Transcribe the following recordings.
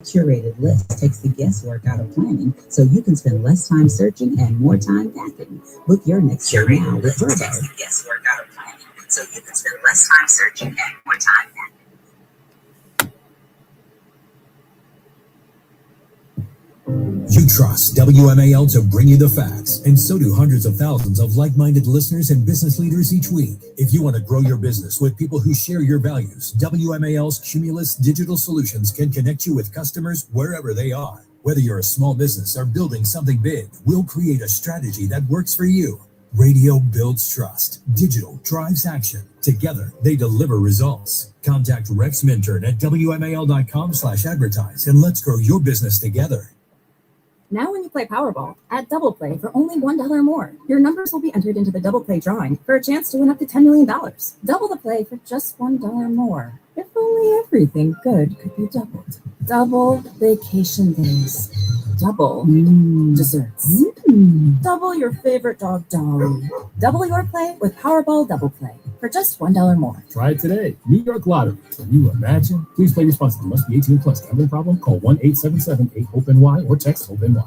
Curated list takes the guesswork out of planning so you can spend less time searching and more time packing. Book your next stay now with Vrbo. Takes the guesswork out of planning so you can spend less time searching and more time packing. You trust WMAL to bring you the facts, and so do hundreds of thousands of like-minded listeners and business leaders each week. If you want to grow your business with people who share your values, WMAL's Cumulus Digital Solutions can connect you with customers wherever they are. Whether you're a small business or building something big, we'll create a strategy that works for you. Radio builds trust. Digital drives action. Together, they deliver results. Contact Rex Minturn at WMAL.com/advertise and let's grow your business together. Now when you play Powerball, add Double Play for only $1 more. Your numbers will be entered into the Double Play drawing for a chance to win up to $10 million. Double the play for just $1 more. If only everything good could be doubled. Double vacation days. Double desserts. Double your favorite dog, Dolly. Double your play with Powerball Double Play for just $1 more. Try it today. New York Lottery. Can you imagine? Please play responsibly. Must be 18 plus. Gambling problem? Call 1-877-8-HOPE-NY or text HOPE-NY.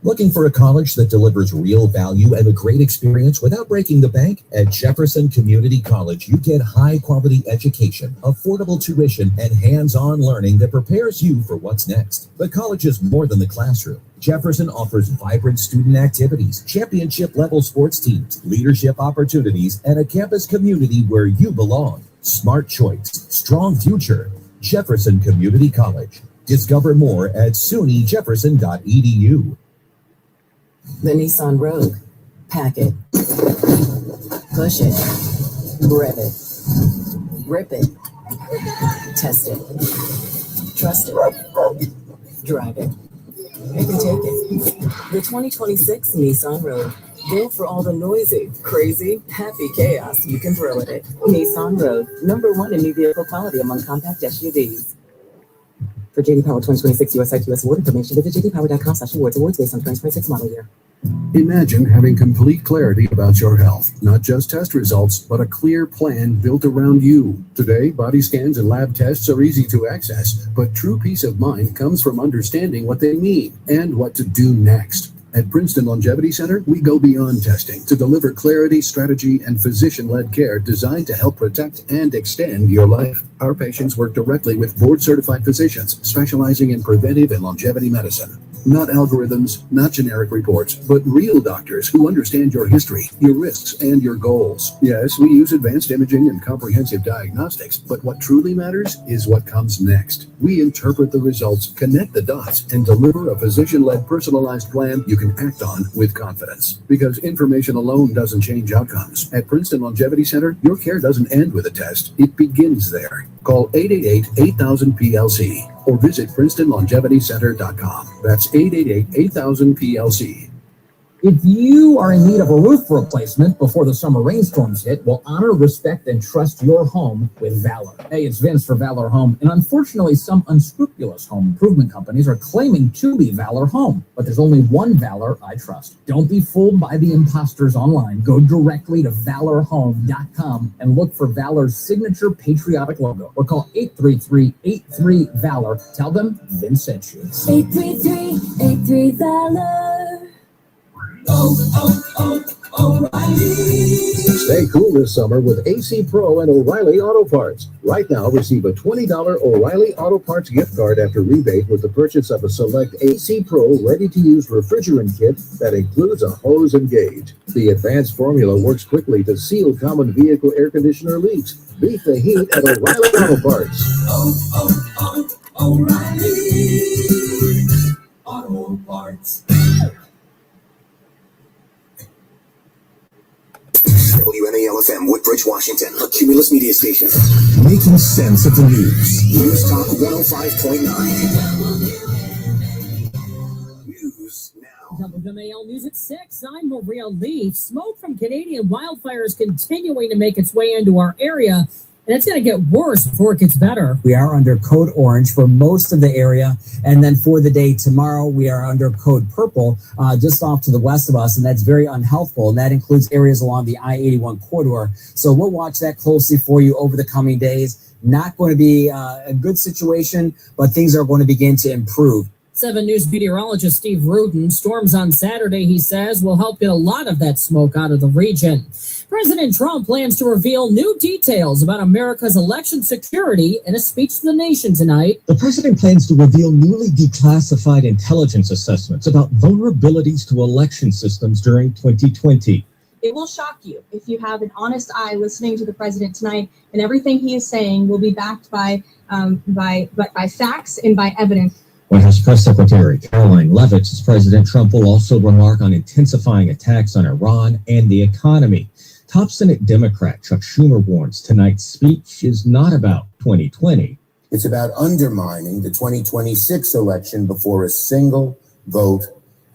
Looking for a college that delivers real value and a great experience without breaking the bank? At Jefferson Community College, you get high-quality education, affordable tuition, and hands-on learning that prepares you for what's next. But college is more than the classroom. Jefferson offers vibrant student activities, championship-level sports teams, leadership opportunities, and a campus community where you belong. Smart choice, strong future. Jefferson Community College. Discover more at sunyjefferson.edu. The Nissan Rogue. Pack it. Push it. Rev it. Rip it. Test it. Trust it. Drive it. You can take it. The 2026 Nissan Rogue. Built for all the noisy, crazy, happy chaos you can throw at it. Nissan Rogue. #1 in new vehicle quality among compact SUVs. For JD Power 2026 US award information, visit jdpower.com/awards. Awards based on 2026 model year. Imagine having complete clarity about your health, not just test results, but a clear plan built around you. Today, body scans and lab tests are easy to access, but true peace of mind comes from understanding what they mean and what to do next. At Princeton Longevity Center, we go beyond testing to deliver clarity, strategy, and physician-led care designed to help protect and extend your life. Our patients work directly with board-certified physicians specializing in preventive and longevity medicine. Not algorithms, not generic reports, but real doctors who understand your history, your risks, and your goals. Yes, we use advanced imaging and comprehensive diagnostics, but what truly matters is what comes next. We interpret the results, connect the dots, and deliver a physician-led personalized plan you can act on with confidence. Because information alone doesn't change outcomes. At Princeton Longevity Center, your care doesn't end with a test. It begins there. Call 888-8000-PLC or visit PrincetonLongevityCenter.com. That's 888-8000-PLC. If you are in need of a roof replacement before the summer rainstorms hit, well, honor, respect, and trust your home with Valor. Hey, it's Vince for Valor Home, and unfortunately, some unscrupulous home improvement companies are claiming to be Valor Home, but there's only one Valor I trust. Don't be fooled by the imposters online. Go directly to ValorHome.com and look for Valor's signature patriotic logo, or call 833-83-VALOR. Tell them Vince sent you. 833-83-VALOR. O'Reilly. Stay cool this summer with AC Pro and O'Reilly Auto Parts. Right now, receive a $20 O'Reilly Auto Parts gift card after rebate with the purchase of a select AC Pro ready-to-use refrigerant kit that includes a hose and gauge. The advanced formula works quickly to seal common vehicle air conditioner leaks. Beat the heat at O'Reilly Auto Parts. O'Reilly Auto Parts. WMAL-FM, Woodbridge, Washington, a Cumulus media station. Making sense of the news. News Talk 105.9. News now. WMAL News at 6. I'm Maria Leaf. Smoke from Canadian wildfires continuing to make its way into our area. And it's going to get worse before it gets better. We are under code orange for most of the area. And then for the day tomorrow, we are under code purple just off to the west of us. And that's very unhealthful. And that includes areas along the I-81 corridor. So we'll watch that closely for you over the coming days. Not going to be a good situation, but things are going to begin to improve. 7 News meteorologist Steve Rudin. Storms on Saturday, he says, will help get a lot of that smoke out of the region. President Trump plans to reveal new details about America's election security in a speech to the nation tonight. The president plans to reveal newly declassified intelligence assessments about vulnerabilities to election systems during 2020. It will shock you if you have an honest eye listening to the president tonight, and everything he is saying will be backed by facts and by evidence. White House Press Secretary Caroline Leavitt says President Trump will also remark on intensifying attacks on Iran and the economy. Top Senate Democrat Chuck Schumer warns tonight's speech is not about 2020. It's about undermining the 2026 election before a single vote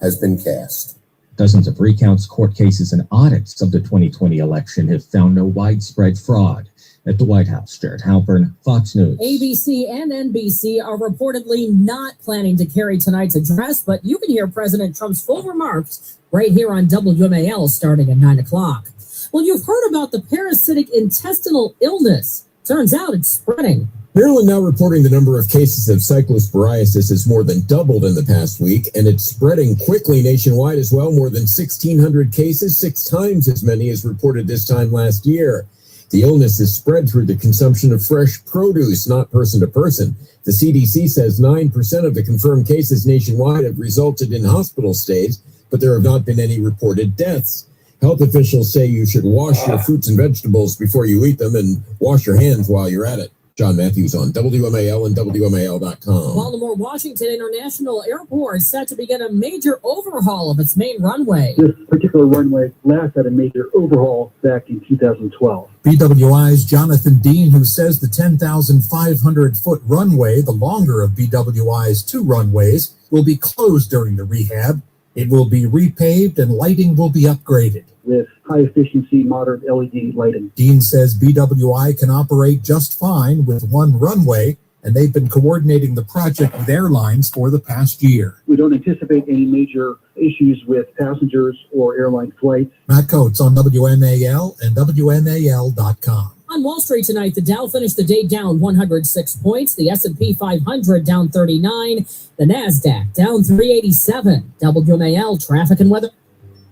has been cast. Dozens of recounts, court cases, and audits of the 2020 election have found no widespread fraud. At the White House, Jared Halpern, Fox News. ABC and NBC are reportedly not planning to carry tonight's address, but you can hear President Trump's full remarks right here on WMAL starting at 9 o'clock. Well, you've heard about the parasitic intestinal illness. Turns out it's spreading. Maryland now reporting the number of cases of cyclosporiasis has more than doubled in the past week, and it's spreading quickly nationwide as well. More than 1,600 cases, 6 times as many as reported this time last year. The illness is spread through the consumption of fresh produce, not person to person. The CDC says 9% of the confirmed cases nationwide have resulted in hospital stays, but there have not been any reported deaths. Health officials say you should wash your fruits and vegetables before you eat them and wash your hands while you're at it. John Matthews on WMAL and WMAL.com. Baltimore Washington International Airport is set to begin a major overhaul of its main runway. This particular runway last had a major overhaul back in 2012. BWI's Jonathan Dean, who says the 10,500-foot runway, the longer of BWI's 2 runways, will be closed during the rehab. It will be repaved and lighting will be upgraded. With high-efficiency modern LED lighting. Dean says BWI can operate just fine with 1 runway, and they've been coordinating the project with airlines for the past year. We don't anticipate any major issues with passengers or airline flights. Matt Coates on WMAL and WMAL.com. On Wall Street tonight, the Dow finished the day down 106 points. The S&P 500 down 39. The NASDAQ down 387. WMAL traffic and weather.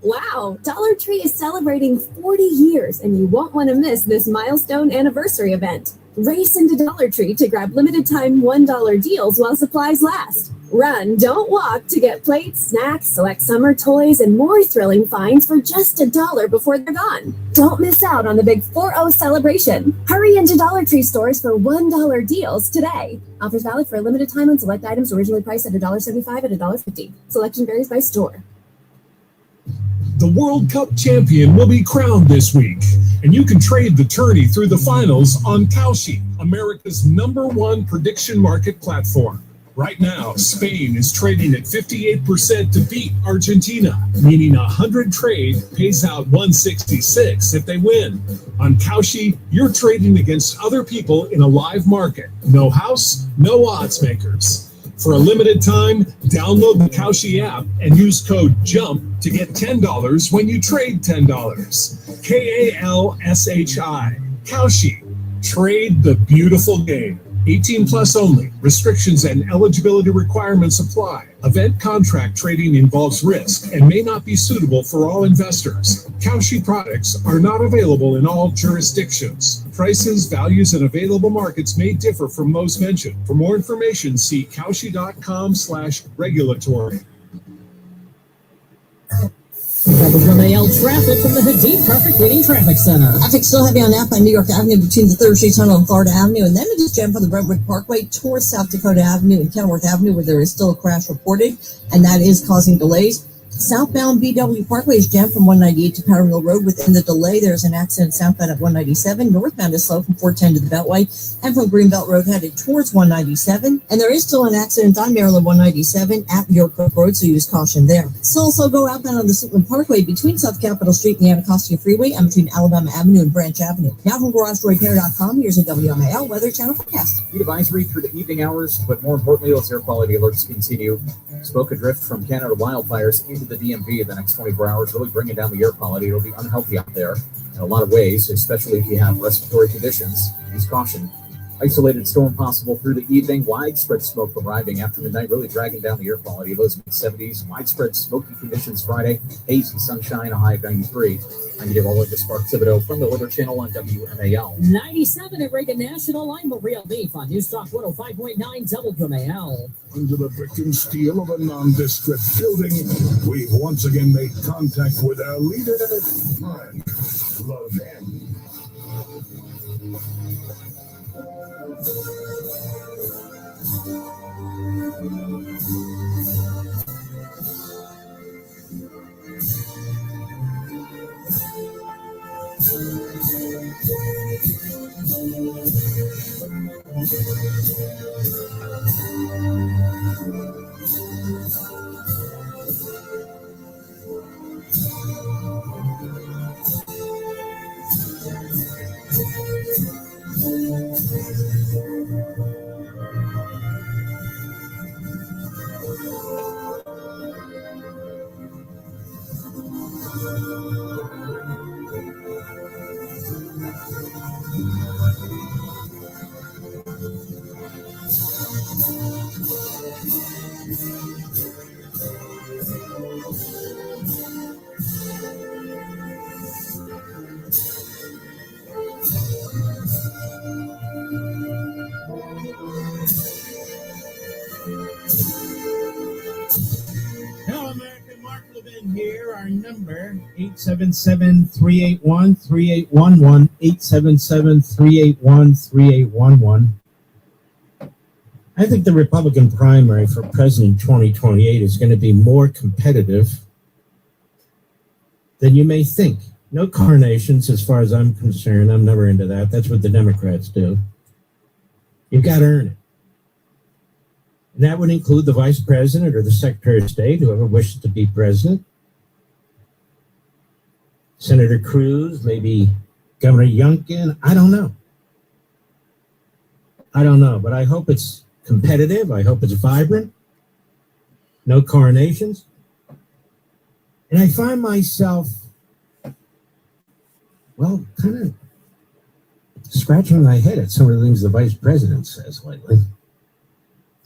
Wow, Dollar Tree is celebrating 40 years, and you won't want to miss this milestone anniversary event. Race into Dollar Tree to grab limited-time $1 deals while supplies last. Run, don't walk to get plates, snacks, select summer toys, and more thrilling finds for just $1 before they're gone. Don't miss out on the big 4-0 celebration. Hurry into Dollar Tree stores for $1 deals today. Offers valid for a limited time on select items originally priced at $1.75 and $1.50. Selection varies by store. The World Cup champion will be crowned this week, and you can trade the tourney through the finals on Kalshi, America's #1 prediction market platform. Right now, Spain is trading at 58% to beat Argentina, meaning 100 trade pays out 166 if they win. On Kalshi, you're trading against other people in a live market. No house, no odds makers. For a limited time, download the Kalshi app and use code JUMP to get $10 when you trade $10. KALSHI. Kalshi. Trade the beautiful game. 18 plus only. Restrictions and eligibility requirements apply. Event contract trading involves risk and may not be suitable for all investors. Kalshi products are not available in all jurisdictions. Prices, values, and available markets may differ from those mentioned. For more information, see Kalshi.com/regulatory. WMAL traffic from the Hadid Perfect Reading Traffic Center. Traffic still heavy on Napa and New York Avenue between the 3rd Street Tunnel and Florida Avenue, and then it is jammed from the Brentwood Parkway towards South Dakota Avenue and Kenworth Avenue, where there is still a crash reported, and that is causing delays. Southbound BW Parkway is jammed from 198 to Powder Mill Road. Within the delay, there's an accident southbound at 197. Northbound is slow from 410 to the Beltway and from Greenbelt Road headed towards 197. And there is still an accident on Maryland 197 at York Brook Road, so use caution there. So also go outbound on the Suitland Parkway between South Capitol Street and the Anacostia Freeway and between Alabama Avenue and Branch Avenue. Now from GarageRepair.com, here's a WMAL Weather Channel forecast. Heat advisory through the evening hours, but more importantly, those air quality alerts continue. Smoke adrift from Canada wildfires into the DMV in the next 24 hours, really bringing down the air quality. It'll be unhealthy out there in a lot of ways, especially if you have respiratory conditions. Use caution. Isolated storm possible through the evening. Widespread smoke arriving after midnight, really dragging down the air quality. Lows mid-70s. Widespread smoky conditions Friday. Hazy sunshine, a high of 93. I'm meteorologist Mark Thibodeau from the Weather Channel on WMAL. 97 at Reagan National. I'm Maria Leaf on News Talk 105.9 WMAL. Under the brick and steel of a nondescript building, we've once again made contact with our leader, Frank Levin. Hello, America. Mark Levin here. Our number, 877-381-3811, 877-381-3811. I think the Republican primary for President 2028 is going to be more competitive than you may think. No carnations as far as I'm concerned. I'm never into that. That's what the Democrats do. You've got to earn it. And that would include the vice president or the secretary of state, whoever wishes to be president. Senator Cruz, maybe Governor Youngkin. I don't know. But I hope it's competitive. I hope it's vibrant. No coronations. And I find myself, well, kind of scratching my head at some of the things the vice president says lately.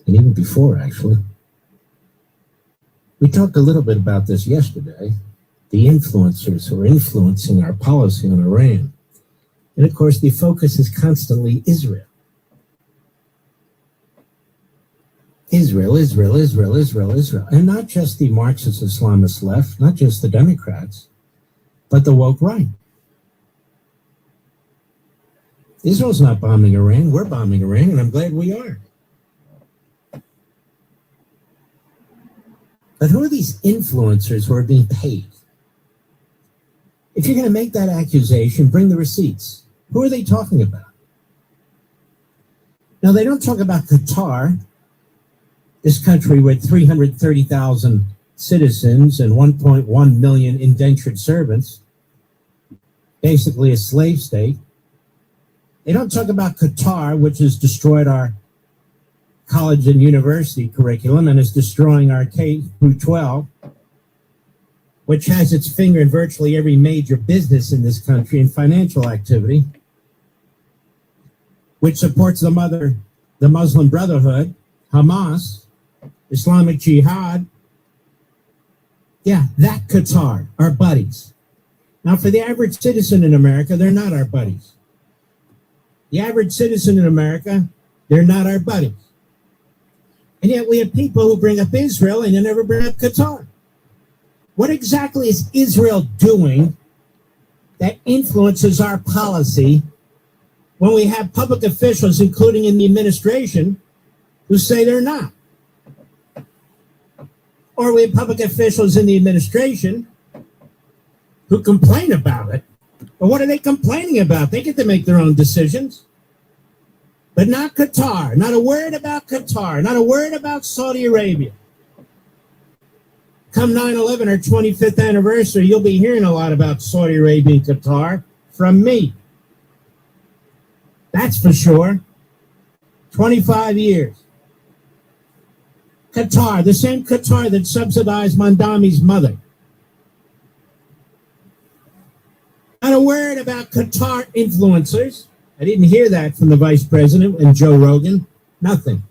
And even before, actually. We talked a little bit about this yesterday. The influencers who are influencing our policy on Iran. And of course, the focus is constantly Israel. Israel. And not just the Marxist Islamist left, not just the Democrats, but the woke right. Israel's not bombing Iran. We're bombing Iran, and I'm glad we are. But who are these influencers who are being paid? If you're going to make that accusation, bring the receipts. Who are they talking about? Now, they don't talk about Qatar, this country with 330,000 citizens and 1.1 million indentured servants, basically a slave state. They don't talk about Qatar, which has destroyed our college and university curriculum and is destroying our K through 12, which has its finger in virtually every major business in this country and financial activity, which supports the Muslim Brotherhood, Hamas, Islamic Jihad. Yeah, that Qatar, our buddies. Now, for the average citizen in America, they're not our buddies. The average citizen in America, they're not our buddies. And yet we have people who bring up Israel and they never bring up Qatar. What exactly is Israel doing that influences our policy when we have public officials, including in the administration, who say they're not? Or we have public officials in the administration who complain about it. But what are they complaining about? They get to make their own decisions. But not Qatar. Not a word about Qatar. Not a word about Saudi Arabia. Come 9/11, our 25th anniversary, you'll be hearing a lot about Saudi Arabia and Qatar from me. That's for sure. 25 years. Qatar, the same Qatar that subsidized Mondami's mother. Not a word about Qatar influencers I didn't hear that from the vice president and Joe Rogan. Nothing.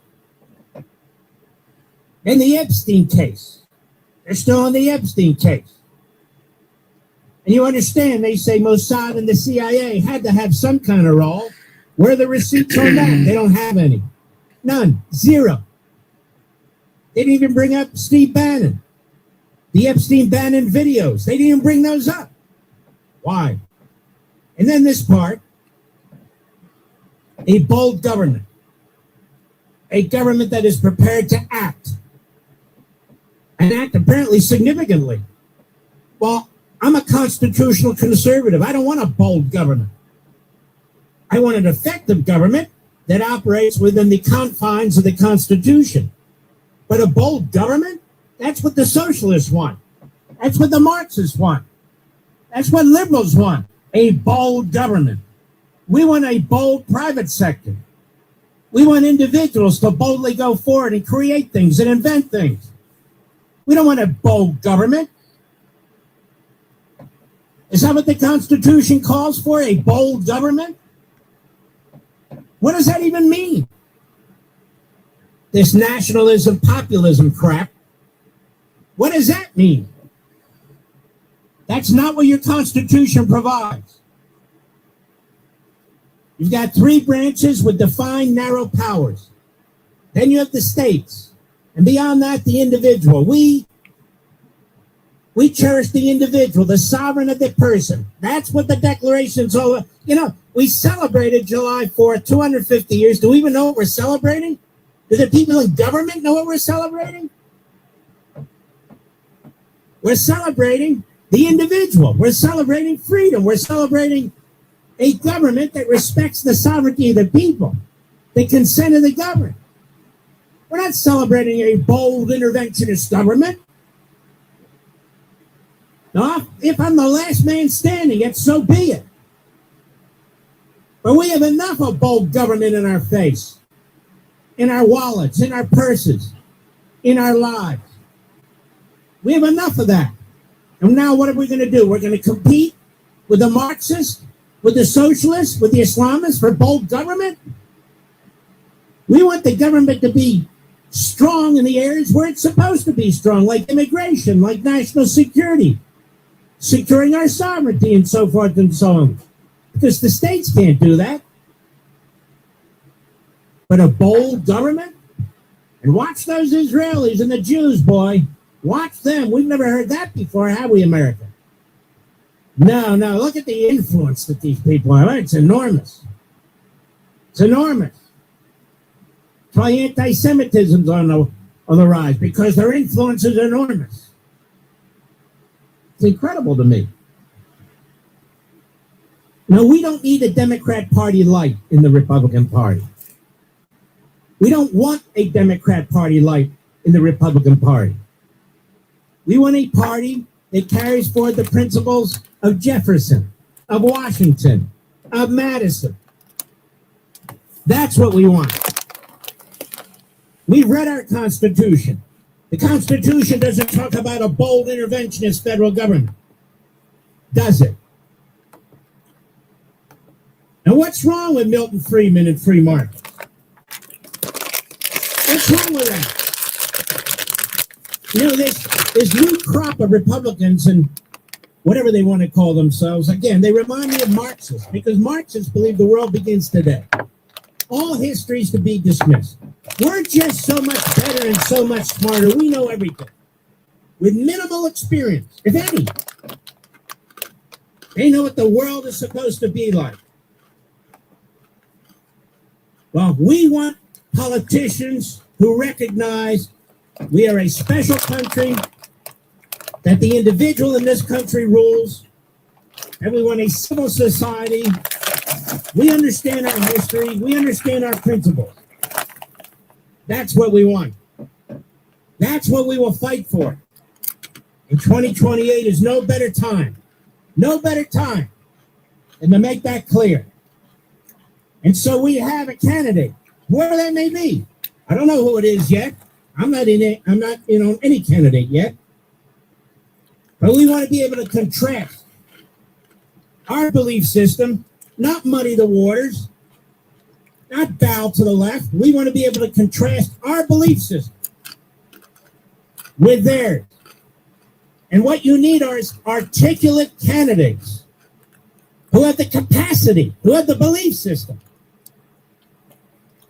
And the Epstein case. They're still on the Epstein case. And you understand, they say Mossad and the CIA had to have some kind of role. Where are the receipts on that? They don't have any. None. Zero. They didn't even bring up Steve Bannon. The Epstein-Bannon videos. They didn't even bring those up. Why? And then this part. A bold government. A government that is prepared to act. And act apparently significantly. Well, I'm a constitutional conservative. I don't want a bold government. I want an effective government that operates within the confines of the Constitution. But a bold government? That's what the socialists want. That's what the Marxists want. That's what liberals want. A bold government. We want a bold private sector. We want individuals to boldly go forward and create things and invent things. We don't want a bold government. Is that what the Constitution calls for? A bold government? What does that even mean? This nationalism, populism crap. What does that mean? That's not what your Constitution provides. You've got three branches with defined narrow powers. Then you have the states. And beyond that, the individual. We cherish the individual, the sovereign of the person. That's what the Declaration's all about. You know, we celebrated July 4th, 250 years. Do we even know what we're celebrating? Do the people in government know what we're celebrating? We're celebrating the individual. We're celebrating freedom. We're celebrating a government that respects the sovereignty of the people, the consent of the governed. We're not celebrating a bold interventionist government. Now, if I'm the last man standing, yet so be it. But we have enough of bold government in our face, in our wallets, in our purses, in our lives. We have enough of that. And now what are we going to do? We're going to compete with the Marxists, with the socialists, with the Islamists for bold government? We want the government to be strong in the areas where it's supposed to be strong, like immigration, like national security, securing our sovereignty, and so forth and so on. Because the states can't do that. But a bold government? And watch those Israelis and the Jews, boy. Watch them. We've never heard that before, have we, America? No, look at the influence that these people have. It's enormous. It's enormous. That's why anti-Semitism's on the rise, because their influence is enormous. It's incredible to me. No, we don't need a Democrat Party light in the Republican Party. We don't want a Democrat Party light in the Republican Party. We want a party that carries forward the principles of Jefferson, of Washington, of Madison. That's what we want. We've read our Constitution. The Constitution doesn't talk about a bold interventionist federal government, does it? Now, what's wrong with Milton Friedman and free markets? What's wrong with that? You know, this new crop of Republicans and whatever they want to call themselves, again, they remind me of Marxists, because Marxists believe the world begins today. All history is to be dismissed. We're just so much better and so much smarter. We know everything. With minimal experience, if any. They know what the world is supposed to be like. Well, we want politicians who recognize we are a special country, that the individual in this country rules, and we want a civil society. We understand our history. We understand our principles. That's what we want. That's what we will fight for. And 2028 is no better time than to make that clear. And so we have a candidate, whoever that may be. I don't know who it is yet. I'm not in on any candidate yet. But we want to be able to contrast our belief system, not muddy the waters, not bow to the left. We want to be able to contrast our belief system with theirs. And what you need are articulate candidates who have the capacity, who have the belief system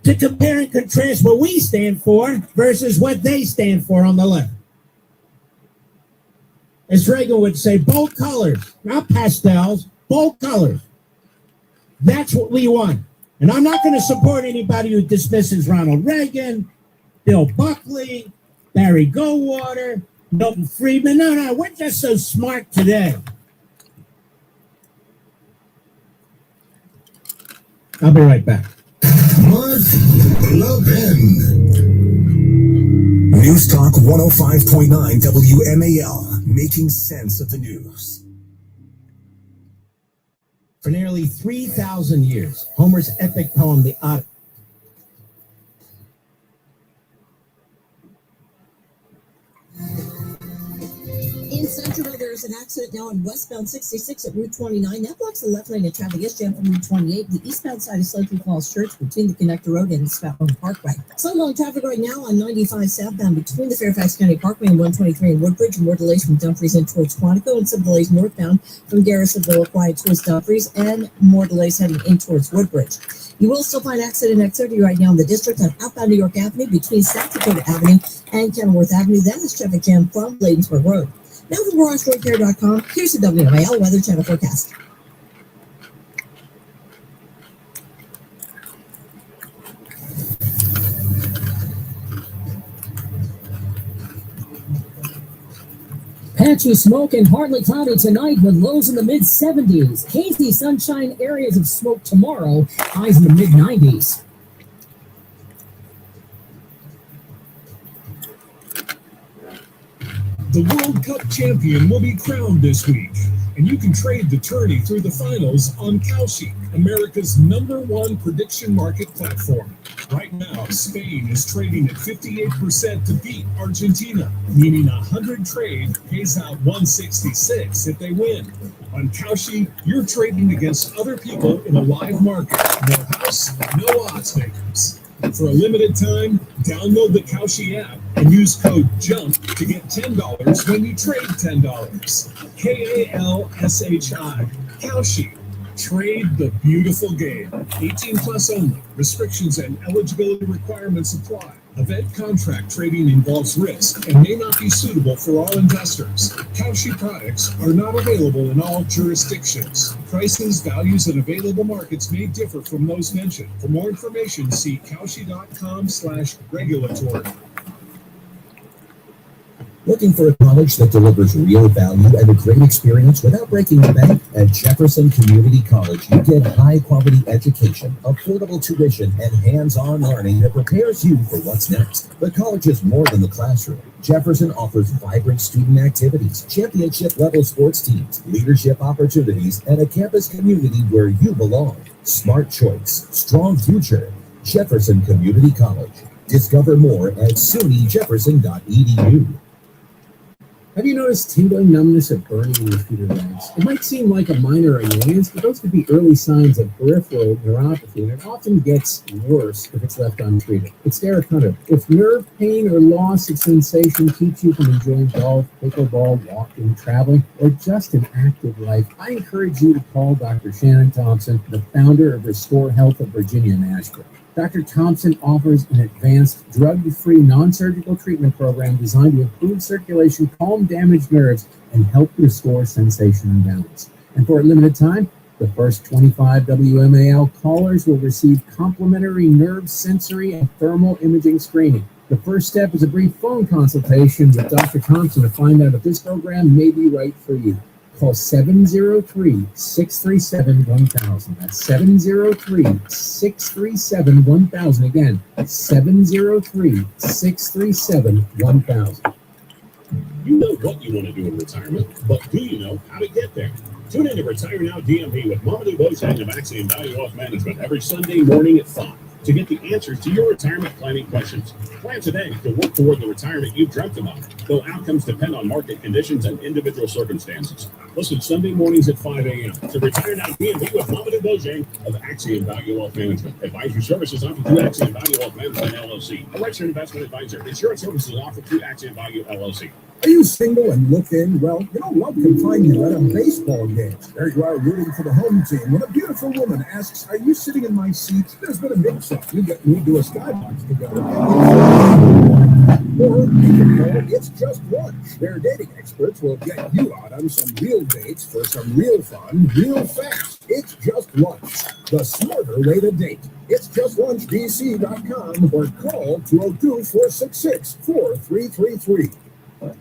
to compare and contrast what we stand for versus what they stand for on the left. As Reagan would say, bold colors, not pastels, bold colors. That's what we want. And I'm not going to support anybody who dismisses Ronald Reagan, Bill Buckley, Barry Goldwater, Milton Friedman. No, we're just so smart today. I'll be right back. Mark Levin. News Talk 105.9 WMAL, making sense of the news. For nearly 3,000 years, Homer's epic poem, The Odyssey, In Centerville, there's an accident now on westbound 66 at Route 29. That blocks the left lane of traffic is jammed from Route 28. The eastbound side of Slocum Falls Church between the Connector Road and the Spout Parkway. Some long traffic right now on 95 southbound between the Fairfax County Parkway and 123 in Woodbridge. More delays from Dumfries in towards Quantico, and some delays northbound from Garrisonville quiet towards Dumfries, and more delays heading in towards Woodbridge. You will still find accident activity right now in the district on outbound New York Avenue between South Dakota Avenue and Kenilworth Avenue. That is traffic jam from Bladensburg Road. Now from GarageRoadCare.com, here's the WMAL Weather Channel forecast. Patchy smoke and partly cloudy tonight with lows in the mid-70s. Hazy sunshine areas of smoke tomorrow, highs in the mid-90s. The World Cup champion will be crowned this week, and you can trade the tourney through the finals on Kalshi, America's #1 prediction market platform. Right now, Spain is trading at 58% to beat Argentina, meaning 100 trade pays out 166 if they win. On Kalshi, you're trading against other people in a live market. No house, no odds makers. For a limited time, download the Kalshi app and use code JUMP to get $10 when you trade $10. KALSHI. Kalshi. Trade the beautiful game. 18 plus only. Restrictions and eligibility requirements apply. Event contract trading involves risk and may not be suitable for all investors. Kalshi products are not available in all jurisdictions. Prices, values, and available markets may differ from those mentioned. For more information, see kalshi.com/regulatory. Looking for a college that delivers real value and a great experience without breaking the bank? At Jefferson Community College, you get high-quality education, affordable tuition, and hands-on learning that prepares you for what's next. The college is more than the classroom. Jefferson offers vibrant student activities, championship-level sports teams, leadership opportunities, and a campus community where you belong. Smart choice, strong future. Jefferson Community College. Discover more at sunyjefferson.edu. Have you noticed tingling, numbness, or burning in your feet or legs? It might seem like a minor annoyance, but those could be early signs of peripheral neuropathy, and it often gets worse if it's left untreated. It's Derek Hunter. If nerve pain or loss of sensation keeps you from enjoying golf, pickleball, walking, traveling, or just an active life, I encourage you to call Dr. Shannon Thompson, the founder of Restore Health of Virginia in Asheville. Dr. Thompson offers an advanced, drug-free, non-surgical treatment program designed to improve circulation, calm damaged nerves, and help restore sensation and balance. And for a limited time, the first 25 WMAL callers will receive complimentary nerve, sensory, and thermal imaging screening. The first step is a brief phone consultation with Dr. Thompson to find out if this program may be right for you. Call 703-637-1000. That's 703-637-1000. Again, 703-637-1000. You know what you want to do in retirement, but do you know how to get there? Tune in to Retire Now DMV with Mamadou Bojang of Axiom Value Wealth Management every Sunday morning at 5. to get the answers to your retirement planning questions. Plan today to work toward the retirement you've dreamt about, though outcomes depend on market conditions and individual circumstances. Listen Sunday mornings at 5 a.m. to Retire Now DMV with Mohamed Bojang of Axiom Value Wealth Management. Advisory services offered through Axiom Value Wealth Management, LLC, a registered investment advisor. Insurance services offered through Axiom Value, LLC. Are you single and looking? Well, love can find you at a baseball game. There you are rooting for the home team when a beautiful woman asks, "Are you sitting in my seat?" There's been a mix-up. We do a skybox together. Or you can call It's Just Lunch. Their dating experts will get you out on some real dates for some real fun, real fast. It's Just Lunch, the smarter way to date. It's justlunchbc.com or call 202-466-4333.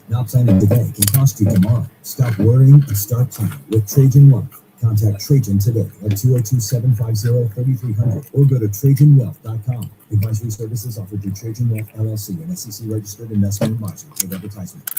Not planning today can cost you tomorrow. Stop worrying and start planning with Trajan Wealth. Contact Trajan today at 202-750-3300 or go to TrajanWealth.com. Advisory services offered through Trajan Wealth LLC, an SEC registered investment advisor. With advertisement.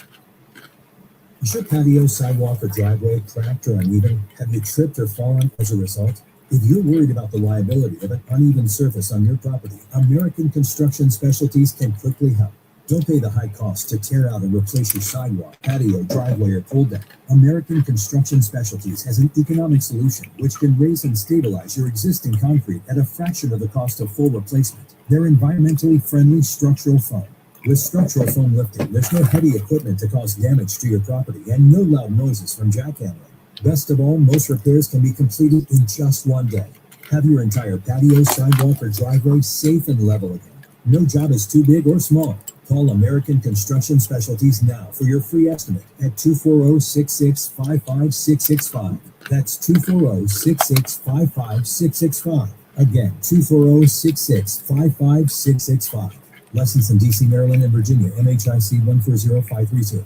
Is your patio, sidewalk, or driveway cracked or uneven? Have you tripped or fallen as a result? If you're worried about the liability of an uneven surface on your property, American Construction Specialties can quickly help. Don't pay the high cost to tear out and replace your sidewalk, patio, driveway, or pool deck. American Construction Specialties has an economic solution which can raise and stabilize your existing concrete at a fraction of the cost of full replacement. They're environmentally friendly structural foam. With structural foam lifting, there's no heavy equipment to cause damage to your property and no loud noises from jackhammering. Best of all, most repairs can be completed in just one day. Have your entire patio, sidewalk, or driveway safe and level again. No job is too big or small. Call American Construction Specialties now for your free estimate at 240-665-5665. That's 240-665-5665. Again, 240-665-5665. Licensed in D.C., Maryland, and Virginia. MHIC 140532.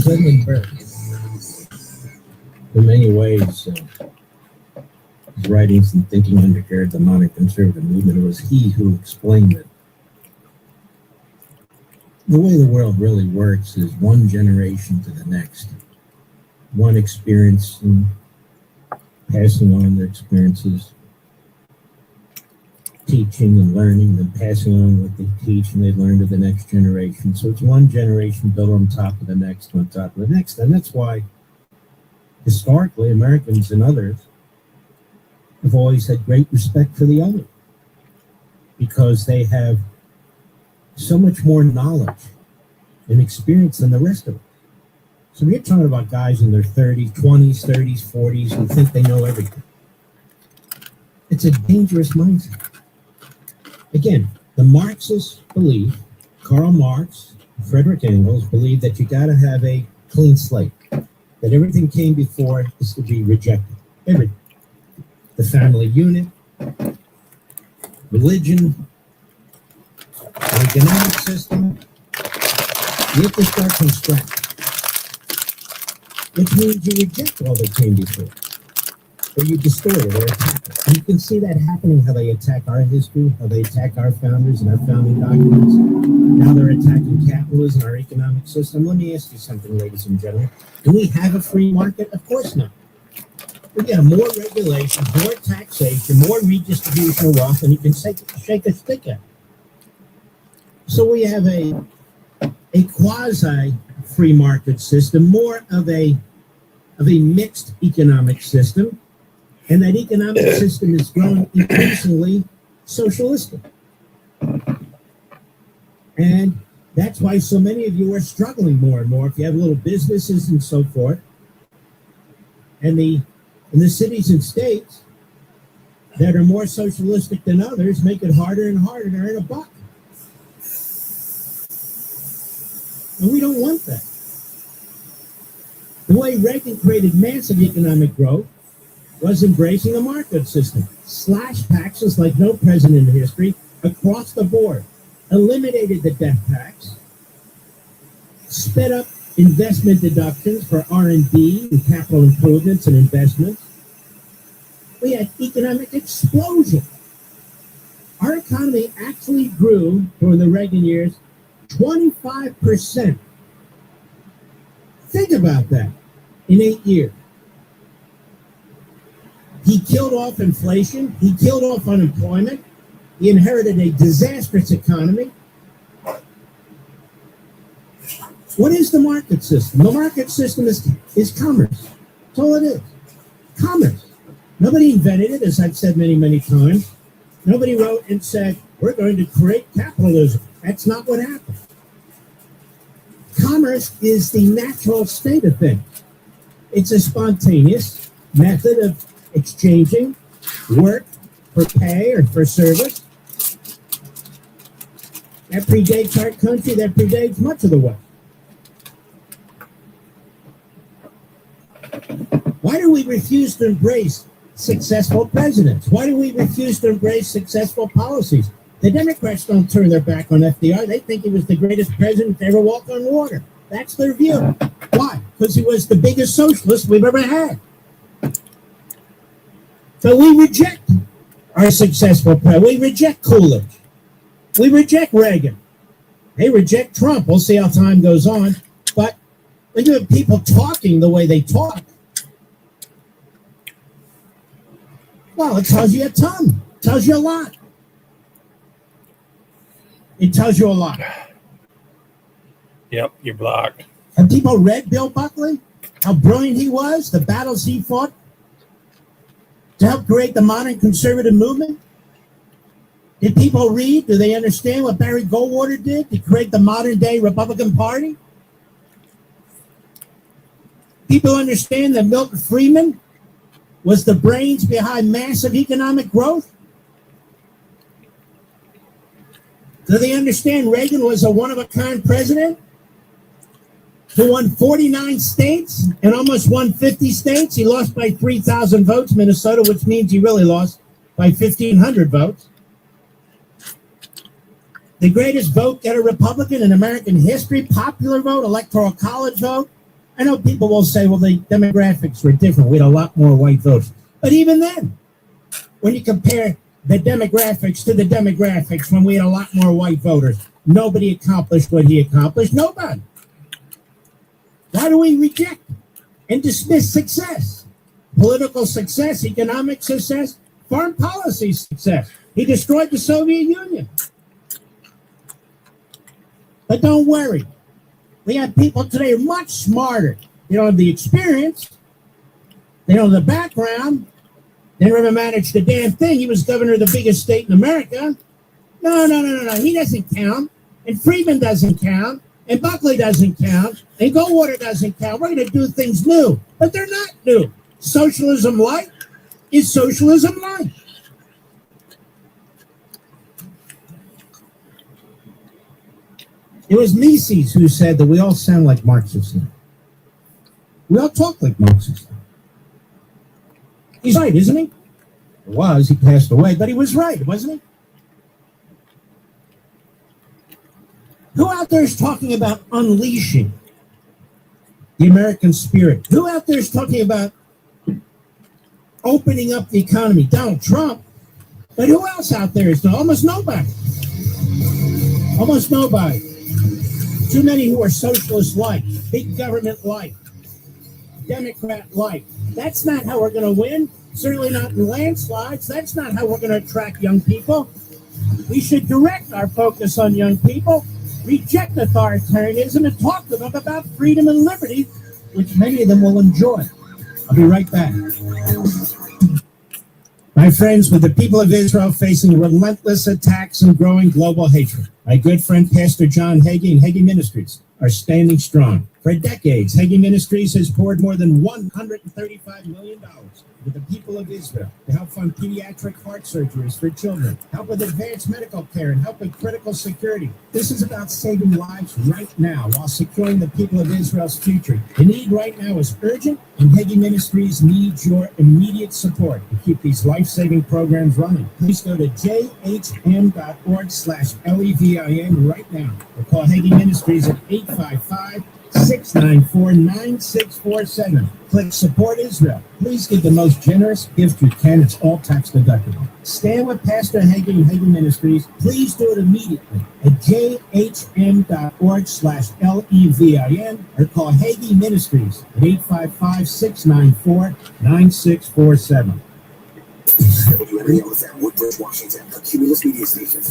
Zygmunt Bauman, in many ways, his writings and thinking undergird the modern conservative movement. It was he who explained that the way the world really works is one generation to the next, one experience and passing on their experiences, teaching and learning, then passing on what they teach and they learn to the next generation. So it's one generation built on top of the next, on top of the next. And that's why historically Americans and others have always had great respect for the other, because they have so much more knowledge and experience than the rest of us. So we're talking about guys in their 30s, 20s, 30s, 40s who think they know everything. It's a dangerous mindset. Again, the Marxists believe, Karl Marx, Frederick Engels believe that you got to have a clean slate, that everything came before is to be rejected. Everything. The family unit, religion, the economic system. You have to start from scratch, which means you reject all that came before, or you distort it or attack it. And you can see that happening, how they attack our history, how they attack our founders and our founding documents. Now they're attacking capitalism, our economic system. Let me ask you something, ladies and gentlemen. Do we have a free market? Of course not. We got more regulations, more taxation, more redistribution of wealth than you can shake a stick at. So we have a quasi-free market system, more of a mixed economic system, and that economic system is growing increasingly socialistic. And that's why so many of you are struggling more and more. If you have little businesses and so forth, and the cities and states that are more socialistic than others make it harder and harder to earn a buck. And we don't want that. The way Reagan created massive economic growth was embracing a market system, slashed taxes like no president in history across the board, eliminated the death tax, sped up investment deductions for R&D and capital improvements and investments. We had economic explosion. Our economy actually grew during the Reagan years 25%. Think about that in 8 years. He killed off inflation. He killed off unemployment. He inherited a disastrous economy. What is the market system? The market system is commerce. That's all it is. Commerce. Nobody invented it, as I've said many, many times. Nobody wrote and said, we're going to create capitalism. That's not what happened. Commerce is the natural state of things. It's a spontaneous method of exchanging work for pay or for service. That predates our country. That predates much of the West. Why do we refuse to embrace successful presidents? Why do we refuse to embrace successful policies? The Democrats don't turn their back on FDR. They think he was the greatest president to ever walk on water. That's their view. Why? Because he was the biggest socialist we've ever had. So we reject our successful president. We reject Coolidge. We reject Reagan. They reject Trump. We'll see how time goes on. But when you have people talking the way they talk, well, it tells you a ton. It tells you a lot. It tells you a lot. Yep, you're blocked. Have people read Bill Buckley? How brilliant he was? The battles he fought to help create the modern conservative movement? Did people read? Do they understand what Barry Goldwater did to create the modern day Republican Party? People understand that Milton Friedman was the brains behind massive economic growth? Do they understand Reagan was a one-of-a-kind president who won 49 states and almost won 50 states? He lost by 3,000 votes, Minnesota, which means he really lost by 1,500 votes. The greatest vote-getter Republican in American history, popular vote, electoral college vote. I know people will say, well, the demographics were different. We had a lot more white votes. But even then, when you compare the demographics to the demographics when we had a lot more white voters, nobody accomplished what he accomplished. Nobody. Why do we reject and dismiss success? Political success, economic success, foreign policy success. He destroyed the Soviet Union. But don't worry. We have people today who are much smarter. They don't have the experience. They don't have the background. They never managed the damn thing. He was governor of the biggest state in America. No. He doesn't count. And Friedman doesn't count. And Buckley doesn't count. And Goldwater doesn't count. We're going to do things new. But they're not new. Socialism light is socialism light. It was Mises who said that we all sound like Marxists now. We all talk like Marxists now. He's right, isn't he? He was. He passed away, but he was right, wasn't he? Who out there is talking about unleashing the American spirit? Who out there is talking about opening up the economy? Donald Trump. But who else out there is? Almost nobody. Almost nobody. Too many who are socialist-like, big government-like, Democrat-like. That's not how we're going to win. Certainly not in landslides. That's not how we're going to attract young people. We should direct our focus on young people, reject authoritarianism, and talk to them about freedom and liberty, which many of them will enjoy. I'll be right back. My friends, with the people of Israel facing relentless attacks and growing global hatred, my good friend Pastor John Hagee and Hagee Ministries are standing strong. For decades, Hagee Ministries has poured more than $135 million with the people of Israel to help fund pediatric heart surgeries for children, help with advanced medical care, and help with critical security. This is about saving lives right now while securing the people of Israel's future. The need right now is urgent, and Hagee Ministries needs your immediate support to keep these life-saving programs running. Please go to jhm.org/LEVIN right now or call Hagee Ministries at 855-694-9647. Click Support Israel. Please give the most generous gift you can. It's all tax deductible. Stand with Pastor Hagee and Hagee Ministries. Please do it immediately at jhm.org/LEVIN or call Hagee Ministries at 855-694-9647. WMAL-FM, Woodbridge, Washington, a Cumulus media station.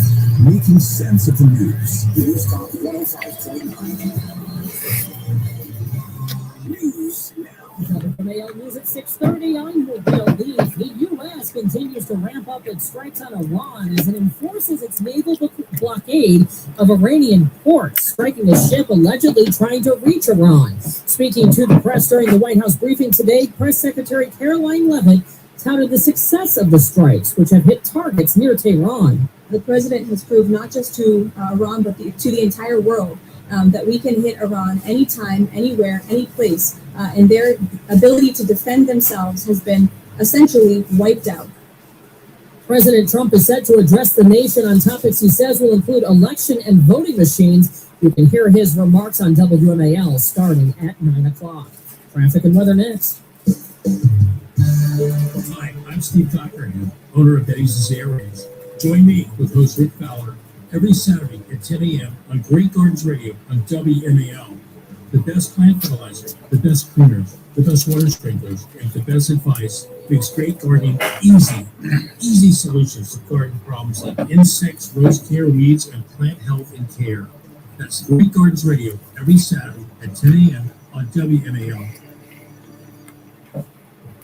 Making sense of the news. News Talk 105.9. News now. WMAL News at 6:30. I'm Will Leaf. The U.S. continues to ramp up its strikes on Iran as it enforces its naval blockade of Iranian ports, striking a ship allegedly trying to reach Iran. Speaking to the press during the White House briefing today, Press Secretary Caroline Leavitt touted the success of the strikes, which have hit targets near Tehran. The president has proved not just to Iran, but to the entire world that we can hit Iran anytime, anywhere, any place, and their ability to defend themselves has been essentially wiped out. President Trump is set to address the nation on topics he says will include election and voting machines. You can hear his remarks on WMAL starting at 9 o'clock. Traffic and weather next. Hi, I'm Steve Cockerham, owner of Betty's Airways. Join me with host Rick Fowler every Saturday at 10 a.m. on Great Gardens Radio on WMAL. The best plant fertilizer, the best cleaners, the best water sprinklers, and the best advice makes great gardening easy. Easy solutions to garden problems like insects, rose care, weeds, and plant health and care. That's Great Gardens Radio every Saturday at 10 a.m. on WMAL.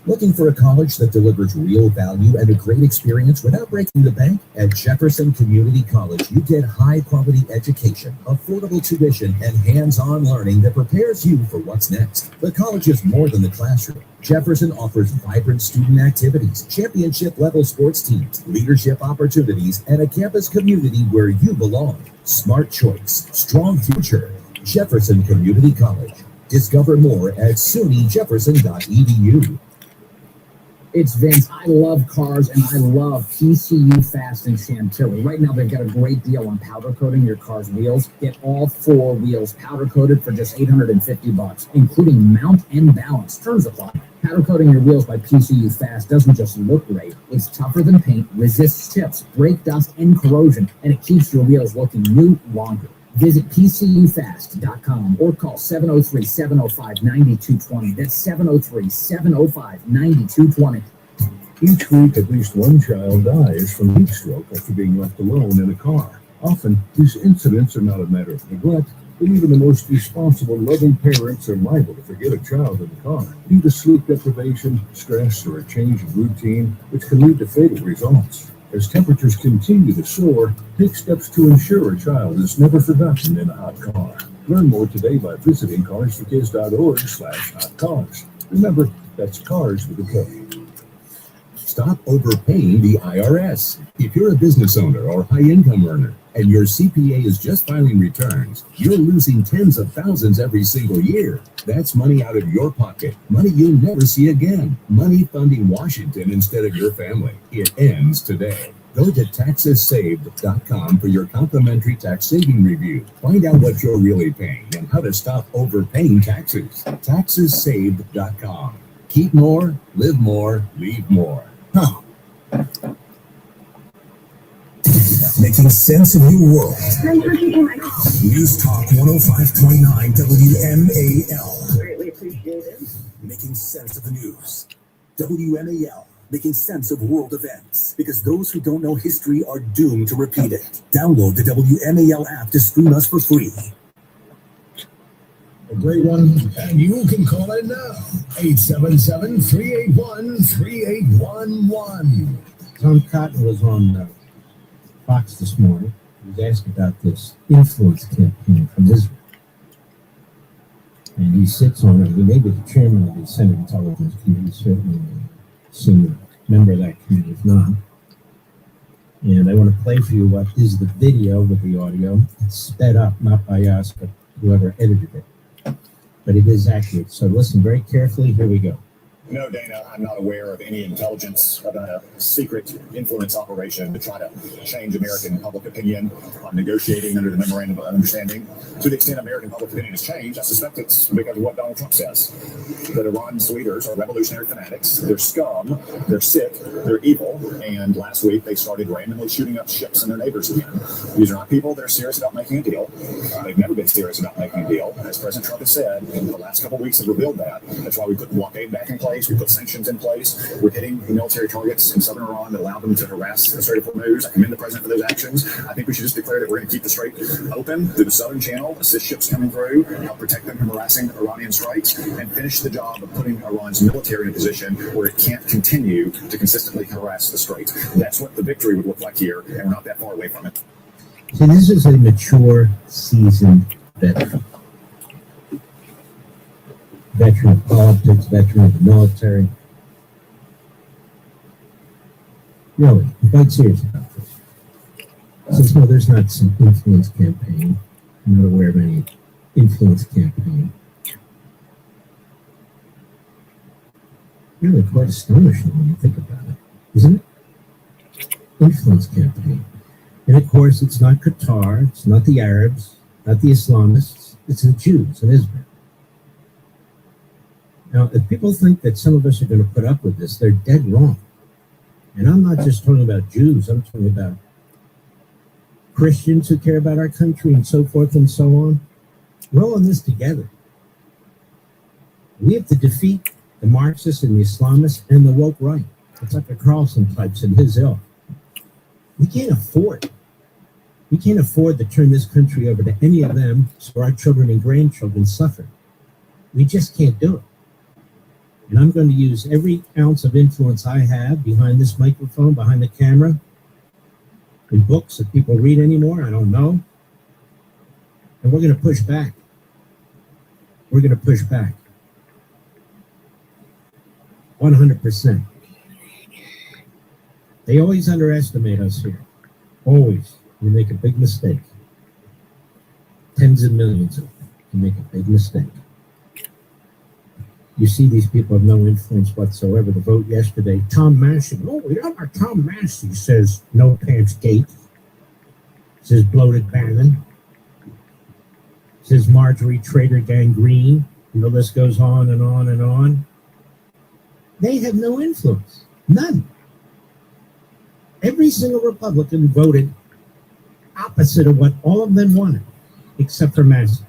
Looking for a college that delivers real value and a great experience without breaking the bank? At Jefferson Community College, you get high-quality education, affordable tuition, and hands-on learning that prepares you for what's next. The college is more than the classroom. Jefferson offers vibrant student activities, championship-level sports teams, leadership opportunities, and a campus community where you belong. Smart choice, strong future. Jefferson Community College. Discover more at sunyjefferson.edu. It's Vince. I love cars and I love PCU Fast in Chantilly. Right now, they've got a great deal on powder coating your car's wheels. Get all 4 wheels powder coated for just $850, including mount and balance. Terms apply. Powder coating your wheels by PCU Fast doesn't just look great. It's tougher than paint, resists chips, brake dust, and corrosion, and it keeps your wheels looking new longer. Visit PCUfast.com or call 703-705-9220. That's 703-705-9220. Each week, at least one child dies from heat stroke after being left alone in a car. Often, these incidents are not a matter of neglect, but even the most responsible, loving parents are liable to forget a child in the car due to sleep deprivation, stress, or a change in routine, which can lead to fatal results. As temperatures continue to soar, take steps to ensure a child is never forgotten in a hot car. Learn more today by visiting carsforkids.org/hotcars. Remember, that's cars with a K. Stop overpaying the IRS. If you're a business owner or high-income earner and your CPA is just filing returns, you're losing tens of thousands every single year. That's money out of your pocket, money you'll never see again, money funding Washington instead of your family. It ends today. Go to taxessaved.com for your complimentary tax saving review. Find out what you're really paying and how to stop overpaying taxes. Taxessaved.com. Keep more, live more, leave more. Making sense of your world. News Talk 105.9 WMAL. Greatly appreciated. Making sense of the news. WMAL. Making sense of world events. Because those who don't know history are doomed to repeat it. Download the WMAL app to stream us for free. A great one, and you can call it now. 877-381-3811. Tom Cotton was on Fox this morning. He was asked about this influence campaign from Israel. And he sits on it. He may be the chairman of the Senate Intelligence Committee, certainly a senior member of that committee, if not. And I want to play for you what is the video with the audio. It's sped up, not by us, but whoever edited it. But it is accurate. So listen very carefully. Here we go. No, Dana, I'm not aware of any intelligence about a secret influence operation to try to change American public opinion on negotiating under the memorandum of understanding. To the extent American public opinion has changed, I suspect it's because of what Donald Trump says. That Iran's leaders are revolutionary fanatics. They're scum. They're sick. They're evil. And last week, they started randomly shooting up ships and their neighbors again. These are not people that are serious about making a deal. They've never been serious about making a deal. As President Trump has said, in the last couple of weeks have revealed that. That's why we put the blockade back in place. place. We put sanctions in place. We're hitting the military targets in southern Iran that allow them to harass the Strait of Hormuz. I commend the president for those actions. I think we should just declare that we're going to keep the strait open through the southern channel, assist ships coming through, help protect them from harassing Iranian strikes, and finish the job of putting Iran's military in a position where it can't continue to consistently harass the strait. That's what the victory would look like here, and we're not that far away from it. See, this is a mature, seasoned veteran. Veteran of politics, veteran of the military. Really, I'm quite serious about this. Says, no, there's not some influence campaign. I'm not aware of any influence campaign. Really quite astonishing when you think about it, isn't it? Influence campaign. And of course, it's not Qatar, it's not the Arabs, not the Islamists, it's the Jews in Israel. Now, if people think that some of us are going to put up with this, they're dead wrong. And I'm not just talking about Jews, I'm talking about Christians who care about our country and so forth and so on. We're all in this together. We have to defeat the Marxists and the Islamists and the woke right. It's like the Carlson types in his ilk. We can't afford to turn this country over to any of them so our children and grandchildren suffer. We just can't do it. And I'm going to use every ounce of influence I have behind this microphone, behind the camera, in books that people read anymore, I don't know. And we're going to push back. We're going to push back. 100%. They always underestimate us here. Always. We make a big mistake. Tens of millions of them can make a big mistake. You see these people have no influence whatsoever. The vote yesterday, Tom Massey. Oh, we don't know Tom Massey says no pants gate. Says bloated Bannon. Says Marjorie Trader Gangrene. And the list goes on and on and on. They have no influence. None. Every single Republican voted opposite of what all of them wanted, except for Massey.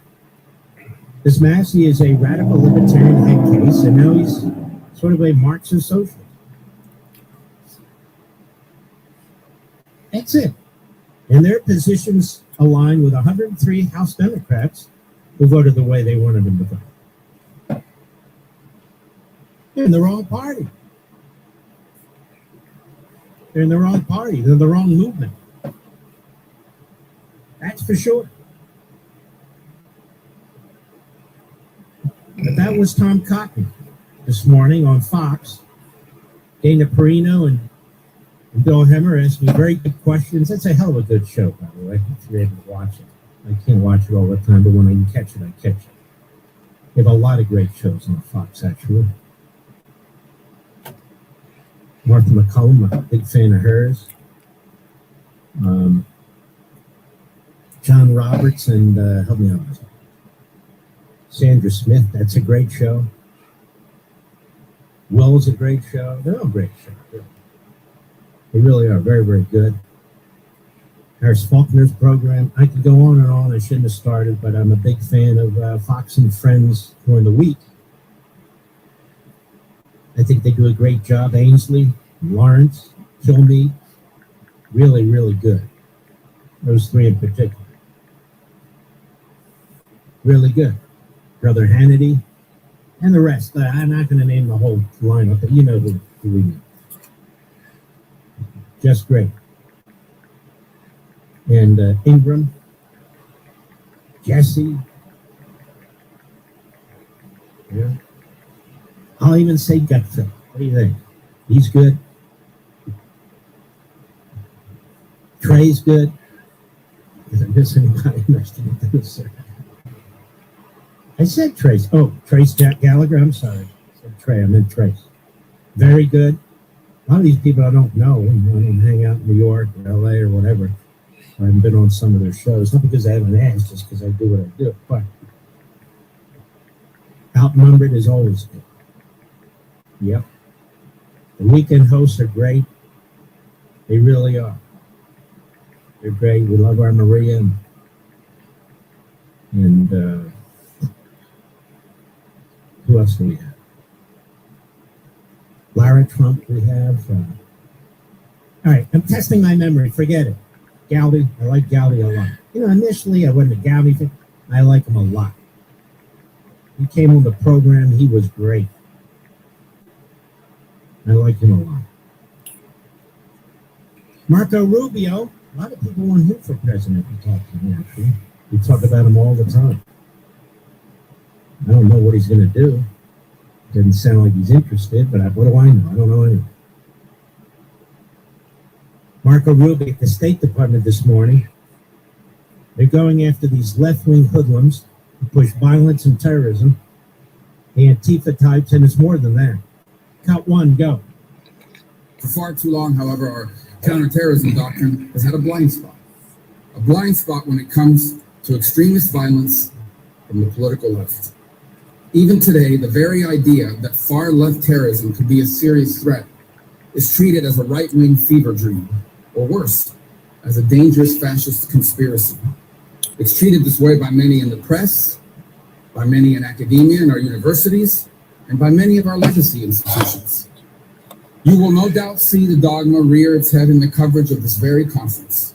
This Massey is a radical libertarian head case, and now he's sort of a Marxist socialist. That's it. And their positions align with 103 House Democrats who voted the way they wanted them to vote. They're in the wrong party. They're in the wrong party. They're the wrong movement. That's for sure. But that was Tom Cotton this morning on Fox. Dana Perino and Bill Hemmer asked me very good questions. That's a hell of a good show, by the way, if you're able to watch it. I can't watch it all the time, but when I can catch it, I catch it. They have a lot of great shows on Fox, actually. Martha McCollum, I'm a big fan of hers. John Roberts and, help me out. Sandra Smith, that's a great show. Will's a great show. They're all great shows. They really are very, very good. Harris Faulkner's program, I could go on and on. I shouldn't have started, but I'm a big fan of Fox and Friends during the week. I think they do a great job. Ainsley, Lawrence, Kilmeade, really, really good. Those three in particular. Really good. Brother Hannity, and the rest. I'm not going to name the whole lineup, but you know who we mean. Just great. And Ingram, Jesse. Yeah. I'll even say Gutfeld. What do you think? He's good. Trey's good. Is I miss anybody interested in this? I said Trace. Oh, Trace Gallagher. I'm sorry. I said Trey. I meant Trace. Very good. A lot of these people I don't know. I don't hang out in New York or LA or whatever. I haven't been on some of their shows. Not because I haven't asked, just because I do what I do. But Outnumbered is always good. Yep. The weekend hosts are great. They really are. They're great. We love our Maria and who else do we have? Trump we have? All right, I'm testing my memory. Forget it. Gowdy. I like Gowdy a lot. Initially I wasn't a Gowdy fan. I like him a lot. He came on the program. He was great. I like him a lot. Marco Rubio. A lot of people want him for president. We talk to him, actually. We talk about him all the time. I don't know what he's going to do. Doesn't sound like he's interested, but what do I know? I don't know anything. Marco Rubio at the State Department this morning. They're going after these left-wing hoodlums who push violence and terrorism, the Antifa types, and it's more than that. Count one, go. For far too long, however, our counterterrorism doctrine has had a blind spot. A blind spot when it comes to extremist violence from the political left. Even today, the very idea that far-left terrorism could be a serious threat is treated as a right-wing fever dream, or worse, as a dangerous fascist conspiracy. It's treated this way by many in the press, by many in academia and our universities, and by many of our legacy institutions. You will no doubt see the dogma rear its head in the coverage of this very conference.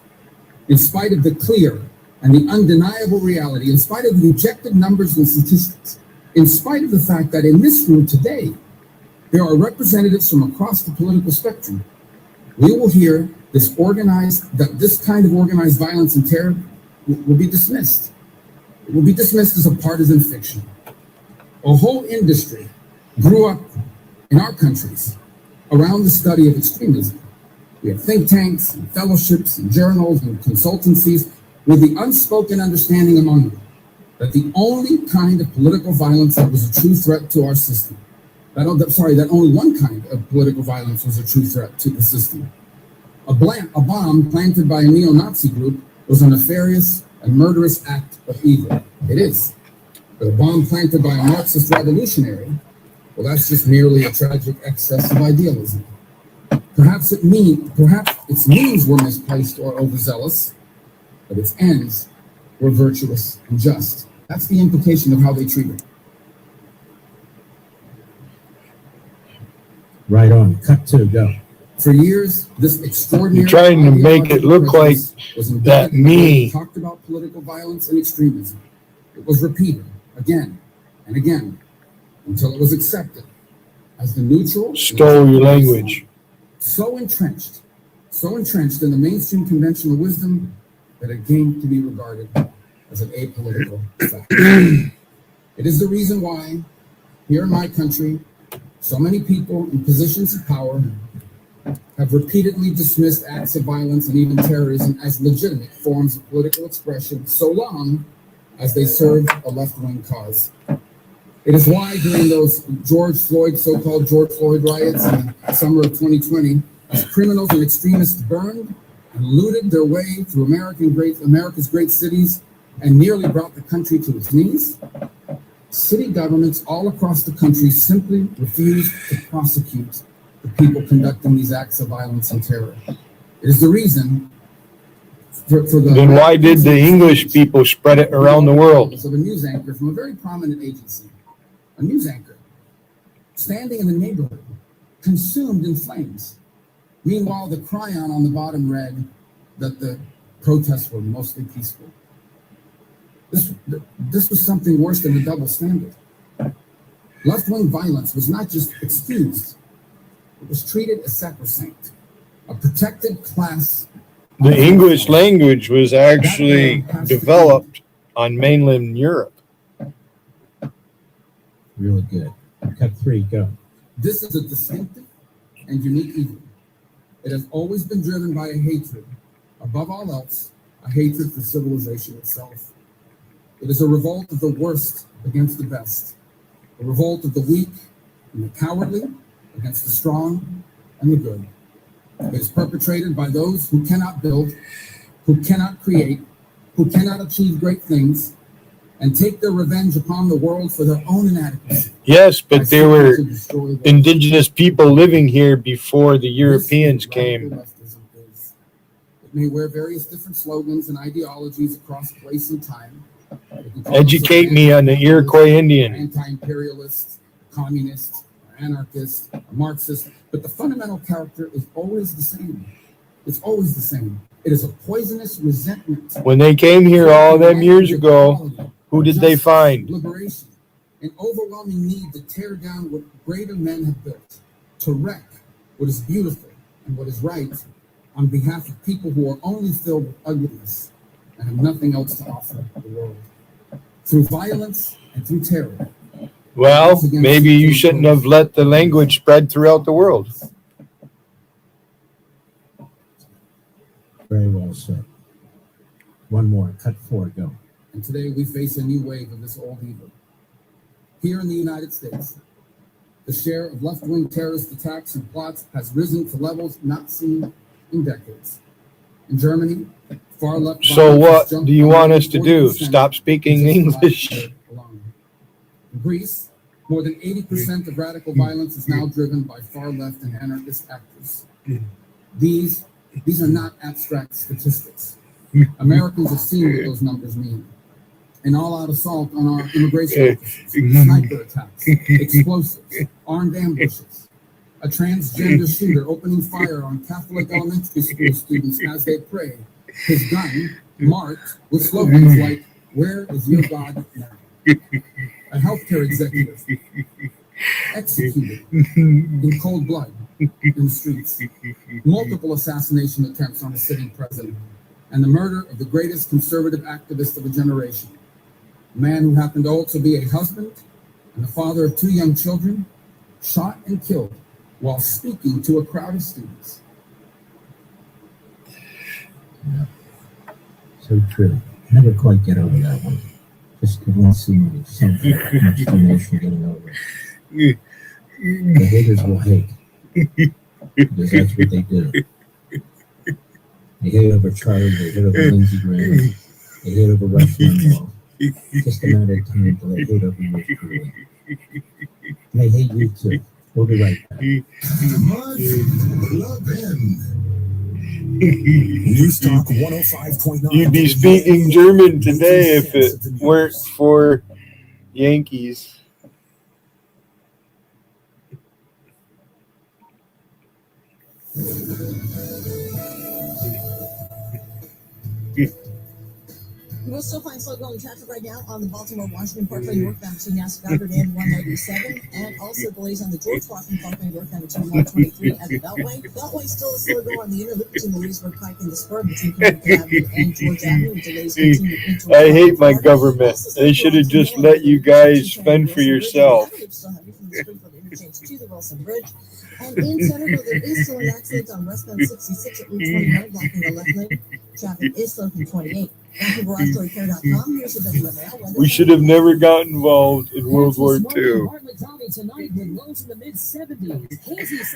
In spite of the clear and the undeniable reality, in spite of the objective numbers and statistics, in spite of the fact that in this room today, there are representatives from across the political spectrum, we will hear this kind of organized violence and terror will be dismissed. It will be dismissed as a partisan fiction. A whole industry grew up in our countries around the study of extremism. We have think tanks and fellowships and journals and consultancies with the unspoken understanding among them that the only kind of political violence that was a true threat to our system, that only one kind of political violence was a true threat to the system. A bomb planted by a neo-Nazi group was a nefarious and murderous act of evil. It is. But a bomb planted by a Marxist revolutionary, well, that's just merely a tragic excess of idealism. Perhaps its means were misplaced or overzealous, but its ends were virtuous and just. That's the implication of how they treat it. Right on. Cut two, go. For years, this extraordinary... You're trying to make it look like that me. Talked about political violence and extremism. It was repeated again and again until it was accepted as the neutral... Stole your language. So entrenched in the mainstream conventional wisdom that it came to be regarded as an apolitical fact. It is the reason why, here in my country, so many people in positions of power have repeatedly dismissed acts of violence and even terrorism as legitimate forms of political expression, so long as they serve a left-wing cause. It is why during those so-called George Floyd riots in the summer of 2020, as criminals and extremists burned and looted their way through America's great cities and nearly brought the country to its knees, city governments all across the country simply refused to prosecute the people conducting these acts of violence and terror. It is the reason for the... Then why did the English people spread it around the world? Of a news anchor from a very prominent agency, a news anchor, standing in the neighborhood, consumed in flames. Meanwhile, the cryon on the bottom read that the protests were mostly peaceful. This was something worse than a double standard. Left-wing violence was not just excused, it was treated as sacrosanct, a protected class. The English language was actually developed on mainland Europe. Really good. Cut three, go. This is a distinctive and unique evil. It has always been driven by a hatred, above all else, a hatred for civilization itself. It is a revolt of the worst against the best, a revolt of the weak and the cowardly against the strong and the good. It is perpetrated by those who cannot build, who cannot create, who cannot achieve great things, and take their revenge upon the world for their own inadequacy. Yes, but there were indigenous people living here before the Europeans came. It may wear various different slogans and ideologies across place and time. Educate me on the Iroquois Indian. Anti-imperialist, communist, anarchist, a Marxist, but the fundamental character is always the same. It's always the same. It is a poisonous resentment. When they came here all them years ago, who did they find? Liberation, an overwhelming need to tear down what greater men have built, to wreck what is beautiful and what is right on behalf of people who are only filled with ugliness and have nothing else to offer the world. Through violence and through terror. Well, maybe you shouldn't have let the language spread throughout the world. Very well said. One more. Cut 4. Go. And today we face a new wave of this old evil. Here in the United States, the share of left-wing terrorist attacks and plots has risen to levels not seen in decades. In Germany, far left. So what do you want us to do? Stop speaking English? In Greece, more than 80% of radical violence is now driven by far left and anarchist actors. These are not abstract statistics. Americans have seen what those numbers mean. An all-out assault on our immigration officers, sniper attacks, explosives, armed ambushes, a transgender shooter opening fire on Catholic elementary school students as they pray, his gun marked with slogans like, "Where is your God now?" A healthcare executive executed in cold blood in the streets. Multiple assassination attempts on a sitting president, and the murder of the greatest conservative activist of a generation. A man who happened to also be a husband and the father of 2 young children, shot and killed while speaking to a crowd of students. Yeah. So true. Never quite get over that one. Just don't see something much emotion getting over it. The haters will hate. Because that's what they do. They hate over Charlie, they hate over Lindsey Graham, they hate over Rush Limbaugh. Just a matter of time until they hate over you truly. And they hate you too. We'll be right back. News Talk 105.9. You'd be speaking German today if it weren't for Yankees. You will still find slow going traffic right now on the Baltimore-Washington Parkway northbound between Nassau Goddard and 197, and also delays on the George Washington Parkway northbound between 123 and the Beltway. Beltway still a slow go on the inner loop between the Leesburg Pike and the spur between Connecticut Avenue and George Avenue. Delays continue into I hate my government. They should have just let you guys fend for yourself. Still heavy from the Springfield interchange to the Wilson Bridge. And in Centerville, there is still an accident on westbound 66 at Route 29, blocking the left lane. Traffic is slow from 28. We should have never got involved in World War II.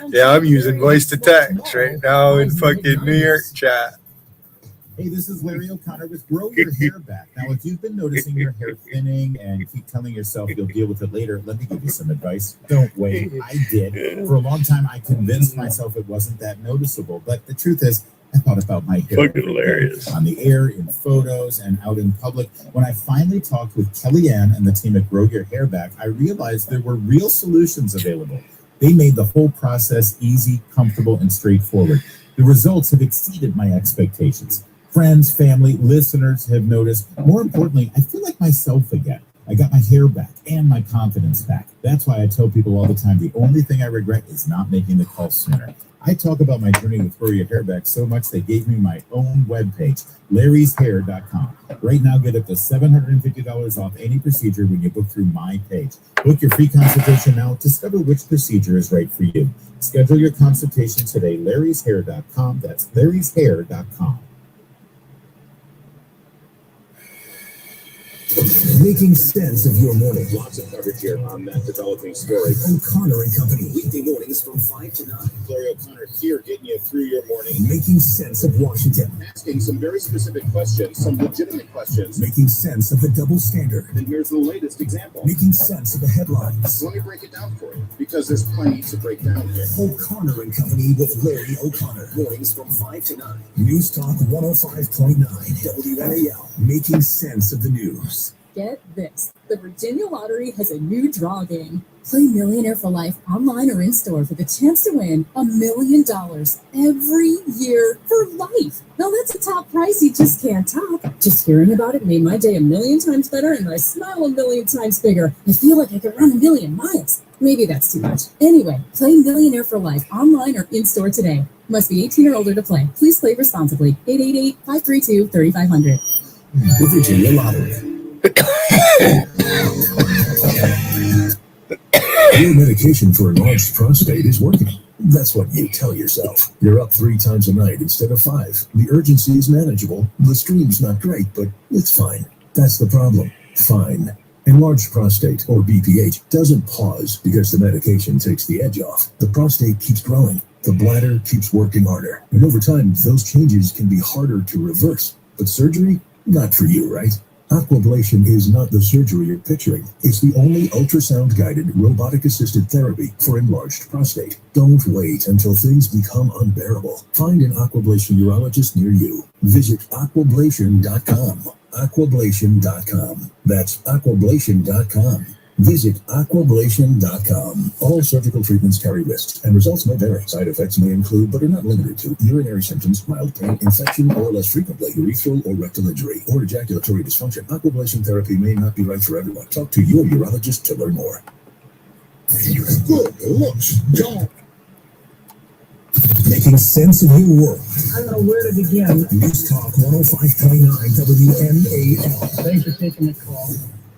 Yeah, I'm using voice to text right now in fucking New York chat. Hey, this is Larry O'Connor with Grow Your Hair Back. Now, if you've been noticing your hair thinning and keep telling yourself you'll deal with it later, let me give you some advice. Don't wait. I did. For a long time, I convinced myself it wasn't that noticeable. But the truth is, I thought about my hair fucking hilarious on the air, in photos, and out in public. When I finally talked with Kellyanne and the team at Grow Your Hair Back, I realized there were real solutions available. They made the whole process easy, comfortable, and straightforward. The results have exceeded my expectations. Friends, family, listeners have noticed. More importantly, I feel like myself again. I got my hair back and my confidence back. That's why I tell people all the time, the only thing I regret is not making the call sooner. I talk about my journey with Grow Your Hair Back so much they gave me my own webpage, larryshair.com. Right now, get up to $750 off any procedure when you book through my page. Book your free consultation now. Discover which procedure is right for you. Schedule your consultation today, larryshair.com. That's larryshair.com. Making sense of your morning. Lots of coverage here on that developing story. O'Connor and Company. Weekday mornings from 5 to 9. Larry O'Connor here getting you through your morning. Making sense of Washington. Asking some very specific questions, some legitimate questions. Making sense of the double standard. And here's the latest example. Making sense of the headlines. Let me break it down for you, because there's plenty to break down here. O'Connor and Company with Larry O'Connor. Mornings from 5 to 9. News Talk 105.9. WMAL. Making sense of the news. Get this. The Virginia Lottery has a new draw game. Play Millionaire for Life online or in-store for the chance to win $1 million every year for life. Now that's a top prize you just can't top. Just hearing about it made my day 1,000,000 times better and my smile 1,000,000 times bigger. I feel like I could run 1,000,000 miles. Maybe that's too much. Anyway, play Millionaire for Life online or in-store today. Must be 18 or older to play. Please play responsibly. 888-532-3500. The Virginia Lottery. Your medication for enlarged prostate is working. That's what you tell yourself. You're up 3 times a night instead of 5. The urgency is manageable. The stream's not great, but it's fine. That's the problem. Fine. Enlarged prostate, or BPH, doesn't pause because the medication takes the edge off. The prostate keeps growing. The bladder keeps working harder. And over time, those changes can be harder to reverse. But surgery? Not for you, right? Aquablation is not the surgery you're picturing. It's the only ultrasound-guided, robotic-assisted therapy for enlarged prostate. Don't wait until things become unbearable. Find an Aquablation urologist near you. Visit aquablation.com. Aquablation.com. That's aquablation.com. Visit aquablation.com. All surgical treatments carry risks, and results may vary. Side effects may include, but are not limited to, urinary symptoms, mild pain, infection, or less frequently, urethral or rectal injury, or ejaculatory dysfunction. Aquablation therapy may not be right for everyone. Talk to your urologist to learn more. Good looks, John. Making sense of your world. I don't know where to begin. News Talk 105.9 WMAL. Thanks for taking the call.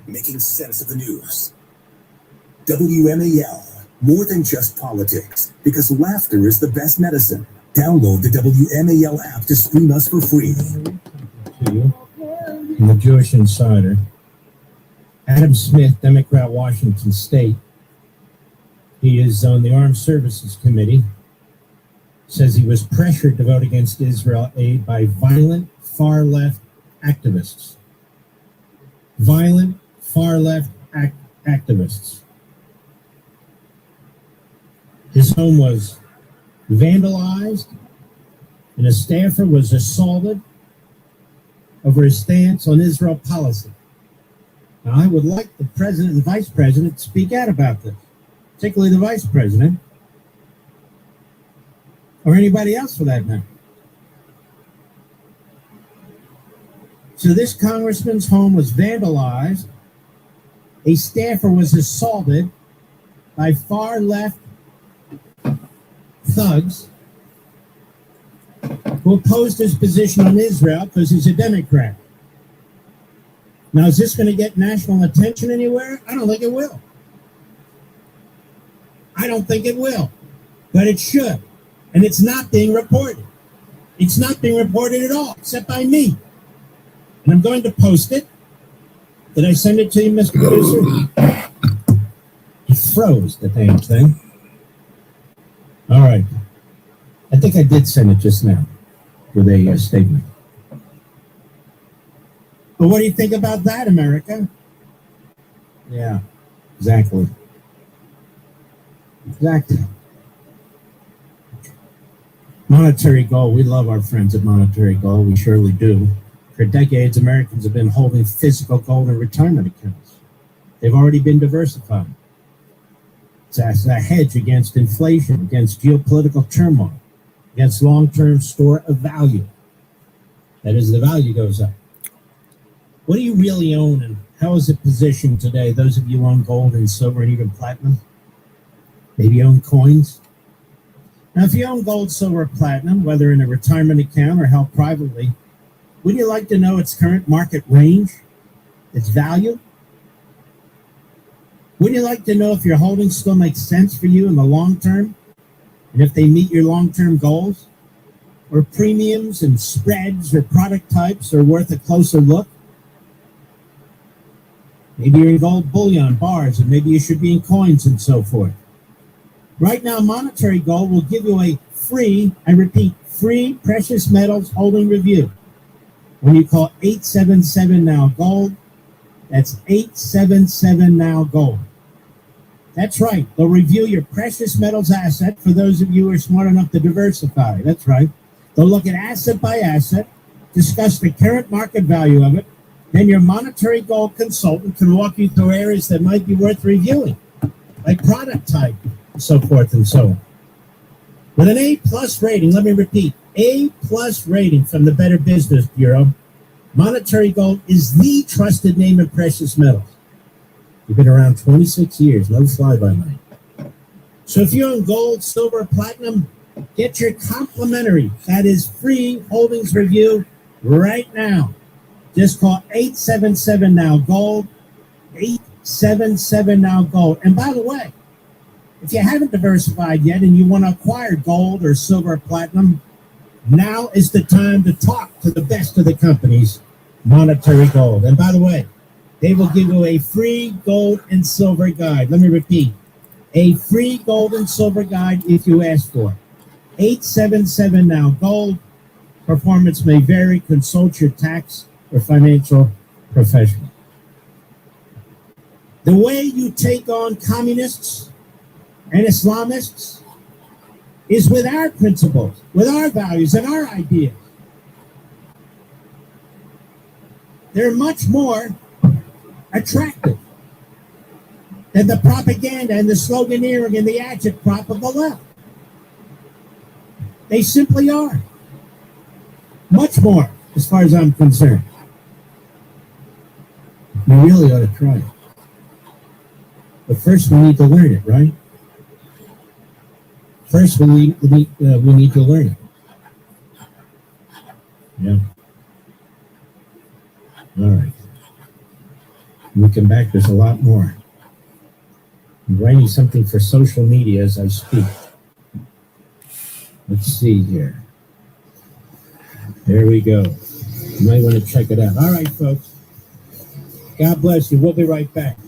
Making sense of the news. WMAL. More than just politics, because laughter is the best medicine. Download the WMAL app to stream us for free. To you, from the Jewish Insider. Adam Smith, Democrat, Washington State. He is on the Armed Services Committee. Says he was pressured to vote against Israel aid by violent far-left activists. Violent far-left activists. His home was vandalized, and a staffer was assaulted over his stance on Israel policy. Now, I would like the president and vice president to speak out about this, particularly the vice president, or anybody else for that matter. So this congressman's home was vandalized. A staffer was assaulted by far-left thugs who opposed his position on Israel because he's a Democrat. Now, is this going to get national attention anywhere? I don't think it will. I don't think it will, but it should. And it's not being reported. It's not being reported at all, except by me. And I'm going to post it. Did I send it to you, Mr. Producer? He froze the damn thing. All right. I think I did send it just now with a statement. But what do you think about that, America? Yeah, exactly. Exactly. Monetary gold. We love our friends at Monetary Gold. We surely do. For decades, Americans have been holding physical gold in retirement accounts. They've already been diversified. It's a hedge against inflation, against geopolitical turmoil, against long-term store of value. That is, the value goes up. What do you really own, and how is it positioned today? Those of you who own gold and silver and even platinum, maybe own coins. Now, if you own gold, silver, or platinum, whether in a retirement account or held privately, would you like to know its current market range, its value? Would you like to know if your holdings still make sense for you in the long term, and if they meet your long-term goals? Or premiums and spreads or product types are worth a closer look? Maybe you're in gold bullion, bars, and maybe you should be in coins and so forth. Right now, Monetary Gold will give you a free, I repeat, free precious metals holding review. When you call 877-NOW-GOLD, that's 877-NOW-GOLD. That's right. They'll review your precious metals asset for those of you who are smart enough to diversify. That's right. They'll look at asset by asset, discuss the current market value of it, then your monetary goal consultant can walk you through areas that might be worth reviewing, like product type, and so forth and so on. With an A+ rating, let me repeat, A+ rating from the Better Business Bureau, Monetary Gold is the trusted name in precious metals. You've been around 26 years, no fly-by-night. So if you own gold, silver, or platinum, get your complimentary, that is free holdings review right now. Just call 877-NOW-GOLD, 877-NOW-GOLD. And by the way, if you haven't diversified yet and you want to acquire gold or silver or platinum, now is the time to talk to the best of the companies, Monetary Gold. And by the way, they will give you a free gold and silver guide. Let me repeat, a free gold and silver guide if you ask for it. 877-NOW-GOLD. Performance may vary. Consult your tax or financial professional. The way you take on communists and Islamists is with our principles, with our values and our ideas. They're much more attractive than the propaganda and the sloganeering and the agitprop of the left. They simply are. Much more, as far as I'm concerned. You really ought to try it. But first we need to learn it, right? First we need to learn it. Yeah. All right. We come back, there's a lot more. I'm writing something for social media as I speak. Let's see here. There we go. You might want to check it out. All right, folks. God bless you. We'll be right back.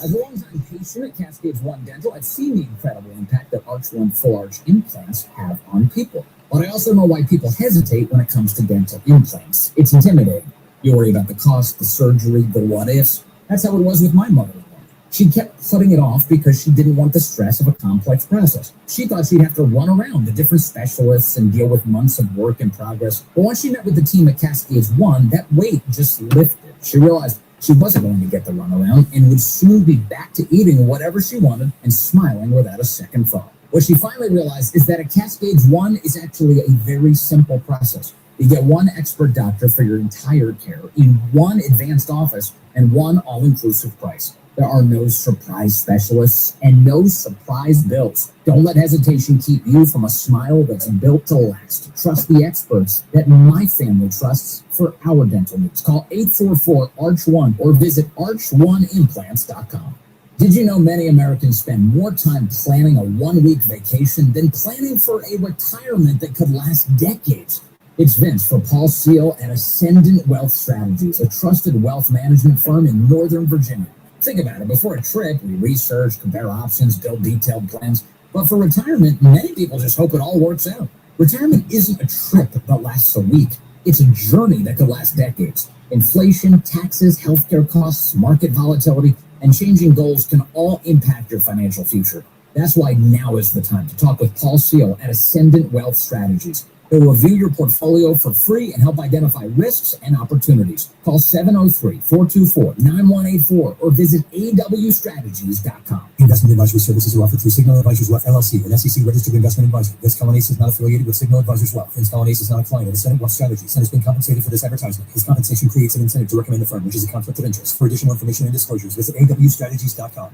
As a longtime patient at Cascades One Dental, I've seen the incredible impact that Arch One full arch implants have on people. But I also know why people hesitate when it comes to dental implants. It's intimidating. You worry about the cost, the surgery, the what-ifs. That's how it was with my mother-in-law. She kept putting it off because she didn't want the stress of a complex process. She thought she'd have to run around to different specialists and deal with months of work in progress. But once she met with the team at Cascades One, that weight just lifted. She realized she wasn't going to get the runaround and would soon be back to eating whatever she wanted and smiling without a second thought. What she finally realized is that at Cascades One is actually a very simple process. You get one expert doctor for your entire care in one advanced office and one all-inclusive price. There are no surprise specialists and no surprise bills. Don't let hesitation keep you from a smile that's built to last. Trust the experts that my family trusts for our dental needs. Call 844-ARCH-1 or visit arch1implants.com. Did you know many Americans spend more time planning a one-week vacation than planning for a retirement that could last decades? It's Vince for Paul Seal at Ascendant Wealth Strategies, a trusted wealth management firm in Northern Virginia. Think about it. Before a trip, we research, compare options, build detailed plans. But for retirement, many people just hope it all works out. Retirement isn't a trip that lasts a week. It's a journey that could last decades. Inflation, taxes, healthcare costs, market volatility, and changing goals can all impact your financial future. That's why now is the time to talk with Paul Seal at Ascendant Wealth Strategies. They'll review your portfolio for free and help identify risks and opportunities. Call 703-424-9184 or visit awstrategies.com. Investment advisory services are offered through Signal Advisors Wealth, LLC, an SEC registered investment advisor. This Colonnese is not affiliated with Signal Advisors Wealth. This Colonnese is not a client of Ascendant Wealth Strategies and has been compensated for this advertisement. His compensation creates an incentive to recommend the firm, which is a conflict of interest. For additional information and disclosures, visit awstrategies.com.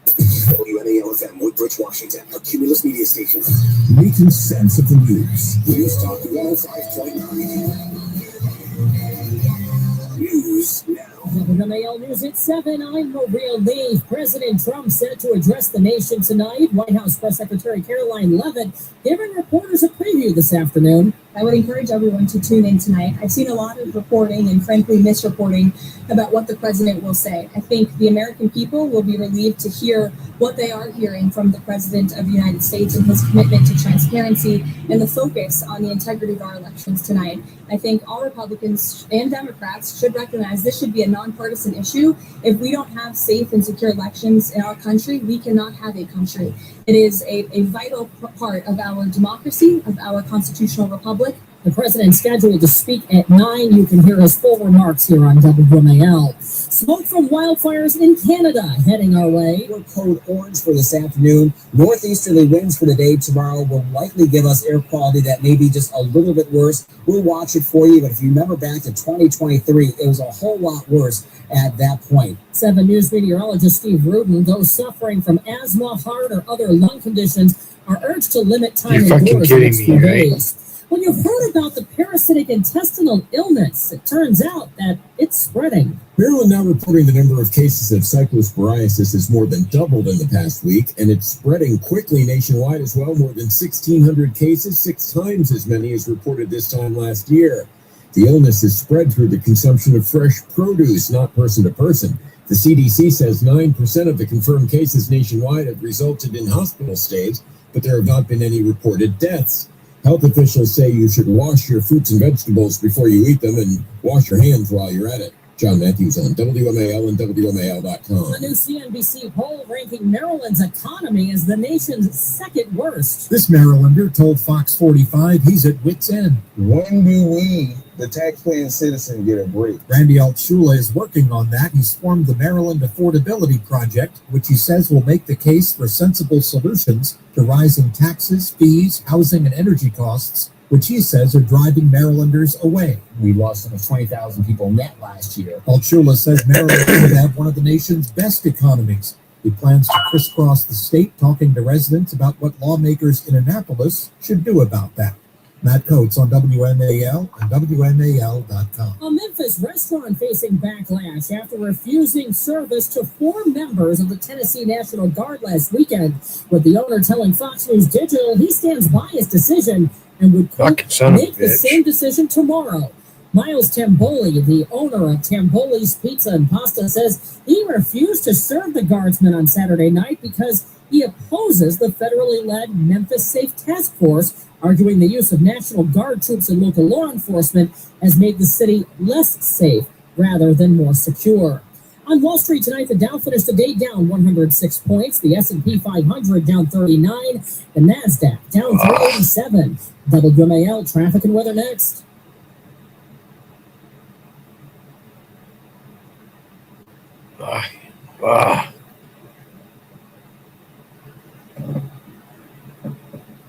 WMAL-FM, Woodbridge, Washington, a Cumulus media station. Making sense of the news. News Talk 105.9. News now. WMAL News at 7. I'm Maria Lee. President Trump set to address the nation tonight. White House Press Secretary Caroline Leavitt giving reporters a preview this afternoon I would encourage everyone to tune in tonight. I've seen a lot of reporting and frankly misreporting about what the president will say. I think the American people will be relieved to hear what they are hearing from the president of the United States and his commitment to transparency and the focus on the integrity of our elections tonight. I think all Republicans and Democrats should recognize this should be a nonpartisan issue. If we don't have safe and secure elections in our country, we cannot have a country. It is a vital part of our democracy, of our constitutional republic. The president's scheduled to speak at 9. You can hear his full remarks here on WMAL. Smoke from wildfires in Canada heading our way. We're code orange for this afternoon. Northeasterly winds for the day tomorrow will likely give us air quality that may be just a little bit worse. We'll watch it for you, but if you remember back to 2023, it was a whole lot worse at that point. 7 News meteorologist Steve Rudin, those suffering from asthma, heart, or other lung conditions are urged to limit time indoors the next few days. When you've heard about the parasitic intestinal illness, it turns out that it's spreading. Maryland now reporting the number of cases of cyclosporiasis has more than doubled in the past week, and it's spreading quickly nationwide as well. More than 1,600 cases, 6 times as many as reported this time last year. The illness is spread through the consumption of fresh produce, not person to person. The CDC says 9% of the confirmed cases nationwide have resulted in hospital stays, but there have not been any reported deaths. Health officials say you should wash your fruits and vegetables before you eat them and wash your hands while you're at it. John Matthews on WMAL and WMAL.com. A new CNBC poll ranking Maryland's economy as the nation's second worst. This Marylander told Fox 45 he's at wit's end. When do we, the taxpaying citizen, get a break? Randy Altshula is working on that. He's formed the Maryland Affordability Project, which he says will make the case for sensible solutions to rising taxes, fees, housing, and energy costs, which he says are driving Marylanders away. We lost almost 20,000 people net last year. Altshula says Maryland should have one of the nation's best economies. He plans to crisscross the state, talking to residents about what lawmakers in Annapolis should do about that. Matt Coates on WMAL and WMAL.com. A Memphis restaurant facing backlash after refusing service to 4 members of the Tennessee National Guard last weekend, with the owner telling Fox News Digital he stands by his decision and would quote, make the same decision tomorrow. Miles Tamboli, the owner of Tamboli's Pizza and Pasta, says he refused to serve the guardsmen on Saturday night because he opposes the federally led Memphis Safe Task Force, arguing the use of National Guard troops and local law enforcement has made the city less safe rather than more secure. On Wall Street tonight, the Dow finished the day down 106 points, the S&P 500 down 39, the NASDAQ down 387. WMAL traffic and weather next.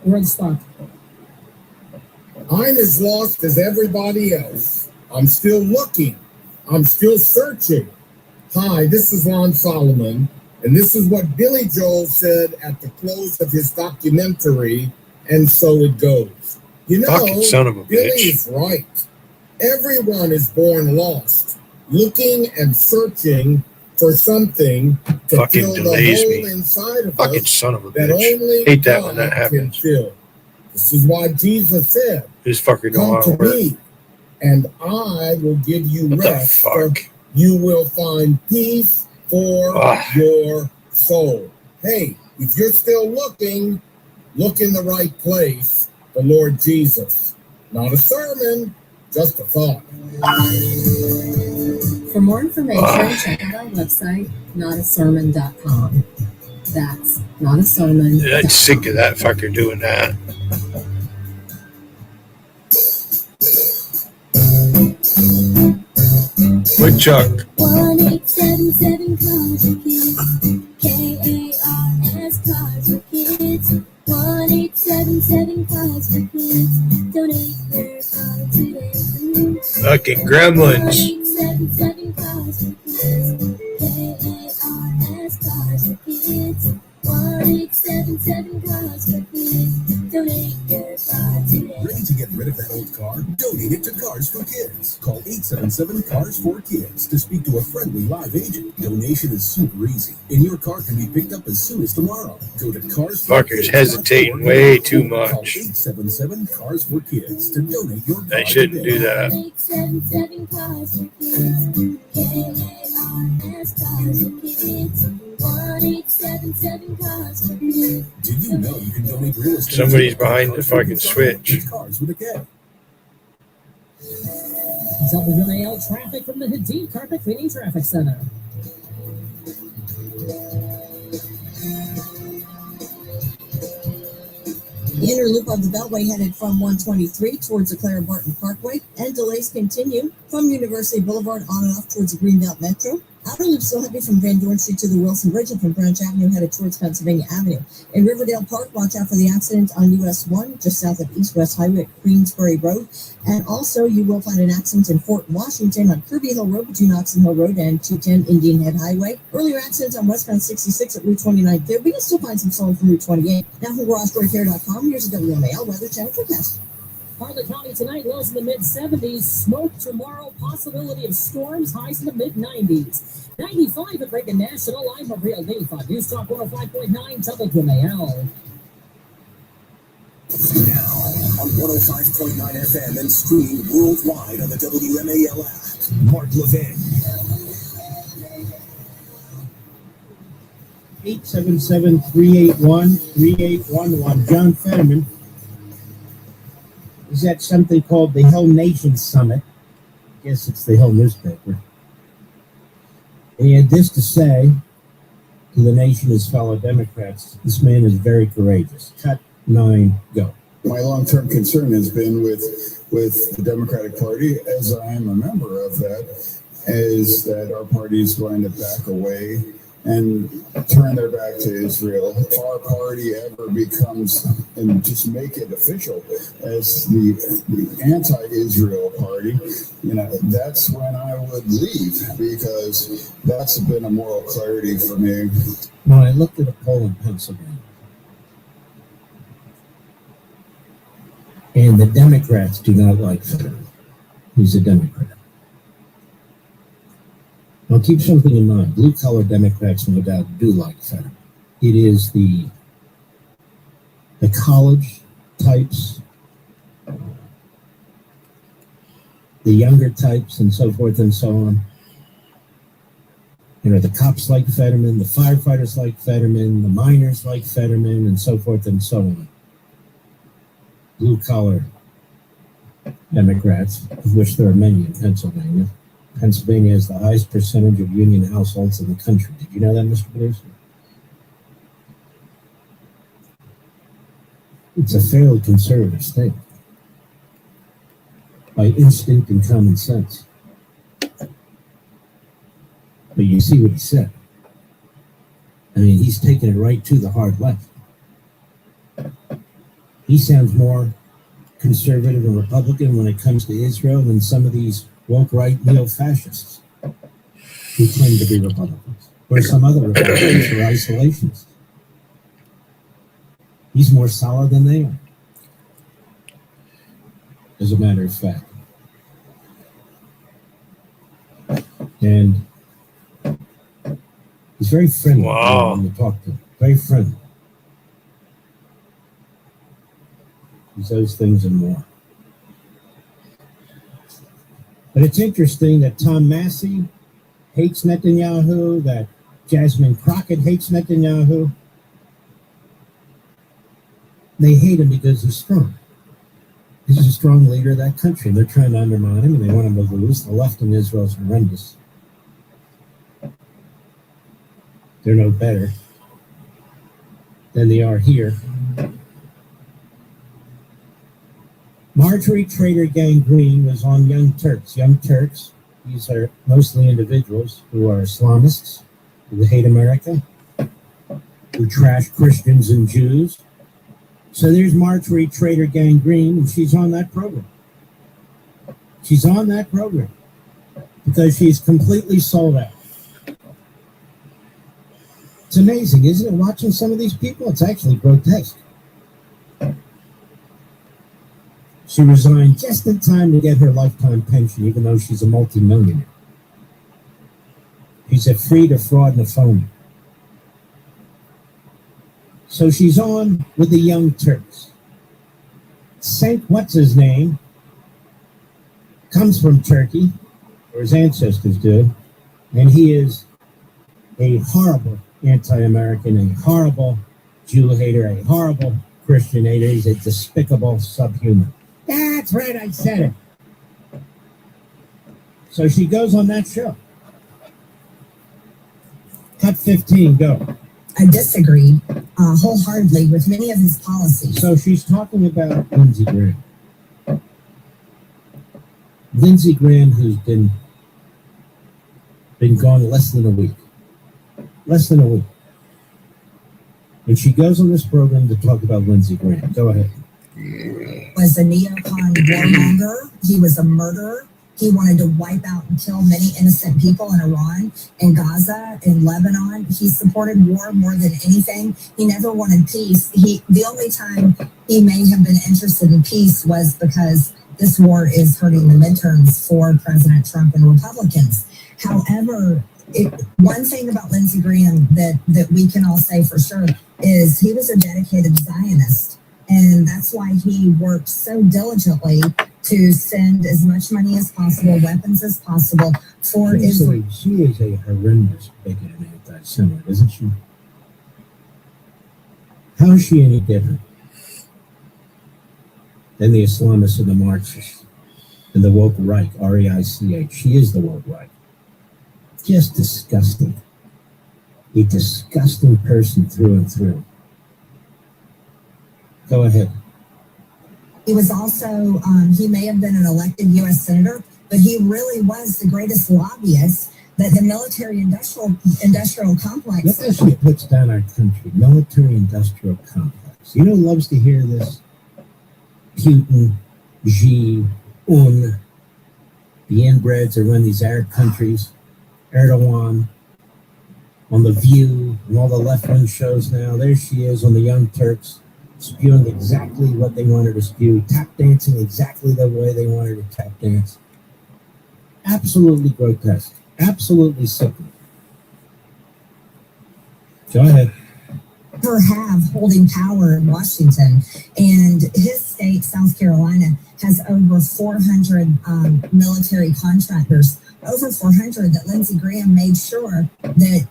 We're in the spot. I'm as lost as everybody else. I'm still looking. I'm still searching. Hi, this is Lon Solomon, and this is what Billy Joel said at the close of his documentary, And So It Goes. You know, Billy is right. Everyone is born lost, looking and searching for something to fill the hole inside of us that only Hate that God when that can happens. fill. This is why Jesus said, This fucker don't come want to to work. me, and I will give you What the rest. fuck? You will find peace for your soul. Hey, if you're still looking, look in the right place, the Lord Jesus. Not a sermon, just a thought. For more information, check out our website, notasermon.com. That's not a sermon. I'm sick of that fucker doing that. Woodchuck. 1877 Cars for Kids. KARS Cars for Kids. 1877 Cars for Kids. Donate your car today. Fucking gremlins. 1877 Cars for Kids. KARS Cars for Kids. 1877 Cars for Kids. Donate your car today. Ready to get rid of that old car? Donate it to Cars for Kids. Call 877-CARS-4-KIDS to speak to a friendly live agent. Donation is super easy, and your car can be picked up as soon as tomorrow. Go to Cars for Fuckers Kids. hesitating way too much. Call 877-CARS-4-KIDS to donate your car They shouldn't today. do that. 877 Cars for Kids. KARS Cars for Kids. 1-877 Cars for Kids. Did you know you can donate real estate? Somebody's behind the fucking switch. Cars with a K. WMAL traffic from the Hadid Carpet Cleaning Traffic Center. The inner loop of the Beltway headed from 123 towards the Clara Barton Parkway, and delays continue from University Boulevard on and off towards the Greenbelt Metro. Outer loop still heavy from Van Dorn Street to the Wilson Bridge and from Branch Avenue headed towards Pennsylvania Avenue. In Riverdale Park, watch out for the accident on US 1 just south of East West Highway at Queensbury Road. And also, you will find an accident in Fort Washington on Kirby Hill Road between Oxon Hill Road and 210 Indian Head Highway. Earlier accidents on westbound 66 at Route 29 there. We can still find some slowing from Route 28. Now from GarageDoorCare.com, here's a WMAL Weather Channel forecast. Harlan County tonight, lows in the mid-70s. Smoke tomorrow, possibility of storms, highs in the mid-90s. 95 at Reagan National. I'm Maria Leafa. News Talk 105.9 WMAL. Now on 105.9 FM and streaming worldwide on the WMAL app. Mark Levin. 877-381-3811. John Fetterman is at something called the Hill Nation Summit. I guess it's the Hill newspaper. And he had this to say to the nation, his fellow Democrats. This man is very courageous. Cut 9, go. My long-term concern has been with the Democratic Party, as I am a member of that, is that our party is going to back away and turn their back to Israel. If our party ever becomes, and just make it official as the anti-Israel party, that's when I would leave, because that's been a moral clarity for me. Now, I looked at a poll in Pennsylvania, and the Democrats do not like Fetterman. He's a Democrat. Now, keep something in mind. Blue-collar Democrats, no doubt, do like Fetterman. It is the college types, the younger types, and so forth and so on. The cops like Fetterman, the firefighters like Fetterman, the miners like Fetterman, and so forth and so on. Blue-collar Democrats, of which there are many in Pennsylvania. Pennsylvania has the highest percentage of union households in the country. Did you know that, Mr. Producer? It's a fairly conservative state by instinct and common sense. But you see what he said. I mean, he's taking it right to the hard left. He sounds more conservative and Republican when it comes to Israel than some of these woke right neo-fascists who claim to be Republicans, or some other Republicans who are isolationists. He's more solid than they are, as a matter of fact. And he's very friendly when you talk to him. Very friendly. He's those things and more. But it's interesting that Tom Massey hates Netanyahu, that Jasmine Crockett hates Netanyahu. They hate him because he's strong. He's a strong leader of that country, and they're trying to undermine him, and they want him to lose. The left in Israel is horrendous. They're no better than they are here. Marjorie Trader Gang Green was on Young Turks. Young Turks, these are mostly individuals who are Islamists, who hate America, who trash Christians and Jews. So there's Marjorie Trader Gang Green, and she's on that program. She's on that program because she's completely sold out. It's amazing, isn't it? Watching some of these people, it's actually grotesque. She resigned just in time to get her lifetime pension, even though she's a multimillionaire. She's a freed, a fraud, and a phony. So she's on with the Young Turks. Saint what's-his-name comes from Turkey, or his ancestors do, and he is a horrible anti-American, a horrible Jew hater, a horrible Christian hater. He's a despicable subhuman. That's right, I said it. So she goes on that show. Cut 15, go. I disagreed wholeheartedly with many of his policies. So she's talking about Lindsey Graham. Lindsey Graham, who's been gone less than a week. Less than a week. And she goes on this program to talk about Lindsey Graham. Go ahead. Was a neocon warmonger. He was a murderer. He wanted to wipe out and kill many innocent people in Iran, in Gaza, in Lebanon. He supported war more than anything. He never wanted peace. The only time he may have been interested in peace was because this war is hurting the midterms for President Trump and Republicans. However, one thing about Lindsey Graham that we can all say for sure is he was a dedicated Zionist. And that's why he worked so diligently to send as much money as possible, weapons as possible for Israel. She is a horrendous bigot and anti-Semite, isn't she? How is she any different than the Islamists and the Marxists and the woke Reich, R-E-I-C-H? She is the woke Reich. Just disgusting. A disgusting person through and through. Go ahead. He was also, he may have been an elected U.S. senator, but he really was the greatest lobbyist that the military-industrial complex. Look how she puts down our country. Military-industrial complex. You know who loves to hear this? Putin, Xi, the inbreds that run these Arab countries, Erdogan, on The View, and all the left-wing shows now. There she is on the Young Turks, spewing exactly what they wanted to spew, tap dancing exactly the way they wanted to tap dance. Absolutely grotesque. Absolutely sickening. Go ahead. Her have holding power in Washington, and his state, South Carolina, has over 400 military contractors, over 400 that Lindsey Graham made sure that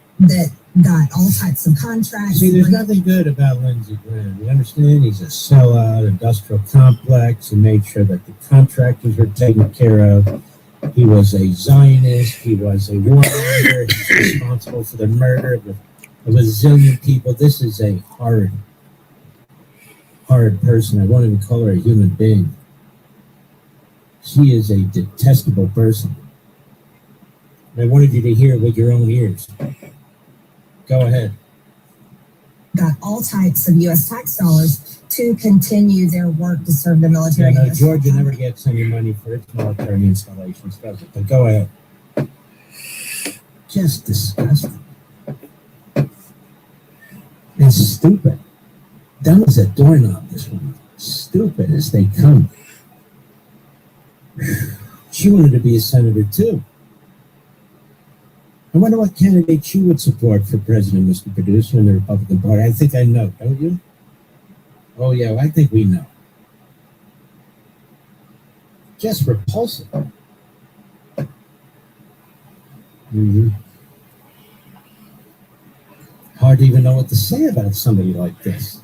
got all types of contracts. See, there's nothing good about Lindsey Graham. You understand? He's a sellout, industrial complex. He made sure that the contractors were taken care of. He was a Zionist. He was a warmonger. He's responsible for the murder of a zillion people. This is a horrid person. I won't even call her a human being. She is a detestable person. And I wanted you to hear it with your own ears. Go ahead. Got all types of U.S. tax dollars to continue their work to serve the military. Yeah, no, Georgia never gets any money for its military installations, does it? But go ahead. Just disgusting. And stupid. Dumb as a doorknob, this woman. Stupid as they come. She wanted to be a senator, too. I wonder what candidate she would support for president, Mr. Producer, in the Republican Party. I think I know, don't you? Oh, yeah, well, I think we know. Just repulsive. Hard to even know what to say about somebody like this.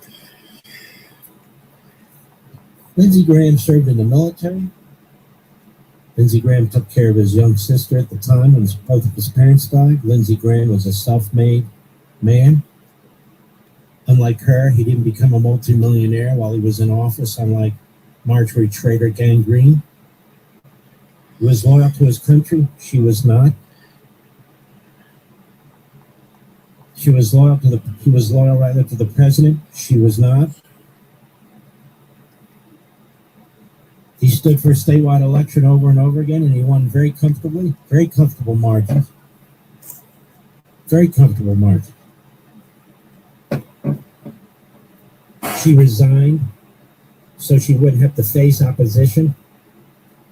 Lindsey Graham served in the military. Lindsey Graham took care of his young sister at the time when both of his parents died. Lindsey Graham was a self-made man. Unlike her, he didn't become a multimillionaire while he was in office, unlike Marjorie Trader Gangrene. He was loyal to his country. She was not. He was loyal to the president. She was not. He stood for a statewide election over and over again, and he won very comfortably, very comfortable margins. Very comfortable margins. She resigned so she wouldn't have to face opposition,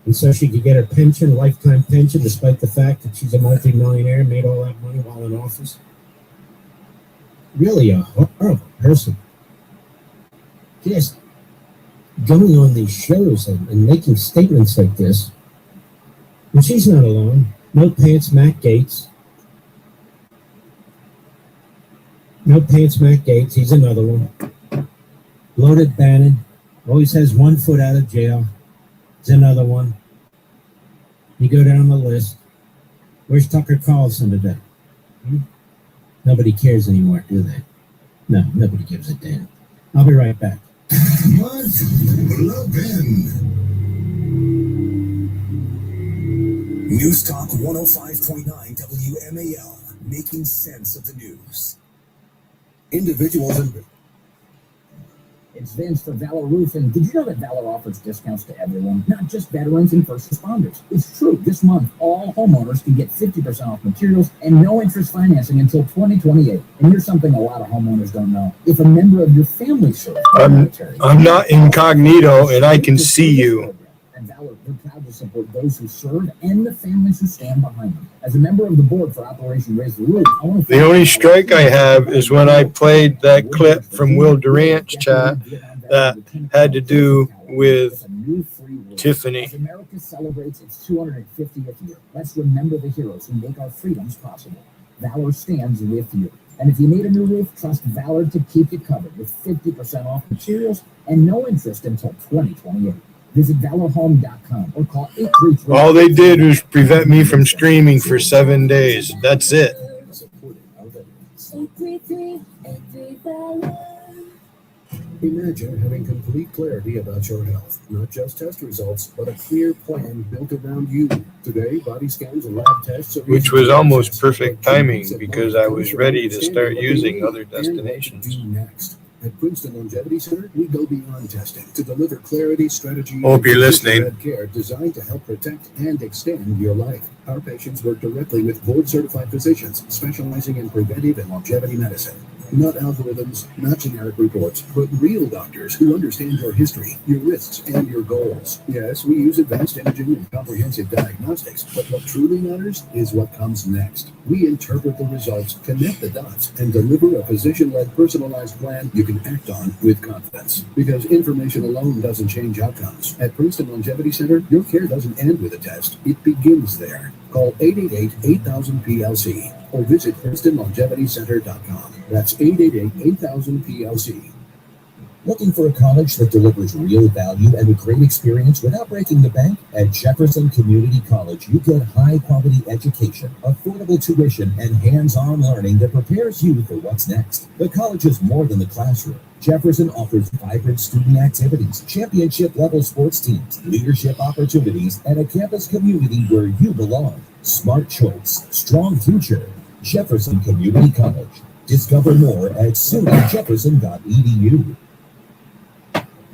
and so she could get her pension, lifetime pension, despite the fact that she's a multimillionaire and made all that money while in office. Really a horrible person. Just going on these shows and making statements like this. And she's not alone. No Pants Matt Gaetz. No Pants Matt Gaetz, he's another one. Bloated Bannon, always has one foot out of jail. He's another one. You go down the list. Where's Tucker Carlson today? Nobody cares anymore, do they? No, nobody gives a damn. I'll be right back. News Talk 105.9 WMAL, making sense of the news. Individuals and... It's Vince for Valor Roofing. Did you know that Valor offers discounts to everyone, not just veterans and first responders? It's true. This month, all homeowners can get 50% off materials and no interest financing until 2028. And here's something a lot of homeowners don't know. If a member of your family serves in the military, I'm not incognito, and I can see you. and Valor, we're proud to support those who serve and the families who stand behind them. As a member of the board for Operation Raise the Roof, I want to The only strike I have is when I played that clip from Will Durant's chat that had to do with Tiffany. As America celebrates its 250th year, let's remember the heroes who make our freedoms possible. Valor stands with you. And if you need a new roof, trust Valor to keep you covered with 50% off materials and no interest until 2028. Visit valorhome.com or call 833. All they did was prevent me from streaming for 7 days. That's it. Imagine having complete clarity about your health, not just test results, but a clear plan built around you. Today, body scans and lab tests are Which was almost perfect timing because I was ready to start using other destinations. Next. At Princeton Longevity Center, we go beyond testing to deliver clarity, strategy, Hope you're listening. and care designed to help protect and extend your life. Our patients work directly with board-certified physicians specializing in preventive and longevity medicine. Not algorithms, not generic reports, but real doctors who understand your history, your risks, and your goals. Yes, we use advanced imaging and comprehensive diagnostics, but what truly matters is what comes next. We interpret the results, connect the dots, and deliver a physician-led personalized plan you can act on with confidence. Because information alone doesn't change outcomes. At Princeton Longevity Center, your care doesn't end with a test. It begins there. Call 888-8000-PLC or visit PrincetonLongevityCenter.com. That's 888-8000-PLC. Looking for a college that delivers real value and a great experience without breaking the bank? At Jefferson Community College, you get high-quality education, affordable tuition, and hands-on learning that prepares you for what's next. The college is more than the classroom. Jefferson offers vibrant student activities, championship-level sports teams, leadership opportunities, and a campus community where you belong. Smart choice, strong future. Jefferson Community College. Discover more at sunjefferson.edu.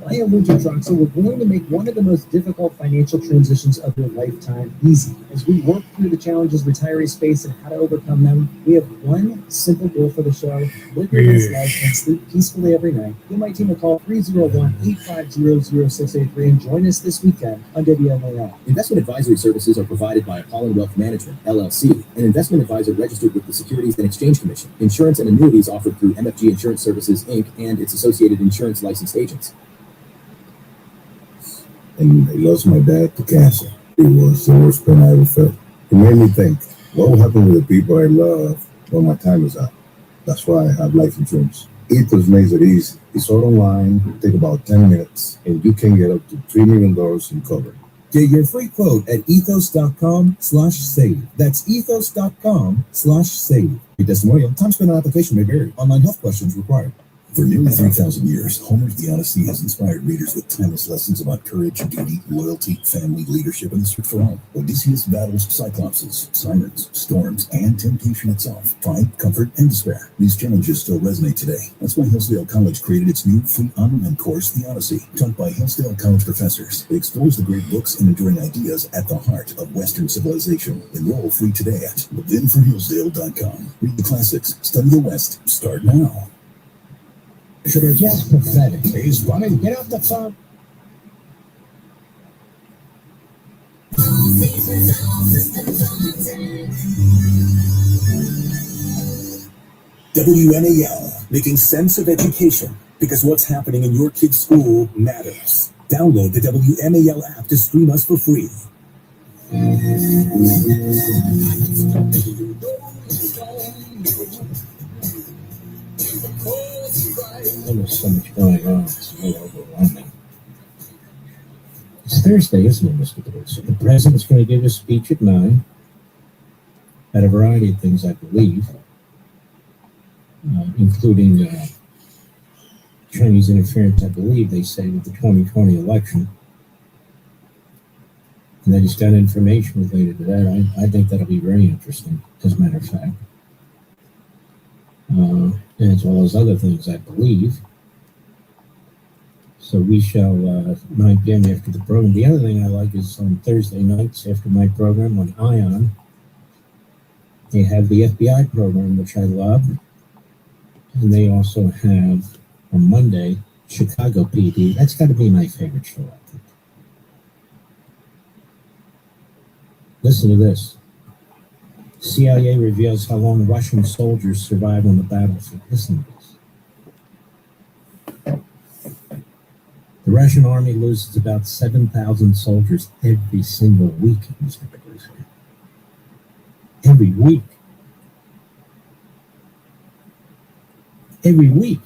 I am Winter Troxel. We're going to make one of the most difficult financial transitions of your lifetime easy. As we work through the challenges retirees face and how to overcome them, we have one simple goal for the show: live your best life and sleep peacefully every night. Give my team a call, 301-850-0683, and join us this weekend on WMAL. Investment advisory services are provided by Apollo Wealth Management, LLC, an investment advisor registered with the Securities and Exchange Commission. Insurance and annuities offered through MFG Insurance Services, Inc. and its associated insurance licensed agents. And I lost my dad to cancer. It was the worst pain I ever felt. It made me think, what will happen with the people I love when my time is up? That's why I have life insurance. Ethos makes it easy. It's all online, take about 10 minutes, and you can get up to $3 million in cover. Get your free quote at ethos.com/save. That's ethos.com/save. A testimonial, time spent on application may vary. Online health questions required. For nearly 3,000 years, Homer's The Odyssey has inspired readers with timeless lessons about courage, duty, loyalty, family, leadership, and the search for home. Odysseus battles cyclopses, sirens, storms, and temptation itself. Find comfort and despair. These challenges still resonate today. That's why Hillsdale College created its new free online course, The Odyssey. Taught by Hillsdale College professors, it explores the great books and enduring ideas at the heart of Western civilization. Enroll free today at levinforhillsdale.com. Read the classics, study the West. Start now. Just pathetic. He's running. Get off the phone. WMAL, making sense of education, because what's happening in your kid's school matters. Download the WMAL app to stream us for free. There's so much going on. It's a little overwhelming. It's Thursday, isn't it, Mr. Bruce? The president's going to give a speech at 9. Had a variety of things, I believe, including Chinese interference, I believe they say, with the 2020 election. And that he's got information related to that. I think that'll be very interesting, as a matter of fact. As well as other things, I believe. So we shall, 9 p.m. after the program. The other thing I like is on Thursday nights after my program on ION, they have the FBI program, which I love. And they also have, on Monday, Chicago PD. That's got to be my favorite show, I think. Listen to this. CIA reveals how long Russian soldiers survive on the battlefield. Listen to this. The Russian army loses about 7,000 soldiers every single week, Mr. Biggles. Every week. Every week.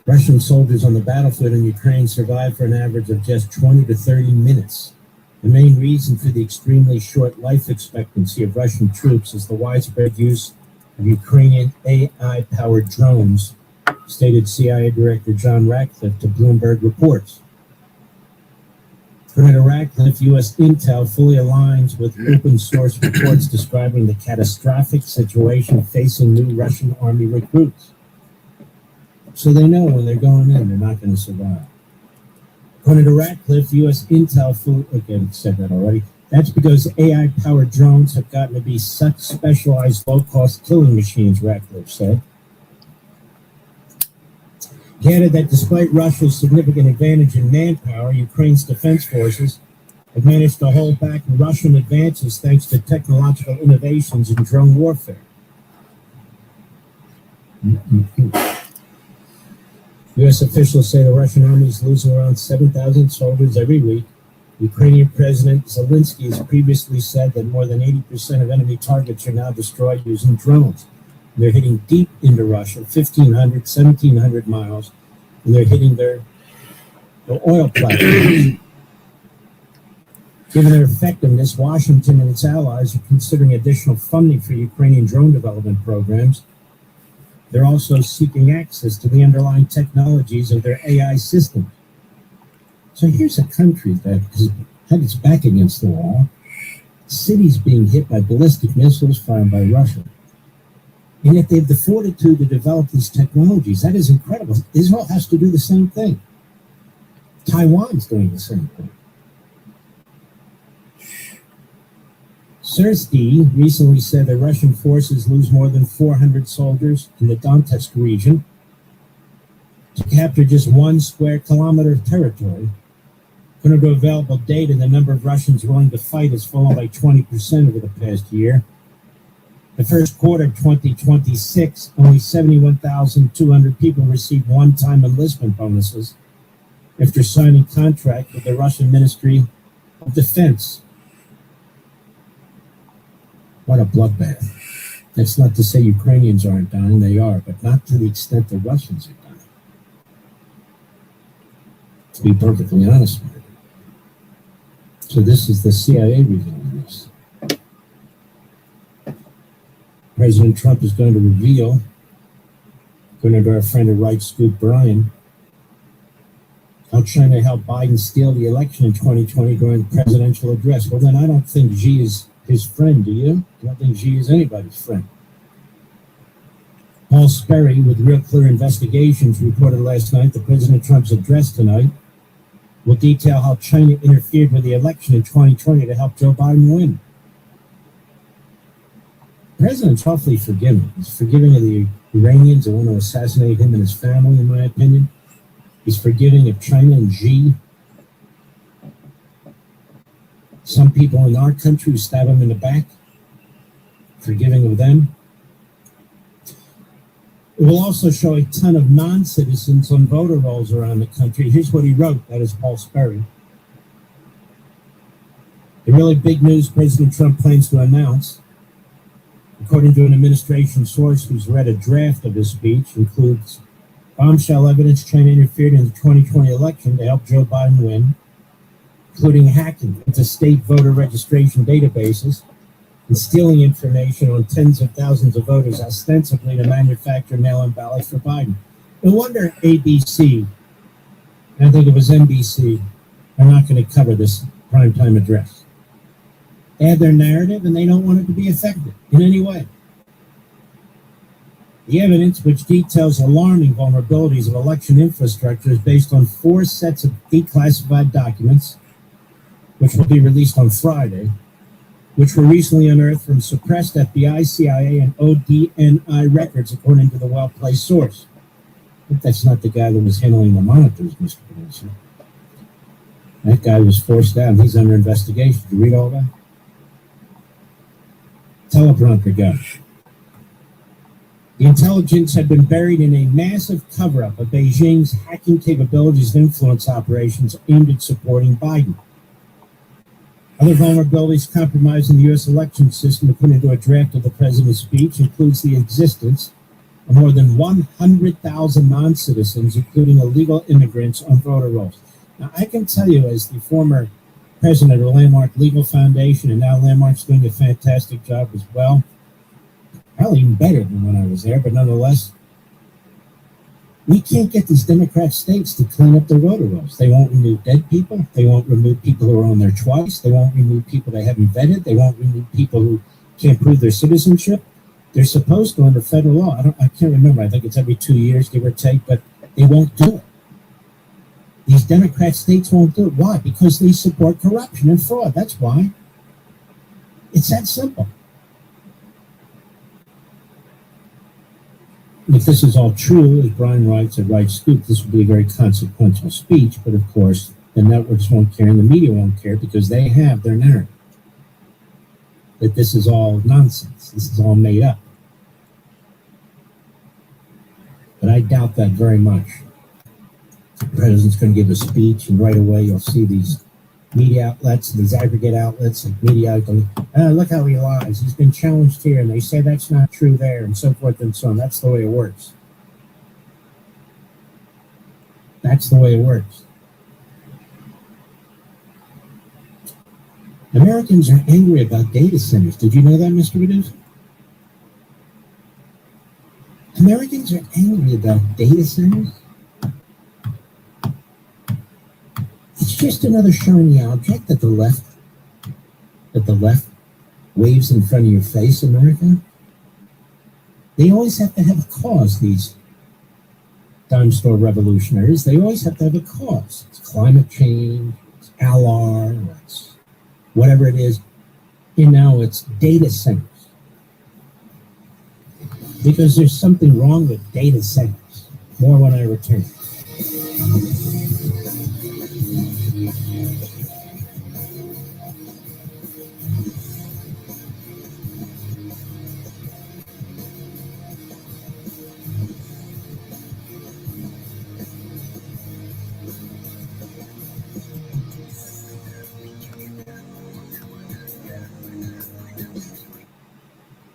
Russian soldiers on the battlefield in Ukraine survive for an average of just 20 to 30 minutes. The main reason for the extremely short life expectancy of Russian troops is the widespread use of Ukrainian AI-powered drones, stated CIA Director John Ratcliffe to Bloomberg Reports. According to Ratcliffe, U.S. intel fully aligns with open-source reports describing the catastrophic situation facing new Russian army recruits. So they know when they're going in, they're not going to survive. According to Ratcliffe, U.S. intel said that already. That's because AI-powered drones have gotten to be such specialized, low-cost killing machines, Ratcliffe said. He added that despite Russia's significant advantage in manpower, Ukraine's defense forces have managed to hold back Russian advances thanks to technological innovations in drone warfare. U.S. officials say the Russian army is losing around 7,000 soldiers every week. Ukrainian President Zelensky has previously said that more than 80% of enemy targets are now destroyed using drones. They're hitting deep into Russia, 1,500, 1,700 miles, and they're hitting their oil platforms. Given their effectiveness, Washington and its allies are considering additional funding for Ukrainian drone development programs. They're also seeking access to the underlying technologies of their AI system. So here's a country that has had its back against the wall, cities being hit by ballistic missiles fired by Russia. And yet they have the fortitude to develop these technologies. That is incredible. Israel has to do the same thing. Taiwan's doing the same thing. Sersky recently said that Russian forces lose more than 400 soldiers in the Donetsk region to capture just 1 square kilometer of territory. According to available data, the number of Russians willing to fight has fallen by 20% over the past year. The first quarter of 2026, only 71,200 people received one-time enlistment bonuses after signing a contract with the Russian Ministry of Defense. What a bloodbath. That's not to say Ukrainians aren't dying, they are, but not to the extent the Russians are dying. To be perfectly honest with you. So this is the CIA revealing this. President Trump is going to reveal, according to our friend at Right Scoop Brian, how China helped Biden steal the election in 2020 during the presidential address. Well, then I don't think Xi is his friend, do you? I don't think Xi is anybody's friend. Paul Sperry, with Real Clear Investigations, reported last night that President Trump's address tonight will detail how China interfered with the election in 2020 to help Joe Biden win. The president's awfully forgiving. He's forgiving of the Iranians that want to assassinate him and his family, in my opinion. He's forgiving of China and Xi. some people in our country who stab them in the back, forgiving of them. It will also show a ton of non-citizens on voter rolls around the country. Here's what he wrote. That is Paul Sperry. The really big news President Trump plans to announce, according to an administration source who's read a draft of his speech, includes bombshell evidence China interfered in the 2020 election to help Joe Biden win, including hacking into state voter registration databases and stealing information on tens of thousands of voters, ostensibly to manufacture mail-in ballots for Biden. No wonder ABC, and I think it was NBC, are not going to cover this primetime address. They have their narrative, and they don't want it to be affected in any way. The evidence, which details alarming vulnerabilities of election infrastructure, is based on 4 sets of declassified documents, which will be released on Friday, which were recently unearthed from suppressed FBI, CIA, and ODNI records, according to the well-placed source. But that's not the guy that was handling the monitors, Mr. Producer. That guy was forced out. He's under investigation. Did you read all that? Teleprompter guy. The intelligence had been buried in a massive cover-up of Beijing's hacking capabilities and influence operations aimed at supporting Biden. Other vulnerabilities compromising the U.S. election system, according to a draft of the president's speech, includes the existence of more than 100,000 non-citizens, including illegal immigrants, on voter rolls. Now, I can tell you, as the former president of the Landmark Legal Foundation, and now Landmark's doing a fantastic job as well, probably even better than when I was there, but nonetheless, we can't get these Democrat states to clean up their voter rolls. They won't remove dead people. They won't remove people who are on there twice. They won't remove people they haven't vetted. They won't remove people who can't prove their citizenship. They're supposed to under federal law. I can't remember. I think it's every 2 years, give or take, but they won't do it. These Democrat states won't do it. Why? Because they support corruption and fraud. That's why. It's that simple. If this is all true, as Brian writes at Right Scoop, this will be a very consequential speech, but of course, the networks won't care and the media won't care because they have their narrative that this is all nonsense. This is all made up. But I doubt that very much. The president's going to give a speech, and right away you'll see these media outlets, these aggregate outlets, and media going, look how he lies. He's been challenged here, and they say that's not true there, and so forth and so on. That's the way it works. That's the way it works. Americans are angry about data centers. Did you know that, Mr. Producer? Americans are angry about data centers. It's just another shiny object that the left waves in front of your face, America. They always have to have a cause, these dime store revolutionaries. They always have to have a cause. It's climate change, it's LR, it's whatever it is. You know, it's data centers. Because there's something wrong with data centers. More when I return.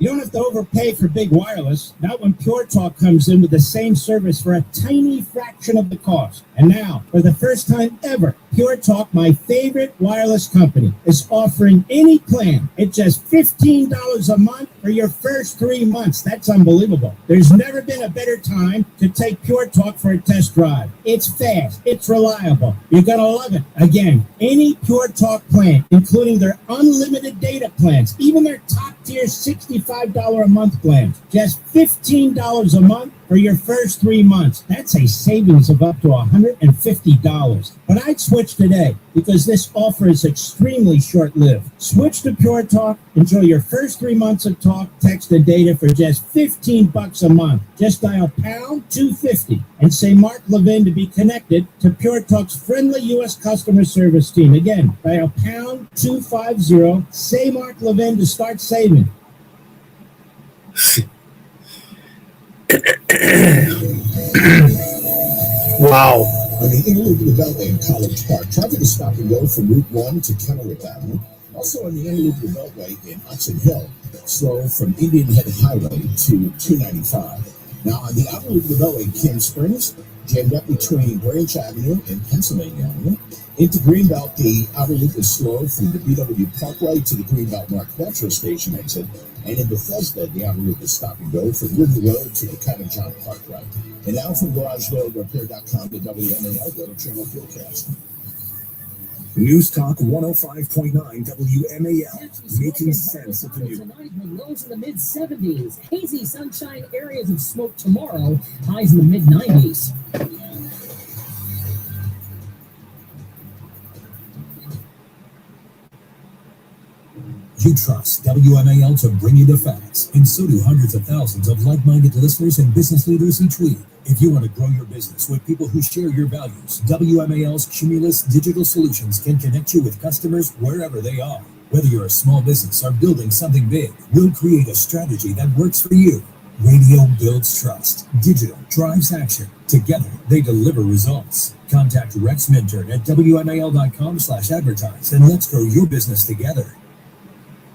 You don't have to overpay for big wireless, not when Pure Talk comes in with the same service for a tiny fraction of the cost. And now, for the first time ever, Pure Talk, my favorite wireless company, is offering any plan at just $15 a month for your first 3 months. That's unbelievable. There's never been a better time to take Pure Talk for a test drive. It's fast. It's reliable. You're going to love it. Again, any Pure Talk plan, including their unlimited data plans, even their top-tier $65 a month plans, just $15 a month for your first 3 months. That's a savings of up to $150. But I'd switch today because this offer is extremely short-lived. Switch to Pure Talk. Enjoy your first 3 months of talk, text, and data for just $15 a month. Just dial pound 250 and say Mark Levin to be connected to Pure Talk's friendly U.S. customer service team. Again, dial pound 250, say Mark Levin to start saving. Wow. On the inner loop of the Beltway in College Park, traffic is stop and go from Route 1 to Kenilworth Avenue. Also on the inner loop of the Beltway in Hudson Hill, slow from Indian Head Highway to 295. Now on the outer loop of the Beltway in Kim Springs, jammed up between Branch Avenue and Pennsylvania Avenue. Into Greenbelt, the outer loop is slow from the BW Parkway to the Greenbelt North Metro Station exit. And in Bethesda, the outer loop is stop and go from River Road to the Cotton Parkway. And now from GarageBuildRepair.com to WMAL, go to Channel Fuelcast. News Talk 105.9 WMAL, making sense of the news. Tonight with lows in the mid-70s. Hazy sunshine areas of smoke tomorrow. Highs in the mid-90s. You trust WMAL to bring you the facts, and so do hundreds of thousands of like-minded listeners and business leaders each week. If you want to grow your business with people who share your values, WMAL's Cumulus Digital Solutions can connect you with customers wherever they are. Whether you're a small business or building something big, we'll create a strategy that works for you. Radio builds trust. Digital drives action. Together, they deliver results. Contact Rex Minturn at WMAL.com/advertise and let's grow your business together.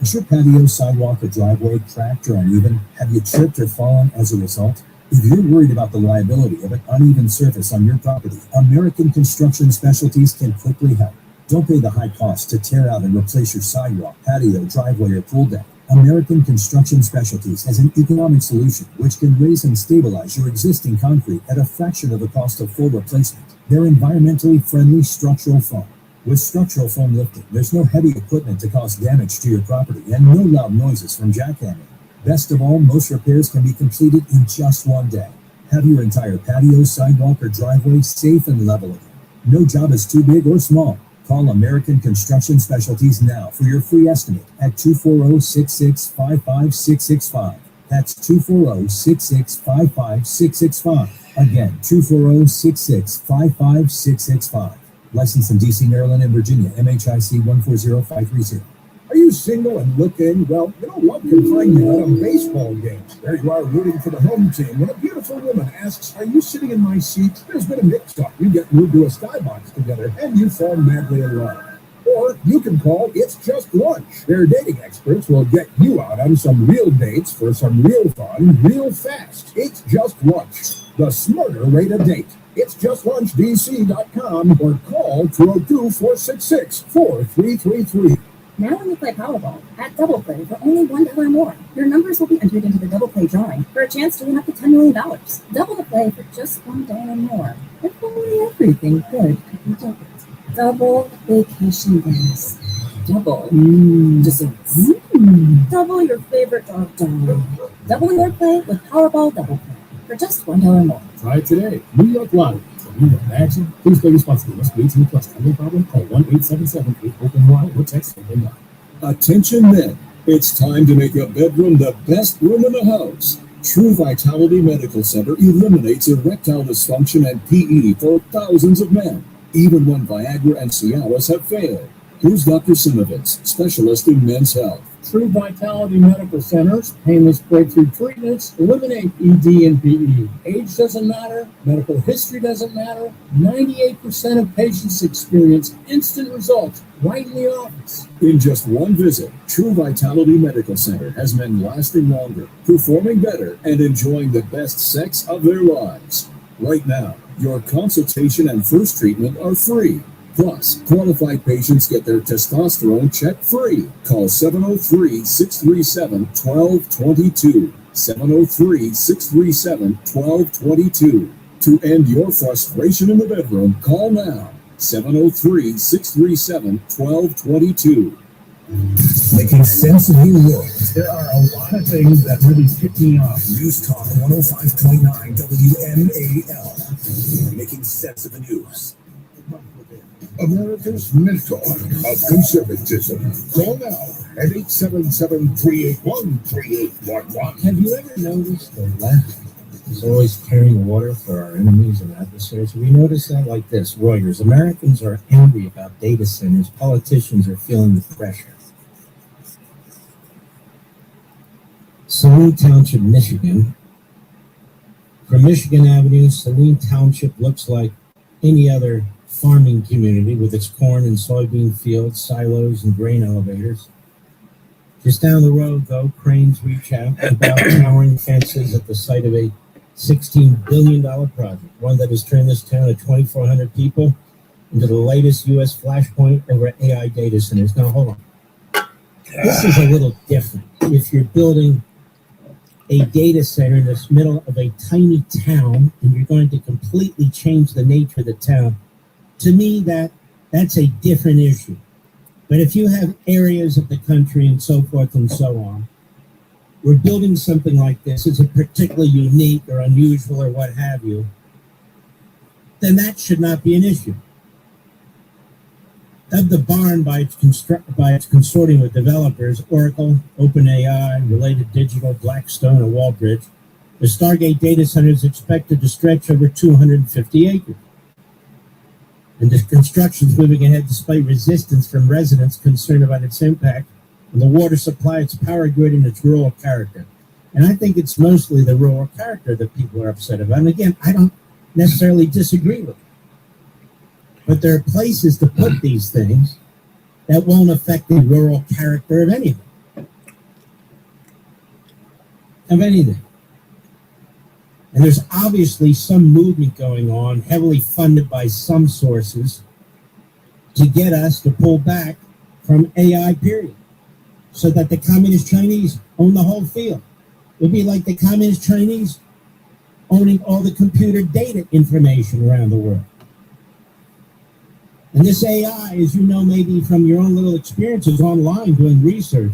Is your patio, sidewalk, or driveway cracked or uneven? Have you tripped or fallen as a result? If you're worried about the liability of an uneven surface on your property, American Construction Specialties can quickly help. Don't pay the high cost to tear out and replace your sidewalk, patio, driveway, or pool deck. American Construction Specialties has an economic solution which can raise and stabilize your existing concrete at a fraction of the cost of full replacement. They're environmentally friendly structural foam. With structural foam lifting, there's no heavy equipment to cause damage to your property and no loud noises from jackhammering. Best of all, most repairs can be completed in just one day. Have your entire patio, sidewalk, or driveway safe and level again. No job is too big or small. Call American Construction Specialties now for your free estimate at 240-6655665. That's 240-6655665. Again, 240-6655665. Licensed in D.C., Maryland, and Virginia, MHIC 140530. Are you single and looking? Well, love can find you at a baseball game. There you are rooting for the home team when a beautiful woman asks, "Are you sitting in my seat?" There's been a mix-up. You get moved to a skybox together and you fall madly in love. Or you can call It's Just Lunch. Their dating experts will get you out on some real dates for some real fun, real fast. It's Just Lunch, the smarter way to date. It's justllunchdc.com or call 202-466-4333. Now when you play Powerball at Double Play for only $1 more, your numbers will be entered into the Double Play drawing for a chance to win up to $10 million. Double the play for just $1 more. If only everything good could be doubled. Double vacation days. Double desserts. Double your favorite dog. Double your play with Powerball Double Play for just $1 more. Try it today. New York Lottery. New York action. Please play responsibly. Must be 18 plus. Any problem? Call 1-877-8-OPEN-Y or text OPEN-Y. Attention men, it's time to make a bedroom the best room in the house. True Vitality Medical Center eliminates erectile dysfunction and PE for thousands of men, even when Viagra and Cialis have failed. Here's Dr. Simovitz, specialist in men's health. True Vitality Medical Centers, painless breakthrough treatments, eliminate ED and PE. Age doesn't matter, medical history doesn't matter. 98% of patients experience instant results right in the office. In just one visit, True Vitality Medical Center has men lasting longer, performing better, and enjoying the best sex of their lives. Right now, your consultation and first treatment are free. Plus, qualified patients get their testosterone check free. Call 703-637-1222. 703-637-1222. To end your frustration in the bedroom, call now. 703-637-1222. Making sense of New York. There are a lot of things that really tick me off. News Talk 105.9 WMAL. Making sense of the news. America's mentor of conservatism. Call now at 877-381-3811. Have you ever noticed the left is always carrying water for our enemies and adversaries? We notice that like this. Reuters, Americans are angry about data centers. Politicians are feeling the pressure. Saline Township, Michigan. From Michigan Avenue, Saline Township looks like any other farming community with its corn and soybean fields, silos, and grain elevators. Just down the road, though, cranes reach out about towering fences at the site of a $16 billion project, one that has turned this town of 2,400 people into the latest U.S. flashpoint over AI data centers. Now, hold on. This is a little different. If you're building a data center in the middle of a tiny town and you're going to completely change the nature of the town, to me, that's a different issue. But if you have areas of the country and so forth and so on, we're building something like this, is it particularly unique or unusual or what have you, then that should not be an issue. Of the barn by its consortium with developers, Oracle, OpenAI, Related Digital, Blackstone, and Wallbridge, the Stargate data center is expected to stretch over 250 acres. And the construction is moving ahead despite resistance from residents concerned about its impact on the water supply, its power grid, and its rural character. And I think it's mostly the rural character that people are upset about. And again, I don't necessarily disagree with it. But there are places to put these things that won't affect the rural character of anything. Of anything. And there's obviously some movement going on, heavily funded by some sources, to get us to pull back from AI, period. So that the communist Chinese own the whole field. It would be like the communist Chinese owning all the computer data information around the world. And this AI, as you know, maybe from your own little experiences online doing research,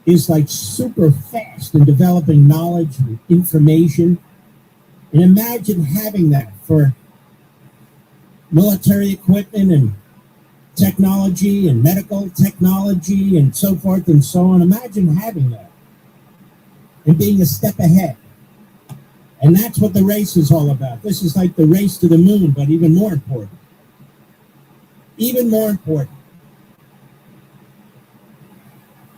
is like super fast in developing knowledge and information. And imagine having that for military equipment and technology and medical technology and so forth and so on. Imagine having that and being a step ahead. And that's what the race is all about. This is like the race to the moon, but even more important. Even more important.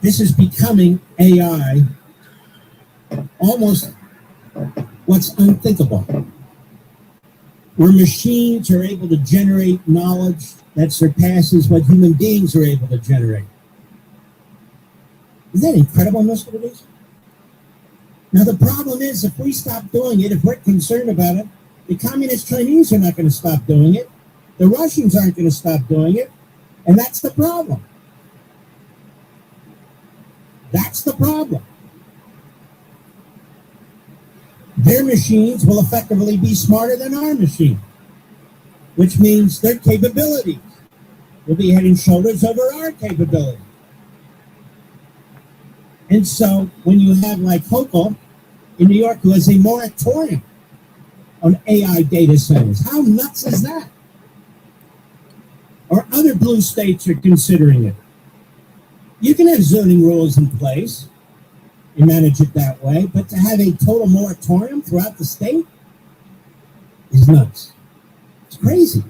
This is becoming AI almost what's unthinkable. Where machines are able to generate knowledge that surpasses what human beings are able to generate. Isn't that incredible, Mr. Denise? Now, the problem is, if we stop doing it, if we're concerned about it, the communist Chinese are not going to stop doing it. The Russians aren't going to stop doing it. And that's the problem. That's the problem. Their machines will effectively be smarter than our machine, which means their capabilities will be head and shoulders over our capabilities. And so when you have like Hochul in New York, who has a moratorium on AI data centers, how nuts is that? Or other blue states are considering it. You can have zoning rules in place and manage it that way, but to have a total moratorium throughout the state is nuts. It's crazy.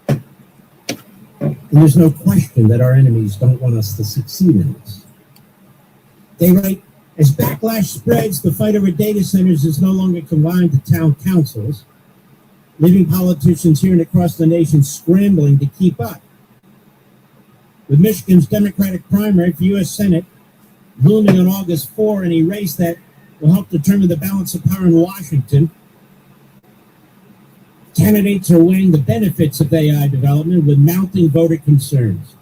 And there's no question that our enemies don't want us to succeed in this. They write, as backlash spreads, the fight over data centers is no longer confined to town councils, leaving politicians here and across the nation scrambling to keep up. With Michigan's Democratic primary for U.S. Senate looming on August 4 in a race that will help determine the balance of power in Washington, candidates are weighing the benefits of AI development with mounting voter concerns.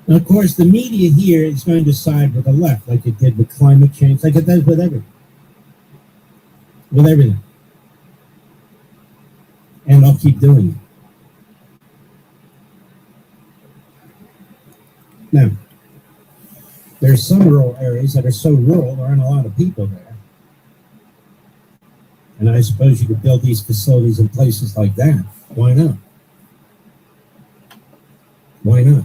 Now, of course, the media here is going to side with the left, like it did with climate change, like it does with everything. With everything. And I'll keep doing it. Now, there's some rural areas that are so rural there aren't a lot of people there. And I suppose you could build these facilities in places like that. Why not? Why not?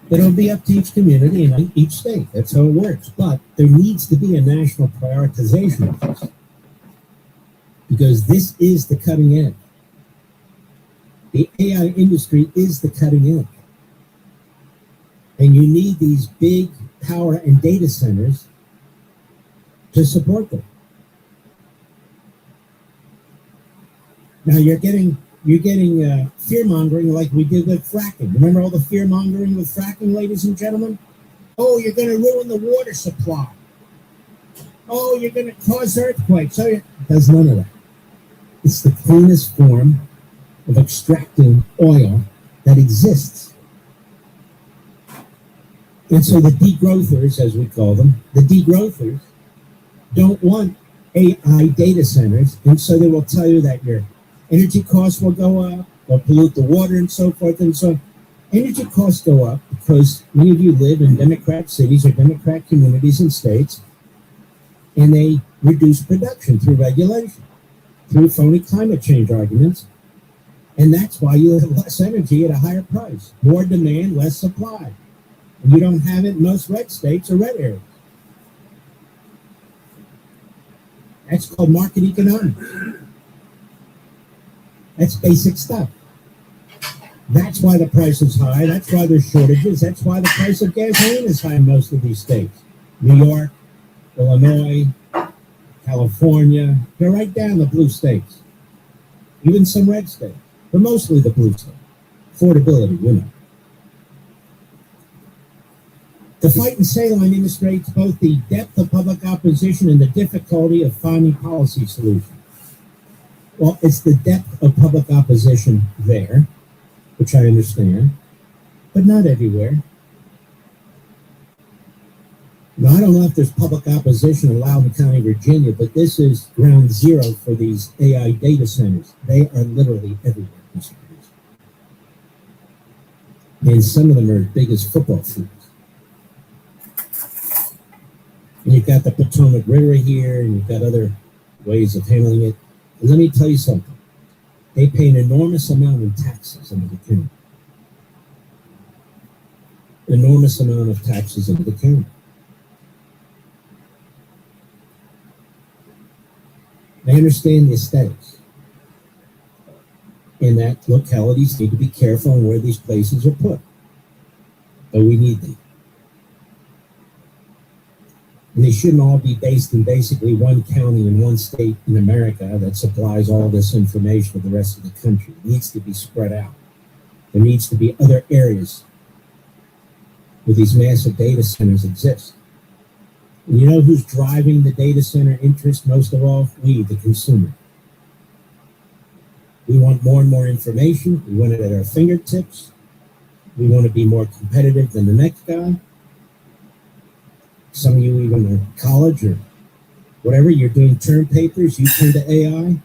But it'll be up to each community and each state. That's how it works. But there needs to be a national prioritization of this. Because this is the cutting edge. The AI industry is the cutting edge. And you need these big power and data centers to support them. Now you're getting fear-mongering like we did with fracking. Remember all the fear-mongering with fracking, ladies and gentlemen? Oh, you're going to ruin the water supply. Oh, you're going to cause earthquakes. Oh, it does none of that. It's the cleanest form of extracting oil that exists. And so the degrowthers, as we call them, the degrowthers don't want AI data centers, and so they will tell you that your energy costs will go up, they'll pollute the water and so forth and so on. Energy costs go up because many of you live in Democrat cities or Democrat communities and states, and they reduce production through regulation, through phony climate change arguments, and that's why you have less energy at a higher price. More demand, less supply. And you don't have it in most red states or red areas. That's called market economics. That's basic stuff. That's why the price is high. That's why there's shortages. That's why the price of gasoline is high in most of these states. New York, Illinois, California, they're right down the blue states. Even some red states, but mostly the blue states. Affordability, you know. The fight in Ceylon illustrates both the depth of public opposition and the difficulty of finding policy solutions. Well, it's the depth of public opposition there, which I understand, but not everywhere. Now, I don't know if there's public opposition in Loudoun County, Virginia, but this is ground zero for these AI data centers. They are literally everywhere. And some of them are as big as football fields. And you've got the Potomac River here, and you've got other ways of handling it. And let me tell you something. They pay an enormous amount in taxes into the county. Enormous amount of taxes into the county. I understand the aesthetics. And that localities need to be careful on where these places are put. But we need them. And they shouldn't all be based in basically one county and one state in America that supplies all this information to the rest of the country. It needs to be spread out. There needs to be other areas where these massive data centers exist. And you know who's driving the data center interest most of all? We, the consumer. We want more and more information. We want it at our fingertips. We want to be more competitive than the next guy. Some of you even in college or whatever, you're doing term papers, you turn to AI.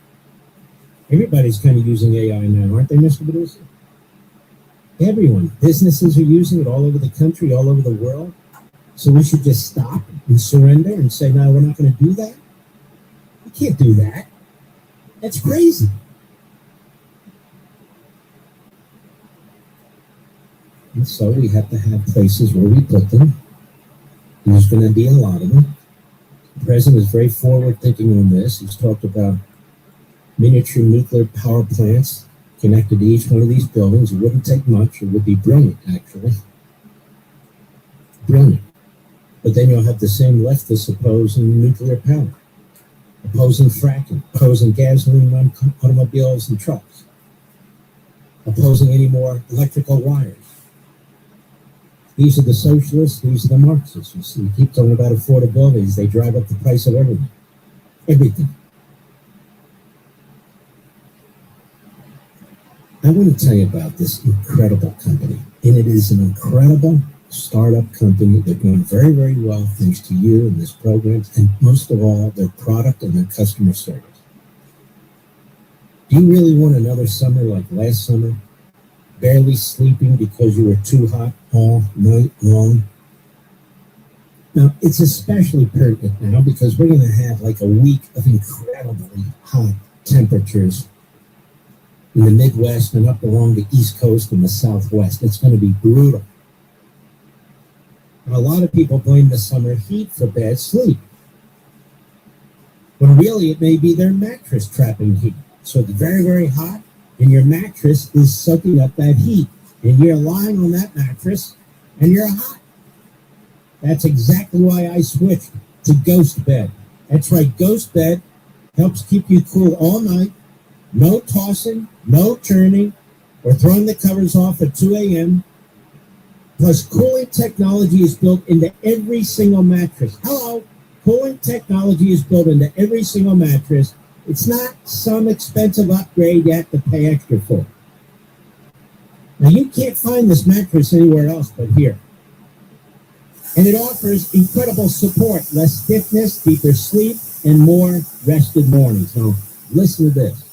Everybody's kind of using AI now, aren't they, Mr. Producer? Everyone. Businesses are using it all over the country, all over the world. So we should just stop and surrender and say, no, we're not going to do that. We can't do that. That's crazy. And so we have to have places where we put them. And there's going to be a lot of them. The president is very forward thinking on this. He's talked about miniature nuclear power plants connected to each one of these buildings. It wouldn't take much. It would be brilliant, actually. Brilliant. But then you'll have the same leftists opposing nuclear power, opposing fracking, opposing gasoline on automobiles and trucks, opposing any more electrical wires. These are the socialists, these are the Marxists. You see, you keep talking about affordability. They drive up the price of everything. Everything. I want to tell you about this incredible company. And it is an incredible startup company. They're doing very, very well thanks to you and this program. And most of all, their product and their customer service. Do you really want another summer like last summer? barely sleeping because you were too hot all night long? Now, it's especially pertinent now because we're going to have like a week of incredibly hot temperatures in the Midwest and up along the East Coast and the Southwest. It's going to be brutal. And a lot of people blame the summer heat for bad sleep, when really it may be their mattress trapping heat. So it's very, very hot, and your mattress is soaking up that heat, and you're lying on that mattress, and you're hot. That's exactly why I switched to Ghost Bed. That's right, Ghost Bed helps keep you cool all night. No tossing, no turning, or throwing the covers off at 2 a.m. Plus, cooling technology is built into every single mattress. Hello, cooling technology is built into every single mattress. It's not some expensive upgrade you have to pay extra for. Now, you can't find this mattress anywhere else but here. And it offers incredible support, less stiffness, deeper sleep, and more rested mornings. Now, listen to this.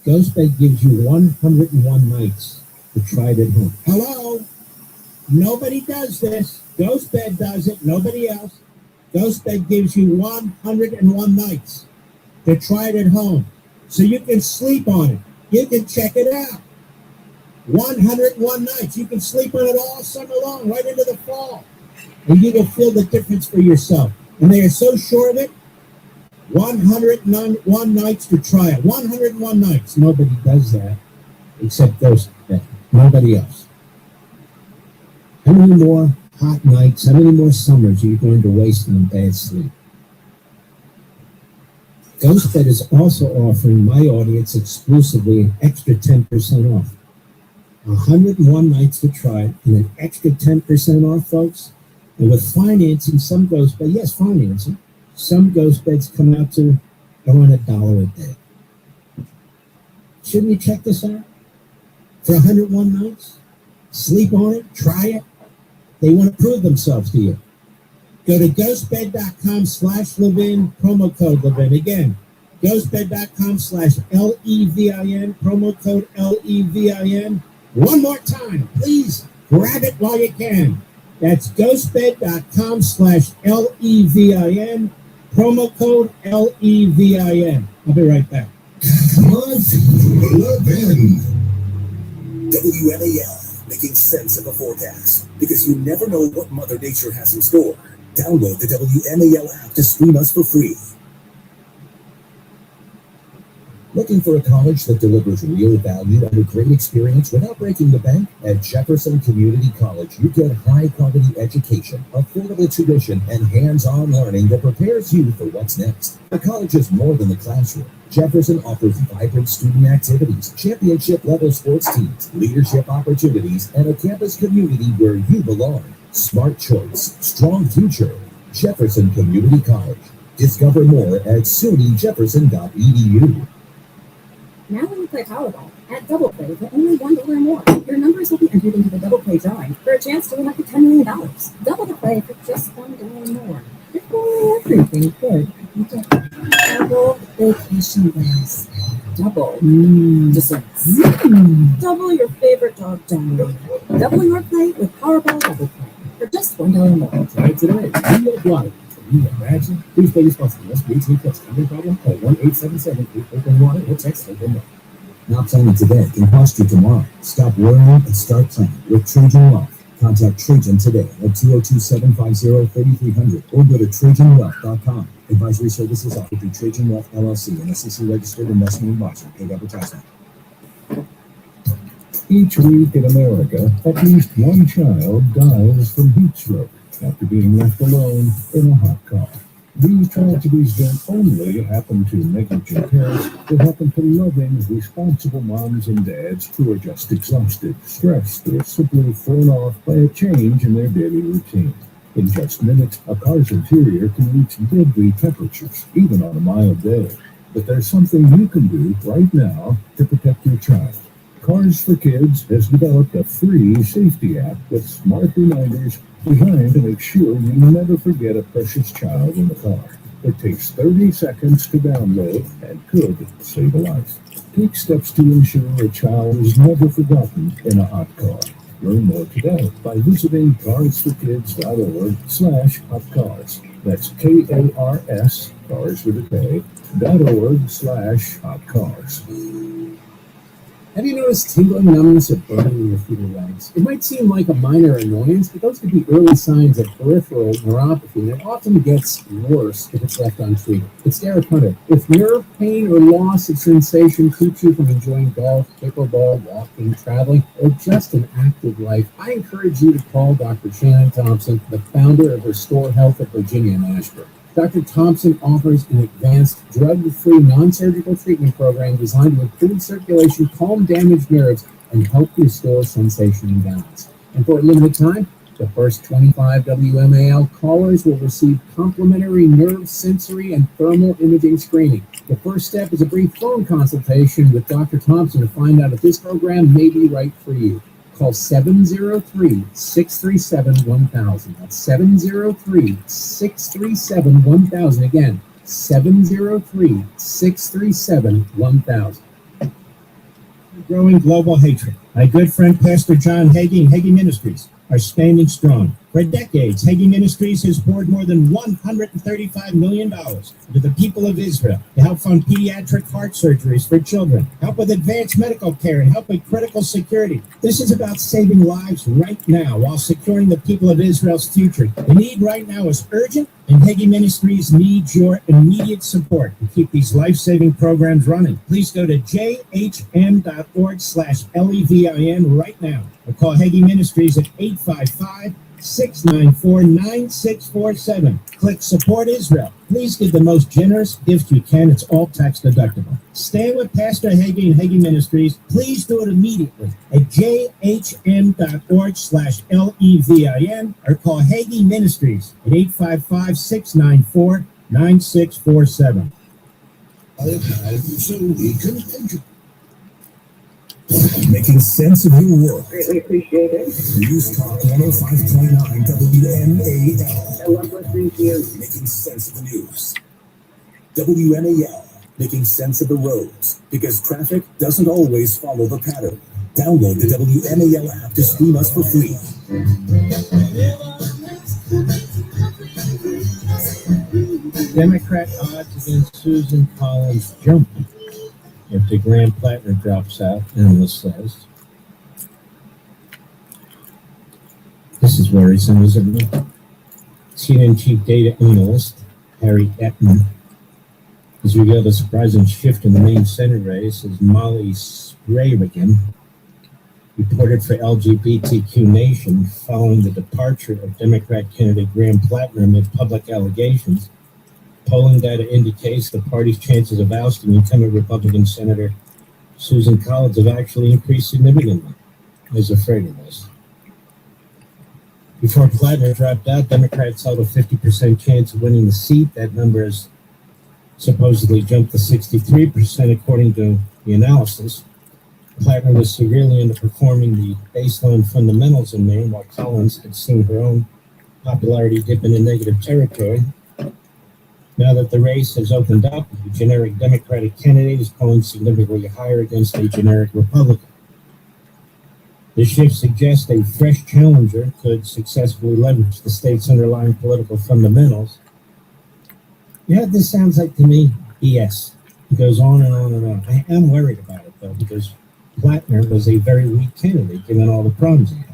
Ghost Bed gives you 101 nights to try it at home. Hello? Nobody does this. Ghost Bed does it, nobody else. Ghost Bed gives you 101 nights to try it at home. So you can sleep on it. You can check it out. 101 nights. You can sleep on it all summer long, right into the fall. And you will feel the difference for yourself. And they are so sure of it. 101 nights to try it. 101 nights. Nobody does that except Ghost Bed. Nobody else. How many more hot nights, how many more summers are you going to waste on bad sleep? Ghost Bed is also offering my audience exclusively an extra 10% off. 101 nights to try it and an extra 10% off, folks. And with financing, some Ghost Bed, yes, financing, some Ghost Beds come out to around $1 a day. Shouldn't you check this out? For 101 nights? Sleep on it, try it. They want to prove themselves to you. Go to ghostbed.com/Levin, promo code Levin. Again, ghostbed.com/LEVIN, promo code LEVIN. One more time, please grab it while you can. That's ghostbed.com/LEVIN, promo code LEVIN. I'll be right back. Levin. WMAL, making sense of the forecast, because you never know what Mother Nature has in store. Download the WMAL app to stream us for free. Looking for a college that delivers real value and a great experience without breaking the bank? At Jefferson Community College, you get high-quality education, affordable tuition, and hands-on learning that prepares you for what's next. The college is more than the classroom. Jefferson offers vibrant student activities, championship-level sports teams, leadership opportunities, and a campus community where you belong. Smart choice, strong future. Jefferson Community College. Discover more at sunyjefferson.edu. Now when you play Powerball at Double Play for only $1 more, your numbers will be entered into the Double Play drawing for a chance to win up to $10 million. Double the play for just $1 more. Before everything good, double vacation days. Double desserts. Double your favorite dog download. Double your play with Powerball Double Play for just $1 more. Try today. You have water. You have action. Please play responsibly. Must be 18 plus. Any problem? Call 1-877-8-OPEN-WATER or text OPEN-WATER. Not planning today can cost you tomorrow. Stop worrying and start planning with Trajan Wealth. Contact Trajan today at 202-750-3300 or go to TrajanWealth.com. Advisory services offered through Trajan Wealth LLC, an SEC-registered investment advisor. Paid advertisement. Each week in America, at least one child dies from heat stroke after being left alone in a hot car. These tragedies don't only happen to negligent parents, they happen to loving, responsible moms and dads who are just exhausted, stressed, or simply thrown off by a change in their daily routine. In just minutes, a car's interior can reach deadly temperatures, even on a mild day. But there's something you can do right now to protect your child. Cars for Kids has developed a free safety app with smart reminders designed to make sure you never forget a precious child in the car. It takes 30 seconds to download and could save a life. Take steps to ensure a child is never forgotten in a hot car. Learn more today by visiting carsforkids.org/hotcars. That's KARS, cars with a K, .org/hotcars. Have you noticed tingling, numbness, or burning in your feet or legs? It might seem like a minor annoyance, but those could be early signs of peripheral neuropathy, and it often gets worse if it's left untreated. It's Derek Hunter. If nerve pain or loss of sensation keeps you from enjoying golf, pickleball, walking, traveling, or just an active life, I encourage you to call Dr. Shannon Thompson, the founder of Restore Health at Virginia in Ashburn. Dr. Thompson offers an advanced, drug-free, non-surgical treatment program designed to improve circulation, calm damaged nerves, and help restore sensation and balance. And for a limited time, the first 25 WMAL callers will receive complimentary nerve, sensory, and thermal imaging screening. The first step is a brief phone consultation with Dr. Thompson to find out if this program may be right for you. Call 703-637-1000. That's 703-637-1000. Again, 703-637-1000. Growing global hatred. My good friend Pastor John Hagee and Hagee Ministries are standing strong. For decades, Hagee Ministries has poured more than $135 million into the people of Israel to help fund pediatric heart surgeries for children, help with advanced medical care, and help with critical security. This is about saving lives right now while securing the people of Israel's future. The need right now is urgent, and Hagee Ministries needs your immediate support to keep these life-saving programs running. Please go to jhm.org/LEVIN right now, or call Hagee Ministries at 855-694-9647. Click Support Israel. Please give the most generous gift you can. It's all tax deductible. Stay with Pastor Hagee and Hagee Ministries. Please do it immediately at jhm.org/LEVIN or call Hagee Ministries at 855-694-9647. So we can enjoy. Making sense of your world. Greatly appreciate it. News Talk 105.9 WMAL. I love listening to you. Making sense of the news. WMAL. Making sense of the roads. Because traffic doesn't always follow the pattern. Download the WMAL app to stream us for free. Democrat odds against Susan Collins jump after Graham Plattner drops out, analyst says. This is worrisome, isn't it? CNN chief data analyst Harry Ettman has revealed a surprising shift in the main Senate race as Molly Sprayrigan reported for LGBTQ Nation following the departure of Democrat candidate Graham Plattner amid public allegations. Polling data indicates the party's chances of ousting incumbent Republican Senator Susan Collins have actually increased significantly. I was afraid of this. Before Plattner dropped out, Democrats held a 50% chance of winning the seat. That number has supposedly jumped to 63% according to the analysis. Plattner was severely underperforming the baseline fundamentals in Maine, while Collins had seen her own popularity dip into negative territory. Now that the race has opened up, the generic Democratic candidate is polling significantly higher against a generic Republican. This shift suggests a fresh challenger could successfully leverage the state's underlying political fundamentals. Yeah, this sounds like to me BS. It goes on and on and on. I am worried about it though, because Plattner was a very weak candidate given all the problems he had.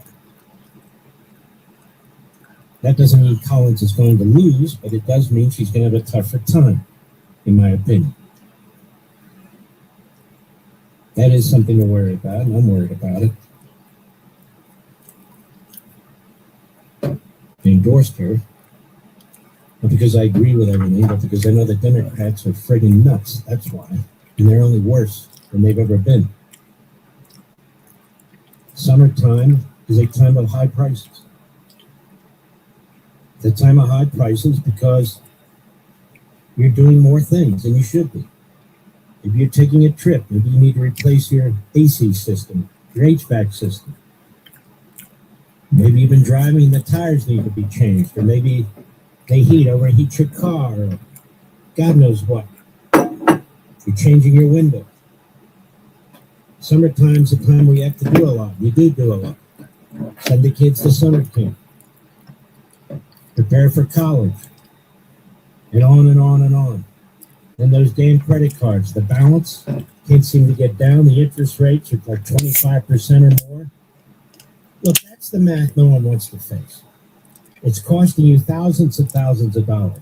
That doesn't mean Collins is going to lose, but it does mean she's going to have a tougher time, in my opinion. That is something to worry about, and I'm worried about it. I endorsed her, not because I agree with everything, but because I know the Democrats are friggin' nuts. That's why. And they're only worse than they've ever been. Summertime is a time of high prices. The time of high prices because you're doing more things than you should be. If you're taking a trip, maybe you need to replace your AC system, your HVAC system. Maybe you've been driving, the tires need to be changed, or maybe they overheat your car, or God knows what. You're changing your window. Summertime's the time where you have to do a lot. You do a lot. Send the kids to summer camp. Prepare for college. And on and on and on. And those damn credit cards, the balance can't seem to get down. The interest rates are like 25% or more. Look, that's the math no one wants to face. It's costing you thousands of dollars.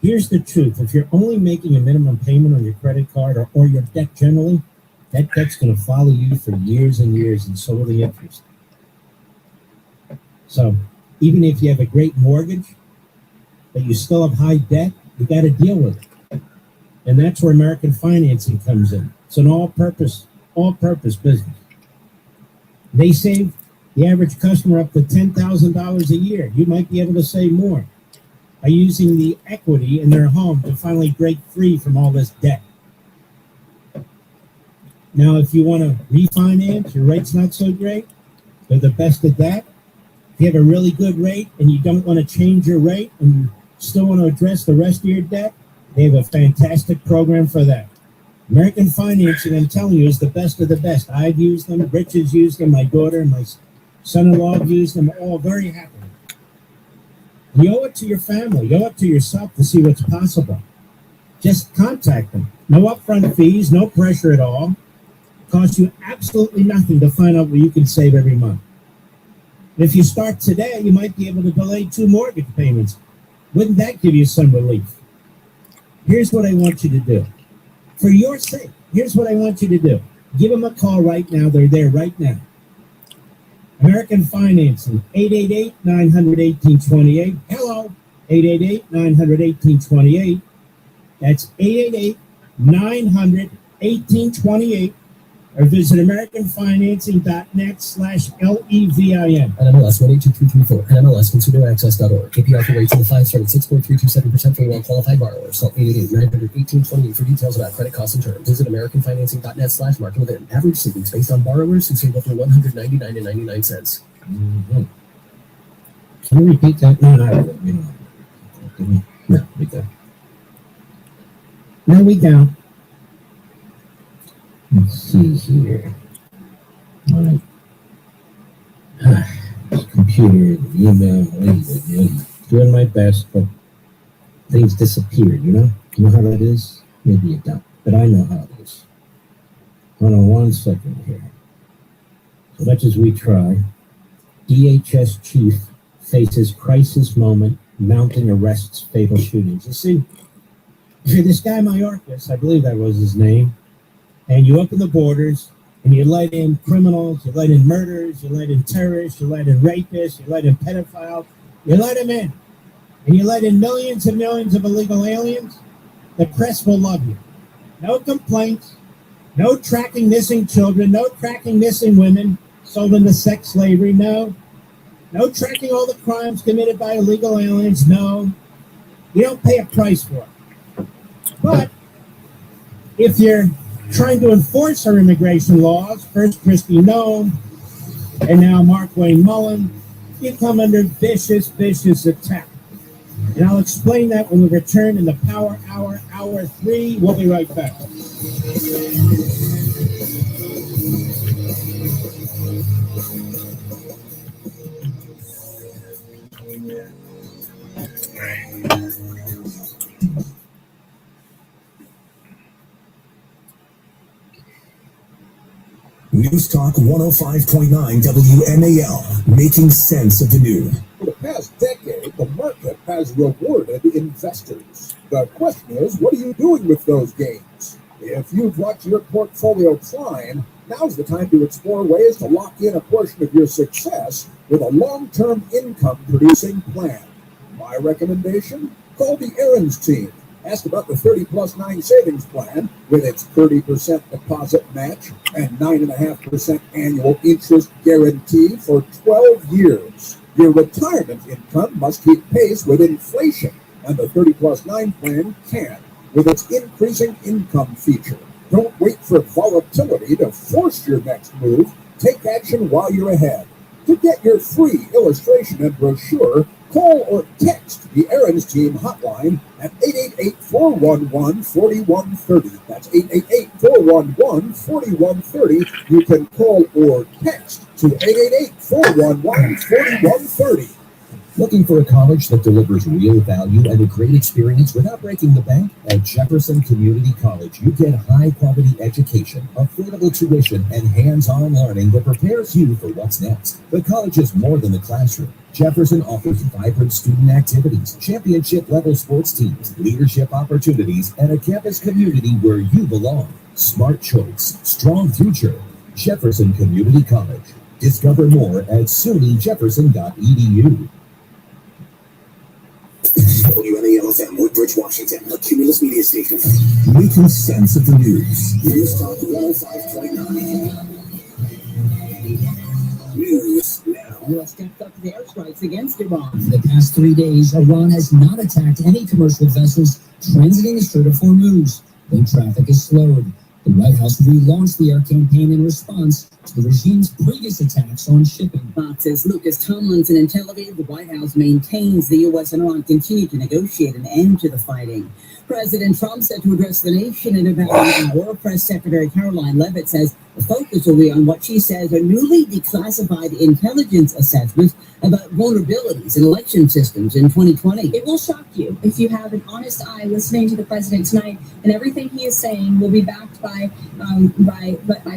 Here's the truth. If you're only making a minimum payment on your credit card or your debt generally, that debt's going to follow you for years and years, and so will the interest. So even if you have a great mortgage, but you still have high debt, you got to deal with it. And that's where American Financing comes in. It's an all-purpose business. They save the average customer up to $10,000 a year. You might be able to save more by using the equity in their home to finally break free from all this debt. Now, if you want to refinance, your rate's not so great, they're the best at that. If you have a really good rate and you don't want to change your rate and you still want to address the rest of your debt, they have a fantastic program for that. American Financing, I'm telling you, is the best of the best. I've used them, Rich has used them, my daughter and my son-in-law have used them, all very happy. You owe it to your family, you owe it to yourself to see what's possible. Just contact them. No upfront fees, no pressure at all. It costs you absolutely nothing to find out what you can save every month. And if you start today, you might be able to delay 2 mortgage payments. Wouldn't that give you some relief? Here's what I want you to do. For your sake, here's what I want you to do. Give them a call right now. They're there right now. American Financing, 888-900-1828. Hello, 888-900-1828. That's 888-900-1828. Or visit AmericanFinancing.net/LEVIN. NMLS 182334. NMLS ConsumerAccess.org. APR for rates in the 5 start at 6.327% for well-qualified borrowers. So 888-900-1828 for details about credit costs and terms. Visit AmericanFinancing.net/market-within. Average savings based on borrowers who save up to $199.99. Mm-hmm. Can you repeat that? No, we don't. No, we don't. Let's see here. All right. Computer, email, doing my best, but things disappeared, you know? You know how that is? Maybe you don't, but I know how it is. Hold on 1 second here. So much as we try, DHS chief faces crisis moment, mounting arrests fatal shootings. You see, this guy Mayorkas, I believe that was his name, and you open the borders, and you let in criminals, you let in murderers, you let in terrorists, you let in rapists, you let in pedophiles, you let them in. And you let in millions and millions of illegal aliens, the press will love you. No complaints, no tracking missing children, no tracking missing women sold into sex slavery, no tracking all the crimes committed by illegal aliens, no. You don't pay a price for it. But if you're trying to enforce our immigration laws, first Kristi Noem, and now Mark Wayne Mullen, you come under vicious attack. And I'll explain that when we return in the Power Hour, Hour 3. We'll be right back. News Talk 105.9 WMAL, making sense of the new. For the past decade, the market has rewarded investors. The question is, what are you doing with those gains? If you've watched your portfolio climb, now's the time to explore ways to lock in a portion of your success with a long-term income-producing plan. My recommendation? Call the Aaron's team. Ask about the 30+9 savings plan with its 30% deposit match and 9.5% annual interest guarantee for 12 years. Your retirement income must keep pace with inflation, and the 30+9 plan can with its increasing income feature. Don't wait for volatility to force your next move. Take action while you're ahead. To get your free illustration and brochure, Call or text the Aaron's Team hotline at 888-411-4130. That's 888-411-4130. You can call or text to 888-411-4130. Looking for a college that delivers real value and a great experience without breaking the bank? At Jefferson Community College, you get high-quality education, affordable tuition, and hands-on learning that prepares you for what's next. The college is more than the classroom. Jefferson offers vibrant student activities, championship-level sports teams, leadership opportunities, and a campus community where you belong. Smart choice, strong future. Jefferson Community College. Discover more at sunyjefferson.edu. WMAL-FM, Woodbridge, Washington, a Cumulus media station. Making sense of the news. News Talk 105.9. News now. U.S. stepped up the airstrikes against Iran. For the past 3 days, Iran has not attacked any commercial vessels transiting the Strait of Hormuz. Boat traffic is slowed. The White House relaunched the air campaign in response to the regime's previous attacks on shipping. Fox's Lucas Tomlinson in Tel Aviv, the White House maintains the U.S. and Iran continue to negotiate an end to the fighting. President Trump said to address the nation in about an hour. Press Secretary Caroline Leavitt says the focus will be on what she says are newly declassified intelligence assessments about vulnerabilities in election systems in 2020. It will shock you if you have an honest eye listening to the president tonight, and everything he is saying will be backed by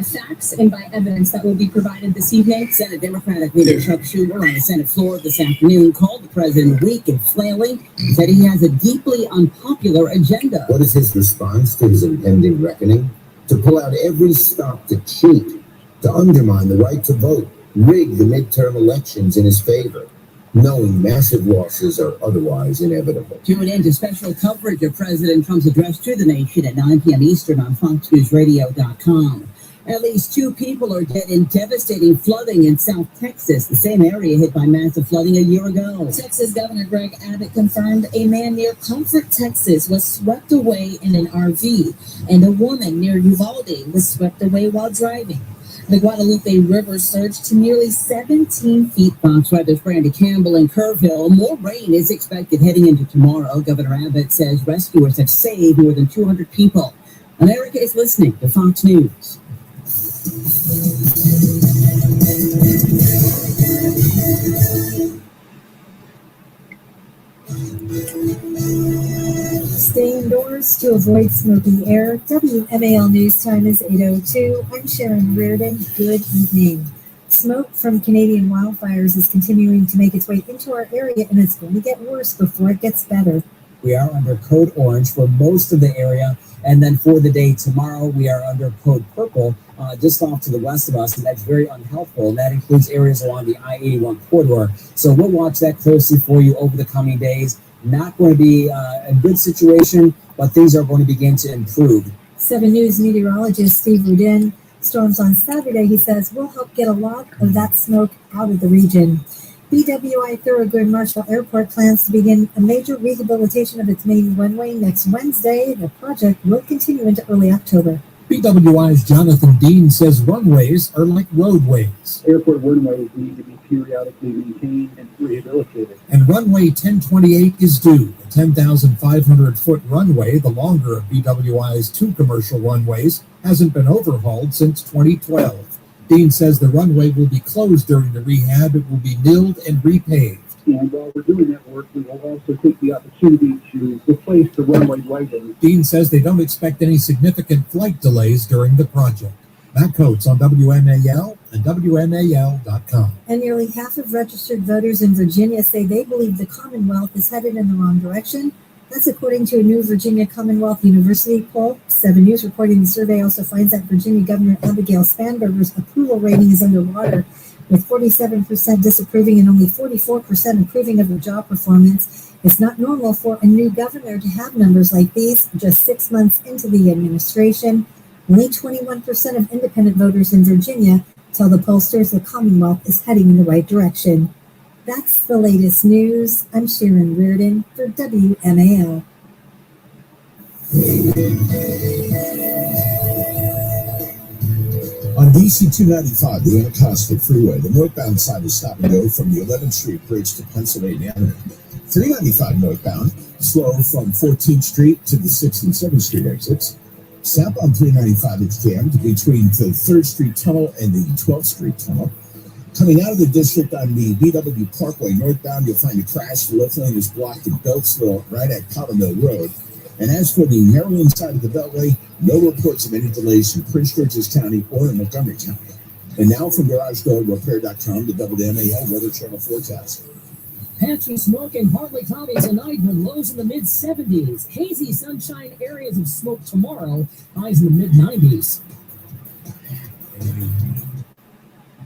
facts and by evidence that will be provided this evening. Senate Democratic leader Chuck Schumer on the Senate floor this afternoon called the president weak and flailing, said he has a deeply unpopular agenda. What is his response to his impending reckoning? To pull out every stop to cheat, to undermine the right to vote, rig the midterm elections in his favor, knowing massive losses are otherwise inevitable. Tune in to special coverage of President Trump's address to the nation at 9 p.m. Eastern on FoxNewsRadio.com. At least 2 people are dead in devastating flooding in South Texas, the same area hit by massive flooding a year ago. Texas Governor Greg Abbott confirmed a man near Comfort, Texas was swept away in an RV, and a woman near Uvalde was swept away while driving. The Guadalupe River surged to nearly 17 feet. Fox Weather's Brandy Campbell in Kerrville. More rain is expected heading into tomorrow. Governor Abbott says rescuers have saved more than 200 people. America is listening to Fox News. Stay indoors to avoid smoky air. WMAL News Time is 8:02. I'm Sharon Reardon. Good evening. Smoke from Canadian wildfires is continuing to make its way into our area, and it's going to get worse before it gets better. We are under code orange for most of the area, and then for the day tomorrow, we are under code purple just off to the west of us, and that's very unhelpful, and that includes areas along the I-81 corridor. So we'll watch that closely for you over the coming days. Not going to be a good situation, but things are going to begin to improve. 7 News meteorologist Steve Rudin. Storms on Saturday, he says, will help get a lot of that smoke out of the region. BWI Thurgood Marshall Airport plans to begin a major rehabilitation of its main runway next Wednesday. The project will continue into early October. BWI's Jonathan Dean says runways are like roadways. Airport runways need to be periodically maintained and rehabilitated. And runway 1028 is due. The 10,500-foot runway, the longer of BWI's 2 commercial runways, hasn't been overhauled since 2012. Dean says the runway will be closed during the rehab. It will be milled and repaved. And while we're doing that work, we will also take the opportunity to replace the runway lighting. Dean says they don't expect any significant flight delays during the project. Matt Coates on WMAL and WMAL.com. And nearly half of registered voters in Virginia say they believe the Commonwealth is headed in the wrong direction. That's according to a new Virginia Commonwealth University poll. 7 News reporting the survey also finds that Virginia Governor Abigail Spanberger's approval rating is underwater, with 47% disapproving and only 44% approving of her job performance. It's not normal for a new governor to have numbers like these just 6 months into the administration. Only 21% of independent voters in Virginia tell the pollsters the Commonwealth is heading in the right direction. That's the latest news. I'm Sharon Reardon for WMAL. On DC 295, the Anacostia Freeway, the northbound side is stop and go from the 11th Street Bridge to Pennsylvania Avenue. 395 northbound, slow from 14th Street to the 6th and 7th Street exits. Southbound 395 is jammed between the 3rd Street Tunnel and the 12th Street Tunnel. Coming out of the district on the BW Parkway northbound, you'll find a crash. The left lane is blocked in Beltsville right at Powder Mill Road. And as for the Maryland side of the Beltway, no reports of any delays in Prince George's County or in Montgomery County. And now from GarageDoorRepair.com, the WMAL Weather Channel forecast. Patchy smoke and partly cloudy tonight with lows in the mid-70s. Hazy sunshine areas of smoke tomorrow, highs in the mid-90s.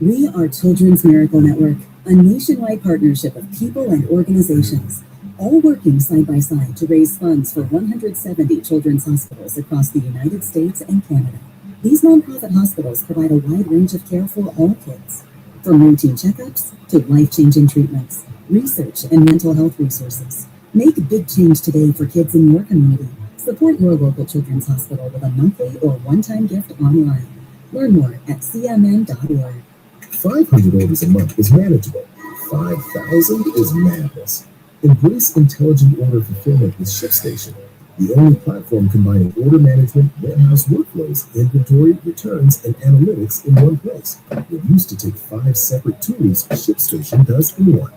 We are Children's Miracle Network, a nationwide partnership of people and organizations, all working side by side to raise funds for 170 children's hospitals across the United States and Canada. These nonprofit hospitals provide a wide range of care for all kids, from routine checkups to life-changing treatments, research, and mental health resources. Make a big change today for kids in your community. Support your local children's hospital with a monthly or one-time gift online. Learn more at cmn.org. 500 orders a month is manageable. 5,000 is madness. Embrace intelligent order fulfillment with ShipStation, the only platform combining order management, warehouse workflows, inventory, returns, and analytics in one place. What used to take 5 separate tools, ShipStation does in one.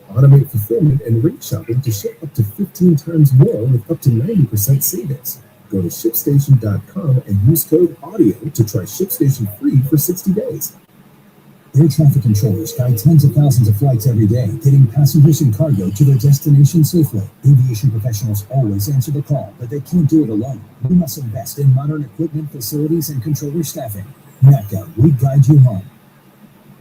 Automate fulfillment and rate shopping to ship up to 15 times more with up to 90% savings. Go to ShipStation.com and use code AUDIO to try ShipStation free for 60 days. Air traffic controllers guide tens of thousands of flights every day, getting passengers and cargo to their destination safely. Aviation professionals always answer the call, but they can't do it alone. We must invest in modern equipment, facilities, and controller staffing. NATCO, we guide you home.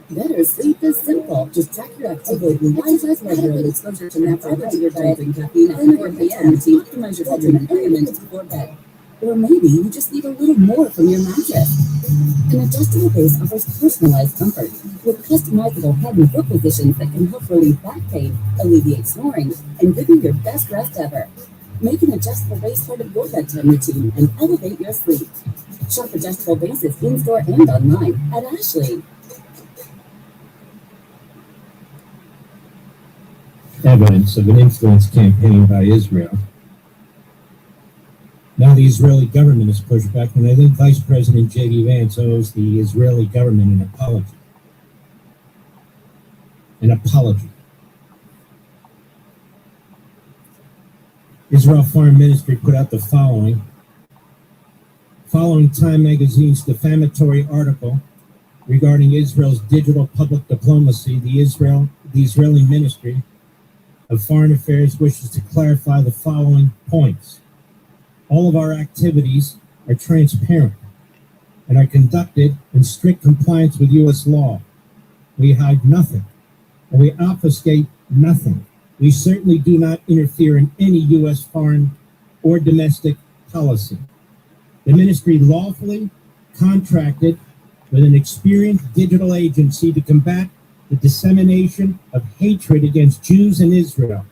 Better sleep is simple. Just track your activity, exercise regularly, exposure to natural your diet and caffeine at 4 p.m. to optimize your bedroom environment before bed. Or maybe you just need a little more from your mattress. An adjustable base offers personalized comfort with customizable head and foot positions that can help relieve back pain, alleviate snoring, and give you your best rest ever. Make an adjustable base part of your bedtime routine and elevate your sleep. Shop adjustable bases in-store and online at Ashley. Evidence of an influence campaign by Israel. Now the Israeli government has pushed back, and I think Vice President J.D. Vance owes the Israeli government an apology. An apology. Israel Foreign Ministry put out the following Time magazine's defamatory article regarding Israel's digital public diplomacy. The Israeli Ministry of Foreign Affairs wishes to clarify the following points. All of our activities are transparent and are conducted in strict compliance with U.S. law. We hide nothing, and we obfuscate nothing. We certainly do not interfere in any U.S. foreign or domestic policy. The ministry lawfully contracted with an experienced digital agency to combat the dissemination of hatred against Jews in Israel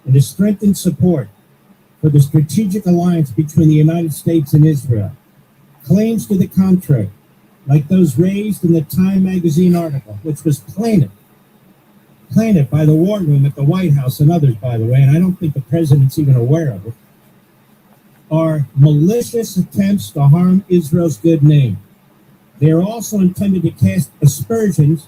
and to strengthen support for the strategic alliance between the United States and Israel. Claims to the contrary, like those raised in the Time magazine article, which was planted by the War Room at the White House and others, by the way, and I don't think the president's even aware of it, are malicious attempts to harm Israel's good name. They are also intended to cast aspersions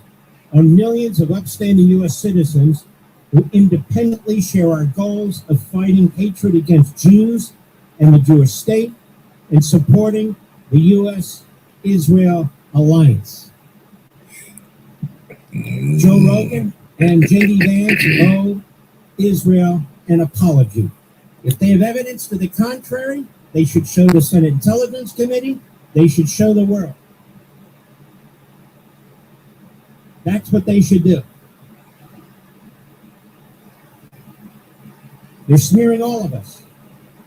on millions of upstanding U.S. citizens who independently share our goals of fighting hatred against Jews and the Jewish state and supporting the U.S.-Israel alliance. Joe Rogan and J.D. Vance owe Israel an apology. If they have evidence to the contrary, they should show the Senate Intelligence Committee. They should show the world. That's what they should do. They're smearing all of us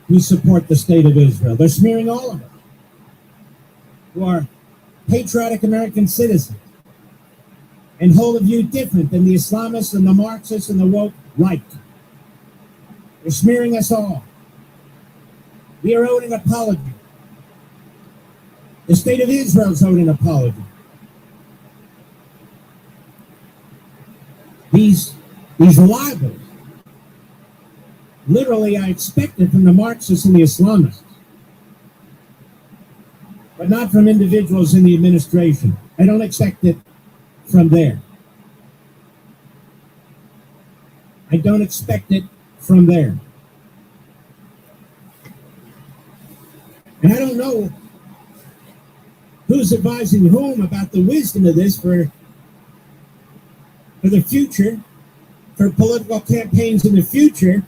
who support the state of Israel. They're smearing all of us who are patriotic American citizens and hold a view different than the Islamists and the Marxists and the woke right. They're smearing us all. We are owed an apology. The state of Israel is owed an apology. These libels, literally, I expected from the Marxists and the Islamists, but not from individuals in the administration. I don't expect it from there. I don't expect it from there. And I don't know who's advising whom about the wisdom of this for the future, for political campaigns in the future,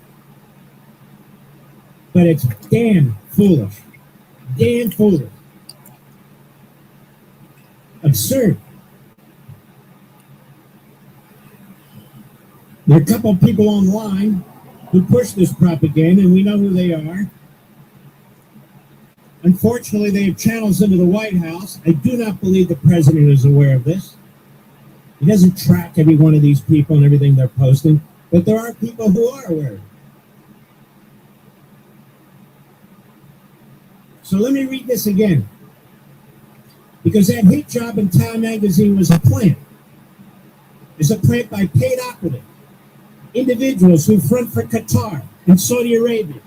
but it's damn foolish. Damn foolish. Absurd. There are a couple of people online who push this propaganda, and we know who they are. Unfortunately, they have channels into the White House. I do not believe the president is aware of this. He doesn't track every one of these people and everything they're posting, but there are people who are aware of it. So let me read this again, because that hit job in Time magazine was a plant. It's a plant by paid operatives, individuals who front for Qatar and Saudi Arabia,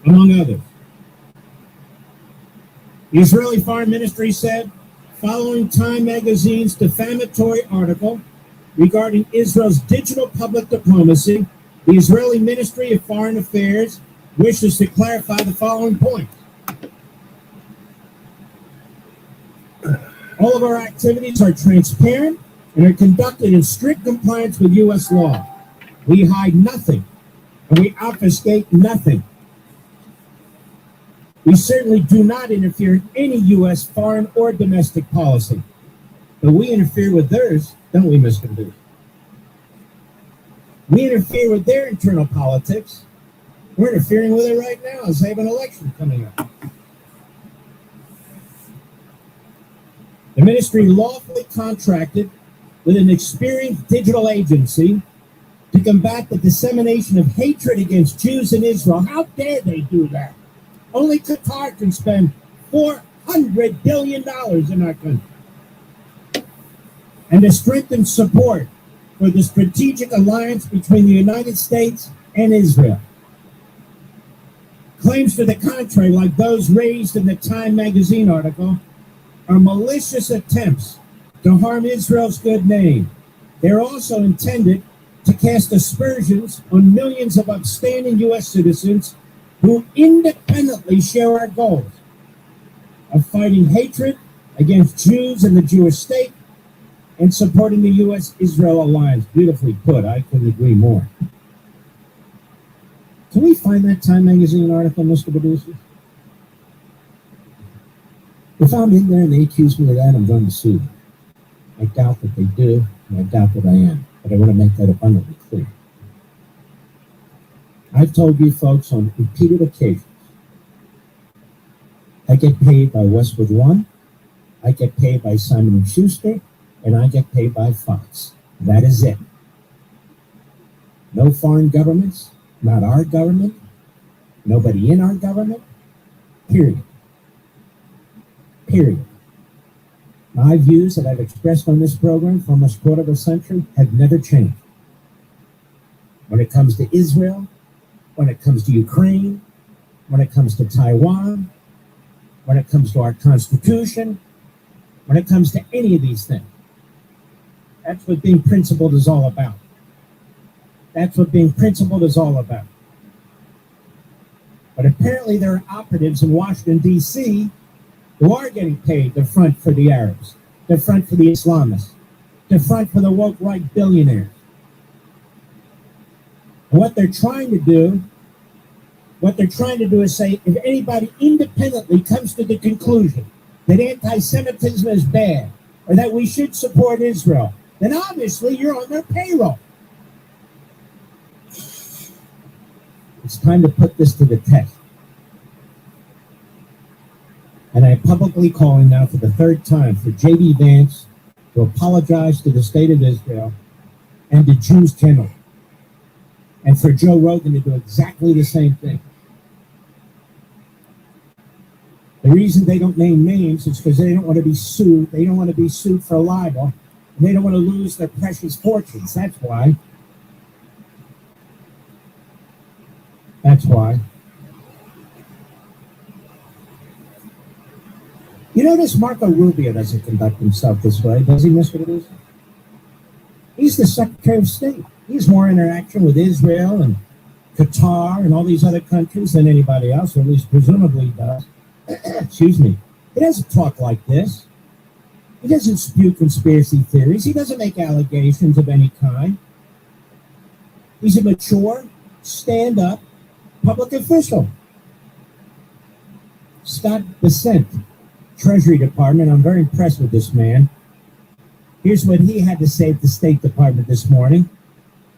among others. The Israeli Foreign Ministry said, following Time magazine's defamatory article regarding Israel's digital public diplomacy, the Israeli Ministry of Foreign Affairs wishes to clarify the following points. All of our activities are transparent and are conducted in strict compliance with U.S. law. We hide nothing, and we obfuscate nothing. We certainly do not interfere in any U.S. foreign or domestic policy, but we interfere with theirs, don't we, Mr. Booth? We interfere with their internal politics. We're interfering with it right now as they have an election coming up. The ministry lawfully contracted with an experienced digital agency to combat the dissemination of hatred against Jews in Israel. How dare they do that? Only Qatar can spend $400 billion in our country. And to strengthen support for the strategic alliance between the United States and Israel. Claims to the contrary, like those raised in the Time magazine article, are malicious attempts to harm Israel's good name. They're also intended to cast aspersions on millions of upstanding U.S. citizens who independently share our goals of fighting hatred against Jews and the Jewish state and supporting the U.S.-Israel alliance. Beautifully put. I couldn't agree more. Can we find that Time magazine article, Mr. Producer? If I'm in there and they accuse me of that, I'm going to sue them. I doubt that they do, and I doubt that I am. But I want to make that abundantly clear. I've told you folks on repeated occasions, I get paid by Westwood One, I get paid by Simon & Schuster, and I get paid by Fox. That is it. No foreign governments, not our government, nobody in our government, period. Period. My views that I've expressed on this program for almost a quarter of a century have never changed. When it comes to Israel, when it comes to Ukraine, when it comes to Taiwan, when it comes to our Constitution, when it comes to any of these things. That's what being principled is all about. That's what being principled is all about. But apparently there are operatives in Washington, D.C. who are getting paid to front for the Arabs, to front for the Islamists, to front for the woke right billionaires. And what they're trying to do is say, if anybody independently comes to the conclusion that anti-Semitism is bad, or that we should support Israel, then obviously you're on their payroll. It's time to put this to the test. And I'm publicly calling now for the third time for J.D. Vance to apologize to the state of Israel and to Jews generally. And for Joe Rogan to do exactly the same thing. The reason they don't name names is because they don't want to be sued. They don't want to be sued for libel. And they don't want to lose their precious fortunes. That's why. That's why. You notice Marco Rubio doesn't conduct himself this way, does he, Mr. Producer? He's the Secretary of State. He's more interaction with Israel and Qatar and all these other countries than anybody else, or at least presumably does. Excuse me. He doesn't talk like this. He doesn't spew conspiracy theories. He doesn't make allegations of any kind. He's a mature, stand-up public official. Scott Bessent, Treasury Department. I'm very impressed with this man. Here's what he had to say at the State Department this morning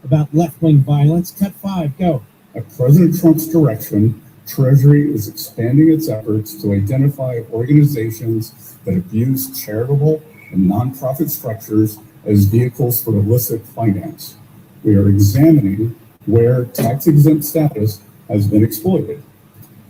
about left-wing violence. Cut 5, go. At President Trump's direction, Treasury is expanding its efforts to identify organizations that abuse charitable and nonprofit structures as vehicles for illicit finance. We are examining where tax-exempt status has been exploited,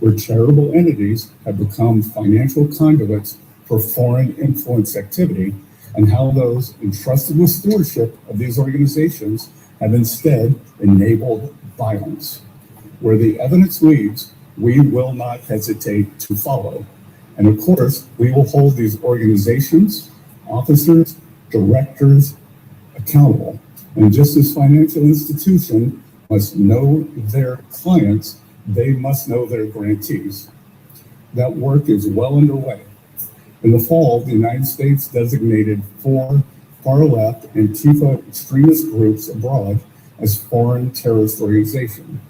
where charitable entities have become financial conduits for foreign influence activity, and how those entrusted with stewardship of these organizations have instead enabled violence. Where the evidence leads, we will not hesitate to follow. And of course, we will hold these organizations, officers, directors accountable. And just as financial institutions must know their clients, they must know their grantees. That work is well underway. In the fall, the United States designated 4 far-left Antifa extremist groups abroad as foreign terrorist organizations,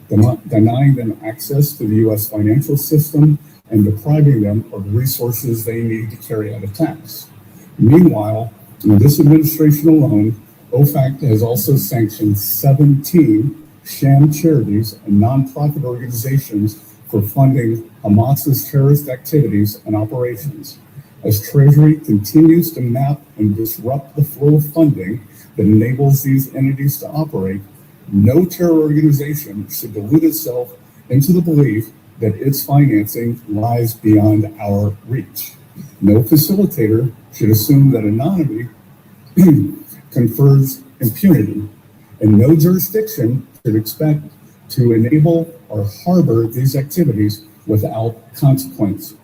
denying them access to the U.S. financial system and depriving them of resources they need to carry out attacks. Meanwhile, in this administration alone, OFAC has also sanctioned 17 sham charities and nonprofit organizations for funding Hamas's terrorist activities and operations. As Treasury continues to map and disrupt the flow of funding that enables these entities to operate, no terror organization should delude itself into the belief that its financing lies beyond our reach. No facilitator should assume that anonymity confers impunity, and no jurisdiction should expect to enable or harbor these activities without consequence.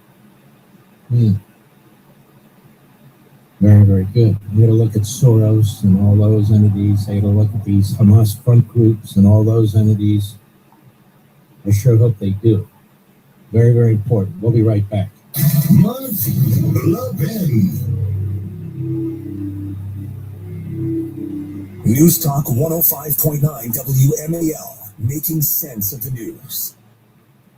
Very, very good. You got to look at Soros and all those entities. You got to look at these Hamas front groups and all those entities. I sure hope they do. Very, very important. We'll be right back. News Talk 105.9 WMAL, making sense of the news.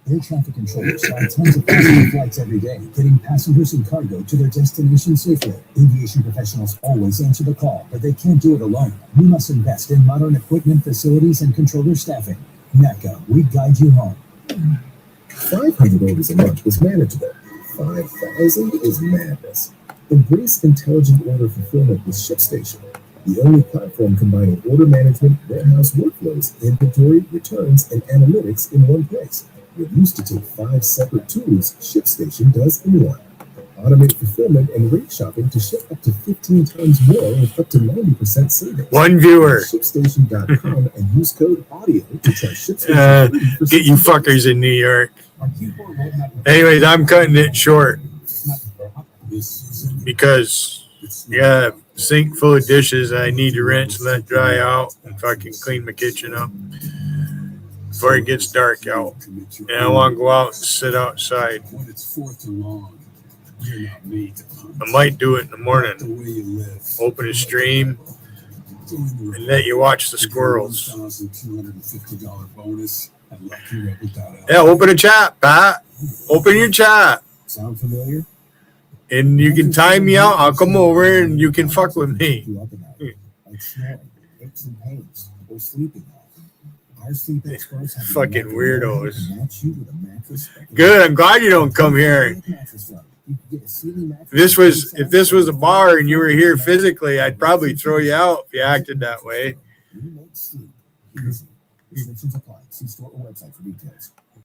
Air traffic controllers fly tens of thousands of flights every day, getting passengers and cargo to their destination safely. Aviation professionals always answer the call, but they can't do it alone. We must invest in modern equipment, facilities, and controller staffing. NACA, we guide you home. 500 orders a month is manageable. 5,000 is madness. Embrace intelligent order fulfillment with ShipStation, the only platform combining order management, warehouse workflows, inventory, returns, and analytics in one place. What used to take 5 separate tools, ShipStation does in one. Automate fulfillment and rate shopping to ship up to 15 times more with up to 90% savings. One viewer. ShipStation.com and use code AUDIO to try ShipStation. Get you fuckers in New York. Anyways, I'm cutting it short because sink full of dishes I need to rinse and let dry out and fucking clean my kitchen up before it gets dark out. And I want to go out and sit outside. I might do it in the morning. Open a stream and let you watch the squirrels. Yeah, open a chat, Pat. Open your chat. Sound familiar? And you can time me out. I'll come over and you can fuck with me. Like snoring, aches and pains, or sleeping. Our sleep experts have fucking weirdos. Good. I'm glad you don't come here. If this was a bar and you were here physically, I'd probably throw you out if you acted that way. Restrictions apply. See store or website for details.